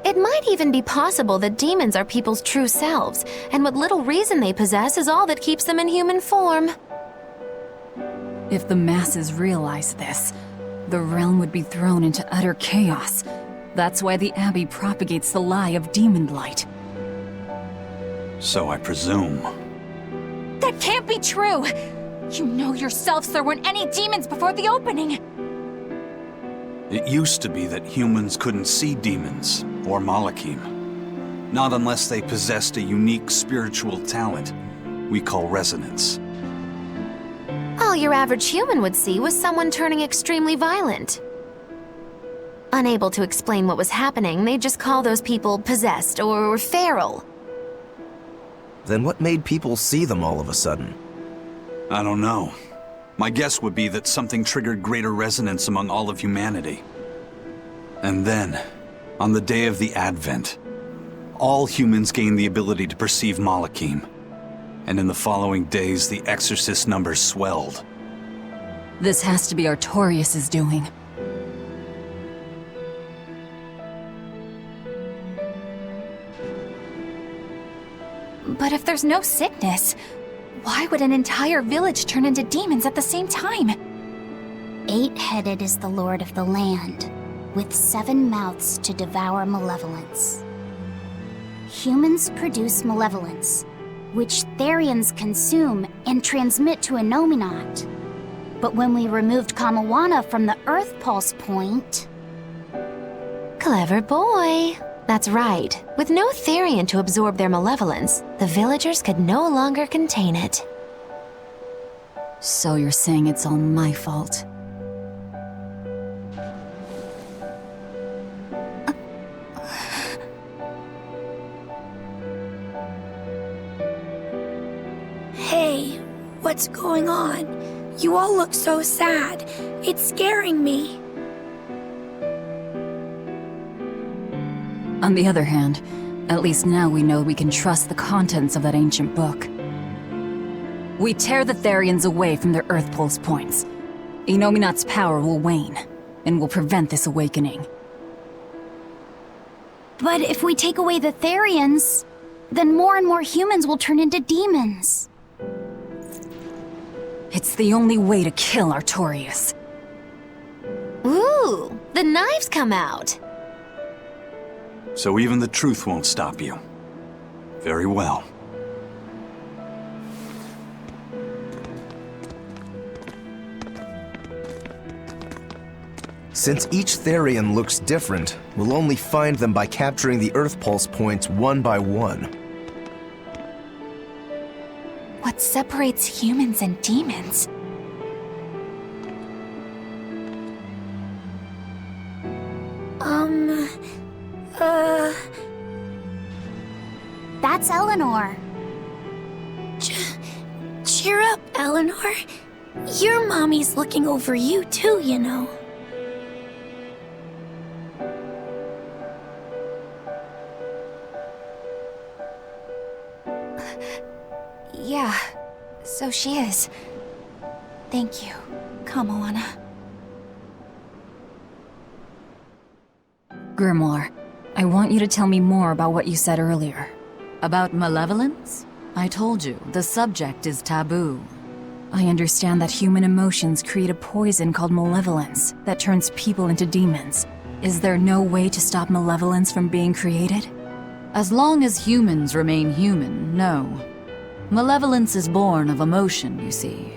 Speaker 4: It might even be possible that demons are people's true selves, and what little reason they possess is all that keeps them in human form.
Speaker 2: If the masses realize this, the realm would be thrown into utter chaos. That's why the Abbey propagates the lie of demon light.
Speaker 9: So I presume.
Speaker 13: That can't be true! You know yourselves there weren't any demons before the opening!
Speaker 9: It used to be that humans couldn't see demons, or Malachim. Not unless they possessed a unique spiritual talent we call resonance.
Speaker 4: All your average human would see was someone turning extremely violent. Unable to explain what was happening, they'd just call those people possessed or feral.
Speaker 6: Then what made people see them all of a sudden?
Speaker 9: I don't know. My guess would be that something triggered greater resonance among all of humanity. And then, on the day of the Advent, all humans gained the ability to perceive Malachim. And in the following days, the exorcist numbers swelled.
Speaker 2: This has to be Artorius' doing.
Speaker 13: But if there's no sickness, why would an entire village turn into demons at the same time?
Speaker 8: 8-headed is the lord of the land, with 7 mouths to devour malevolence. Humans produce malevolence, which Therians consume and transmit to Innominat. But when we removed Kamawana from the Earth Pulse point...
Speaker 4: Clever boy. That's right. With no Therian to absorb their malevolence, the villagers could no longer contain it.
Speaker 2: So you're saying it's all my fault?
Speaker 20: Hey, what's going on? You all look so sad. It's scaring me.
Speaker 2: On the other hand, at least now we know we can trust the contents of that ancient book. We tear the Therians away from their Earth Pulse points. Innominat's power will wane, and will prevent this awakening.
Speaker 8: But if we take away the Therians, then more and more humans will turn into demons.
Speaker 2: It's the only way to kill Artorius.
Speaker 4: Ooh, the knives come out.
Speaker 9: So even the truth won't stop you. Very well.
Speaker 6: Since each Therian looks different, we'll only find them by capturing the Earth Pulse points one by one.
Speaker 13: What separates humans and demons?
Speaker 8: That's Eleanor.
Speaker 20: Cheer up, Eleanor. Your mommy's looking over you too, you know.
Speaker 13: Yeah, so she is. Thank you, Kamawana.
Speaker 2: Grimoire, I want you to tell me more about what you said earlier.
Speaker 18: About malevolence? I told you, the subject is taboo.
Speaker 2: I understand that human emotions create a poison called malevolence that turns people into demons. Is there no way to stop malevolence from being created?
Speaker 18: As long as humans remain human, no. Malevolence is born of emotion, you see.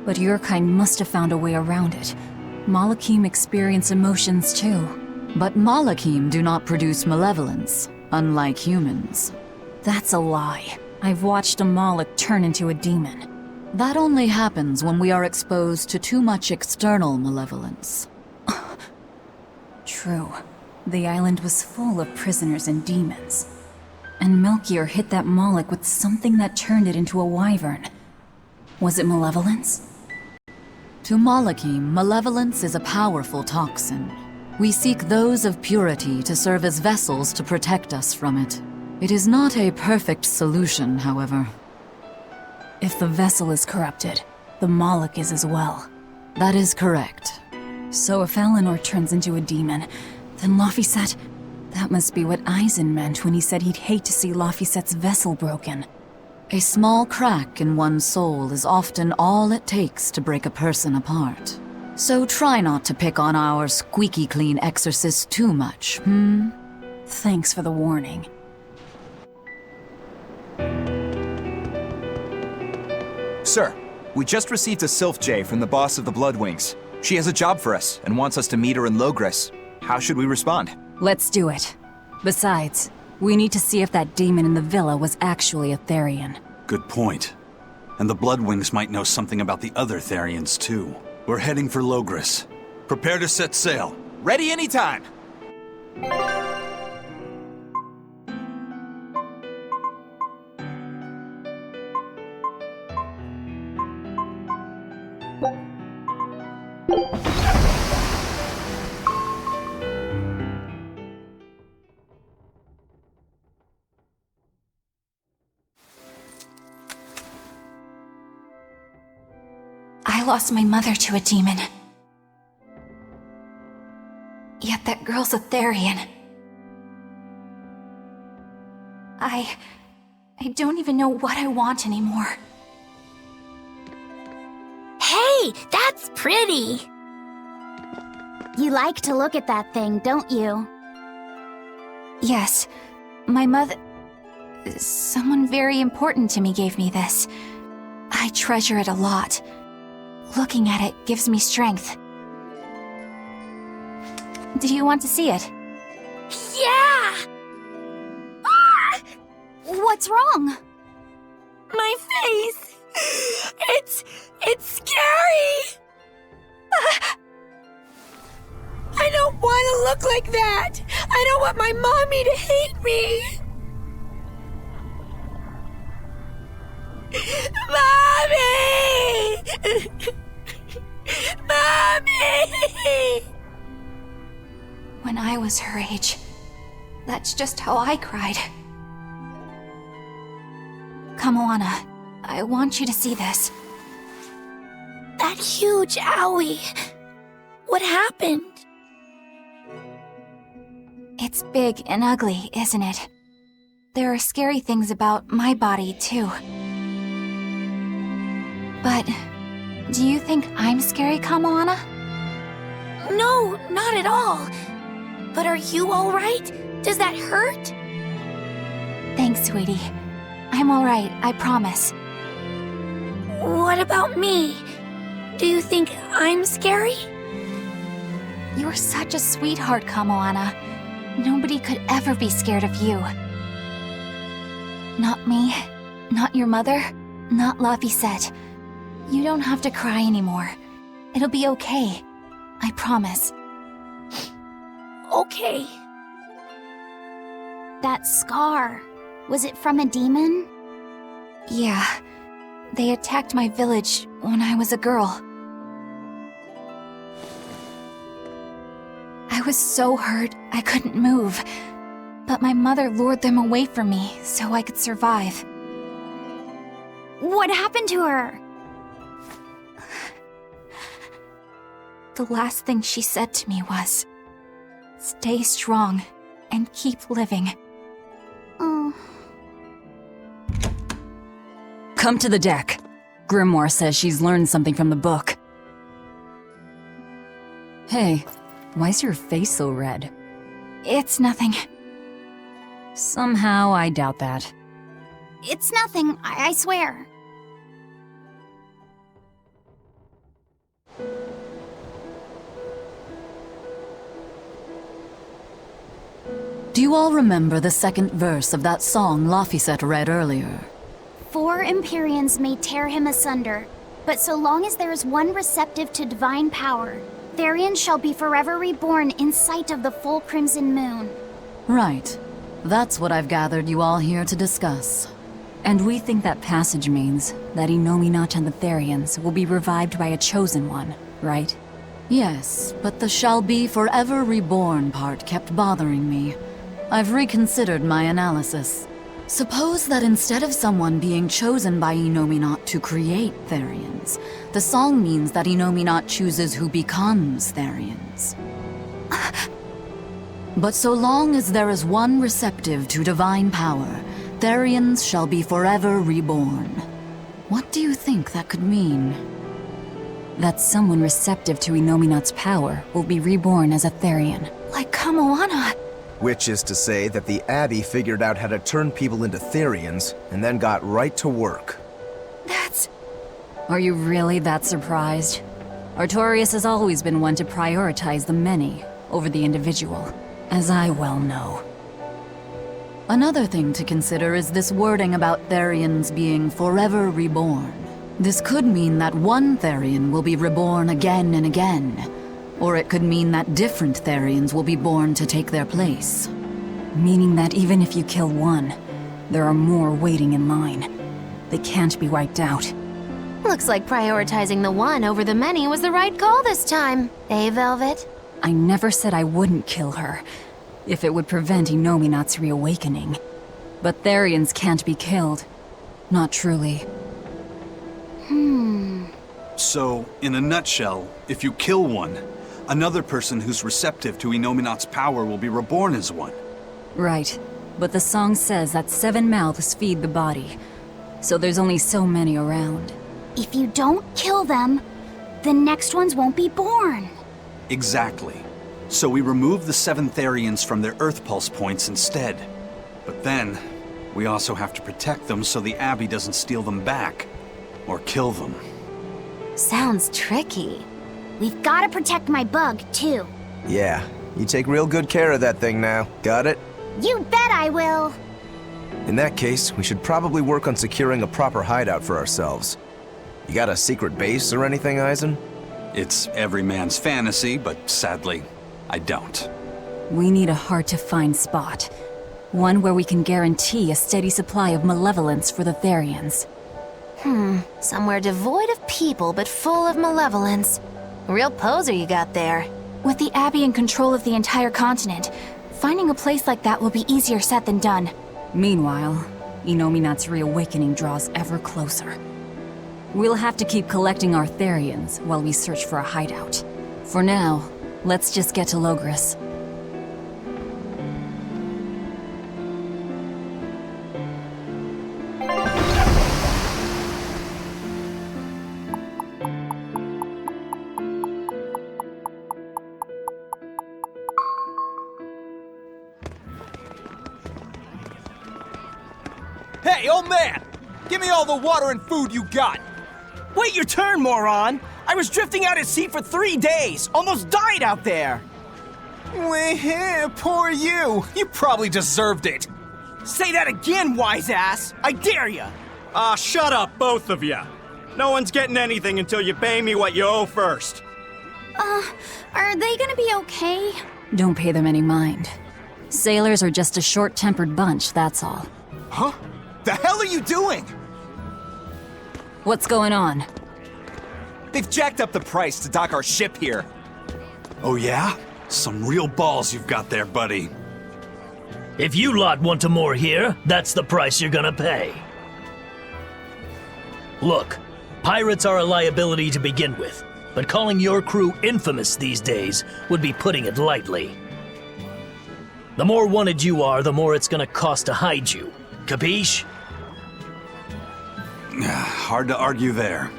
Speaker 2: But your kind must have found a way around it. Malakim experience emotions too.
Speaker 18: But Malakim do not produce malevolence, unlike humans.
Speaker 2: That's a lie. I've watched a Malak turn into a demon.
Speaker 18: That only happens when we are exposed to too much external malevolence.
Speaker 2: True. The island was full of prisoners and demons. And Melchior hit that Malak with something that turned it into a wyvern. Was it malevolence?
Speaker 18: To Malakim, malevolence is a powerful toxin. We seek those of purity to serve as vessels to protect us from it. It is not a perfect solution, however.
Speaker 2: If the vessel is corrupted, the Malak is as well.
Speaker 18: That is correct.
Speaker 2: So if Eleanor turns into a demon, then Laphicet... That must be what Eisen meant when he said he'd hate to see Laphicet's vessel broken.
Speaker 18: A small crack in one's soul is often all it takes to break a person apart. So try not to pick on our squeaky clean exorcist too much,
Speaker 2: Thanks for the warning.
Speaker 21: Sir, we just received a Sylph J from the boss of the Bloodwings. She has a job for us and wants us to meet her in Logres. How should we respond?
Speaker 2: Let's do it. Besides, we need to see if that demon in the villa was actually a Therian.
Speaker 9: Good point. And the Bloodwings might know something about the other Therians, too. We're heading for Logres. Prepare to set sail.
Speaker 21: Ready anytime!
Speaker 13: I lost my mother to a demon. Yet that girl's a Therian. I don't even know what I want anymore.
Speaker 8: Hey, that's pretty! You like to look at that thing, don't you?
Speaker 13: Yes, my mother... Someone very important to me gave me this. I treasure it a lot. Looking at it gives me strength. Do you want to see it?
Speaker 8: Yeah! Ah! What's wrong?
Speaker 20: My face! It's scary! I don't want to look like that! I don't want my mommy to hate me! Mommy! Mommy!
Speaker 13: When I was her age, that's just how I cried. Come, Moana. I want you to see this.
Speaker 20: That huge owie. What happened?
Speaker 13: It's big and ugly, isn't it? There are scary things about my body, too. But do you think I'm scary, Kamoana?
Speaker 20: No, not at all. But are you alright? Does that hurt?
Speaker 13: Thanks, sweetie. I'm alright, I promise.
Speaker 20: What about me? Do you think I'm scary?
Speaker 13: You're such a sweetheart, Kamoana. Nobody could ever be scared of you. Not me, not your mother, not Laphicet. You don't have to cry anymore. It'll be okay. I promise.
Speaker 20: Okay.
Speaker 8: That scar, was it from a demon?
Speaker 13: Yeah. They attacked my village when I was a girl. I was so hurt I couldn't move. But my mother lured them away from me so I could survive.
Speaker 8: What happened to her?
Speaker 13: The last thing she said to me was, "Stay strong and keep living."
Speaker 8: Oh.
Speaker 2: Come to the deck. Grimoire says she's learned something from the book. Hey, why's your face so red?
Speaker 13: It's nothing.
Speaker 2: Somehow, I doubt that.
Speaker 13: It's nothing, I swear.
Speaker 18: Do you all remember the second verse of that song Laphicet read earlier?
Speaker 8: 4 Empyreans may tear him asunder, but so long as there is one receptive to divine power, Therion shall be forever reborn in sight of the full crimson moon.
Speaker 18: Right. That's what I've gathered you all here to discuss.
Speaker 2: And we think that passage means that Innominat and the Therians will be revived by a chosen one, right?
Speaker 18: Yes, but the shall be forever reborn part kept bothering me. I've reconsidered my analysis. Suppose that instead of someone being chosen by Innominat to create Therians, the song means that Innominat chooses who becomes Therians. But so long as there is one receptive to divine power, Therians shall be forever reborn. What do you think that could mean?
Speaker 2: That someone receptive to Innominat's power will be reborn as a Therian.
Speaker 13: Like Kamoana.
Speaker 6: Which is to say that the Abbey figured out how to turn people into Therians, and then got right to work.
Speaker 13: That's...
Speaker 2: Are you really that surprised? Artorias has always been one to prioritize the many over the individual, as I well know.
Speaker 18: Another thing to consider is this wording about Therians being forever reborn. This could mean that one Therian will be reborn again and again, or it could mean that different Therians will be born to take their place.
Speaker 2: Meaning that even if you kill one, there are more waiting in line. They can't be wiped out.
Speaker 4: Looks like prioritizing the one over the many was the right call this time, eh, Velvet?
Speaker 2: I never said I wouldn't kill her, if it would prevent Innominat's reawakening. But Therians can't be killed. Not truly.
Speaker 9: So, in a nutshell, if you kill one, another person who's receptive to Innominat's power will be reborn as one.
Speaker 2: Right. But the song says that 7 mouths feed the body, so there's only so many around.
Speaker 8: If you don't kill them, the next ones won't be born.
Speaker 9: Exactly. So we remove the 7 Therians from their Earth Pulse points instead. But then, we also have to protect them so the Abbey doesn't steal them back. Or kill them.
Speaker 4: Sounds tricky.
Speaker 8: We've got to protect my bug, too.
Speaker 6: Yeah, you take real good care of that thing now. Got it?
Speaker 8: You bet I will.
Speaker 6: In that case, we should probably work on securing a proper hideout for ourselves. You got a secret base or anything, Eisen?
Speaker 9: It's every man's fantasy, but sadly, I don't.
Speaker 2: We need a hard-to-find spot. One where we can guarantee a steady supply of malevolence for the Therians.
Speaker 4: Somewhere devoid of people but full of malevolence. Real poser you got there.
Speaker 13: With the Abbey in control of the entire continent, finding a place like that will be easier said than done.
Speaker 2: Meanwhile, Innominat's reawakening draws ever closer. We'll have to keep collecting our Therians while we search for a hideout. For now, let's just get to Logris.
Speaker 7: Hey, old man! Give me all the water and food you got!
Speaker 22: Wait your turn, moron! I was drifting out at sea for 3 days! Almost died out there!
Speaker 7: Poor you! You probably deserved it!
Speaker 22: Say that again, wise ass! I dare ya!
Speaker 19: Shut up, both of you! No one's getting anything until you pay me what you owe first.
Speaker 13: Are they gonna be okay?
Speaker 2: Don't pay them any mind. Sailors are just a short-tempered bunch, that's all.
Speaker 7: Huh? The hell are you doing?
Speaker 2: What's going on?
Speaker 7: They've jacked up the price to dock our ship here.
Speaker 9: Oh yeah? Some real balls you've got there, buddy.
Speaker 23: If you lot want to moor here, that's the price you're gonna pay. Look, pirates are a liability to begin with, but calling your crew infamous these days would be putting it lightly. The more wanted you are, the more it's gonna cost to hide you. Capiche?
Speaker 9: Hard to argue there.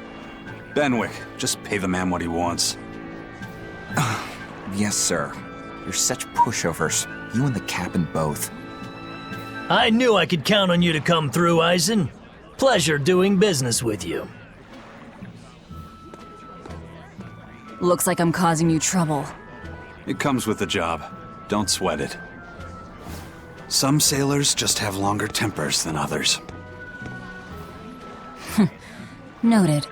Speaker 9: Benwick, just pay the man what he wants.
Speaker 21: Yes, sir. You're such pushovers. You and the captain both.
Speaker 23: I knew I could count on you to come through, Eisen. Pleasure doing business with you.
Speaker 2: Looks like I'm causing you trouble.
Speaker 9: It comes with the job. Don't sweat it. Some sailors just have longer tempers than others.
Speaker 2: Noted.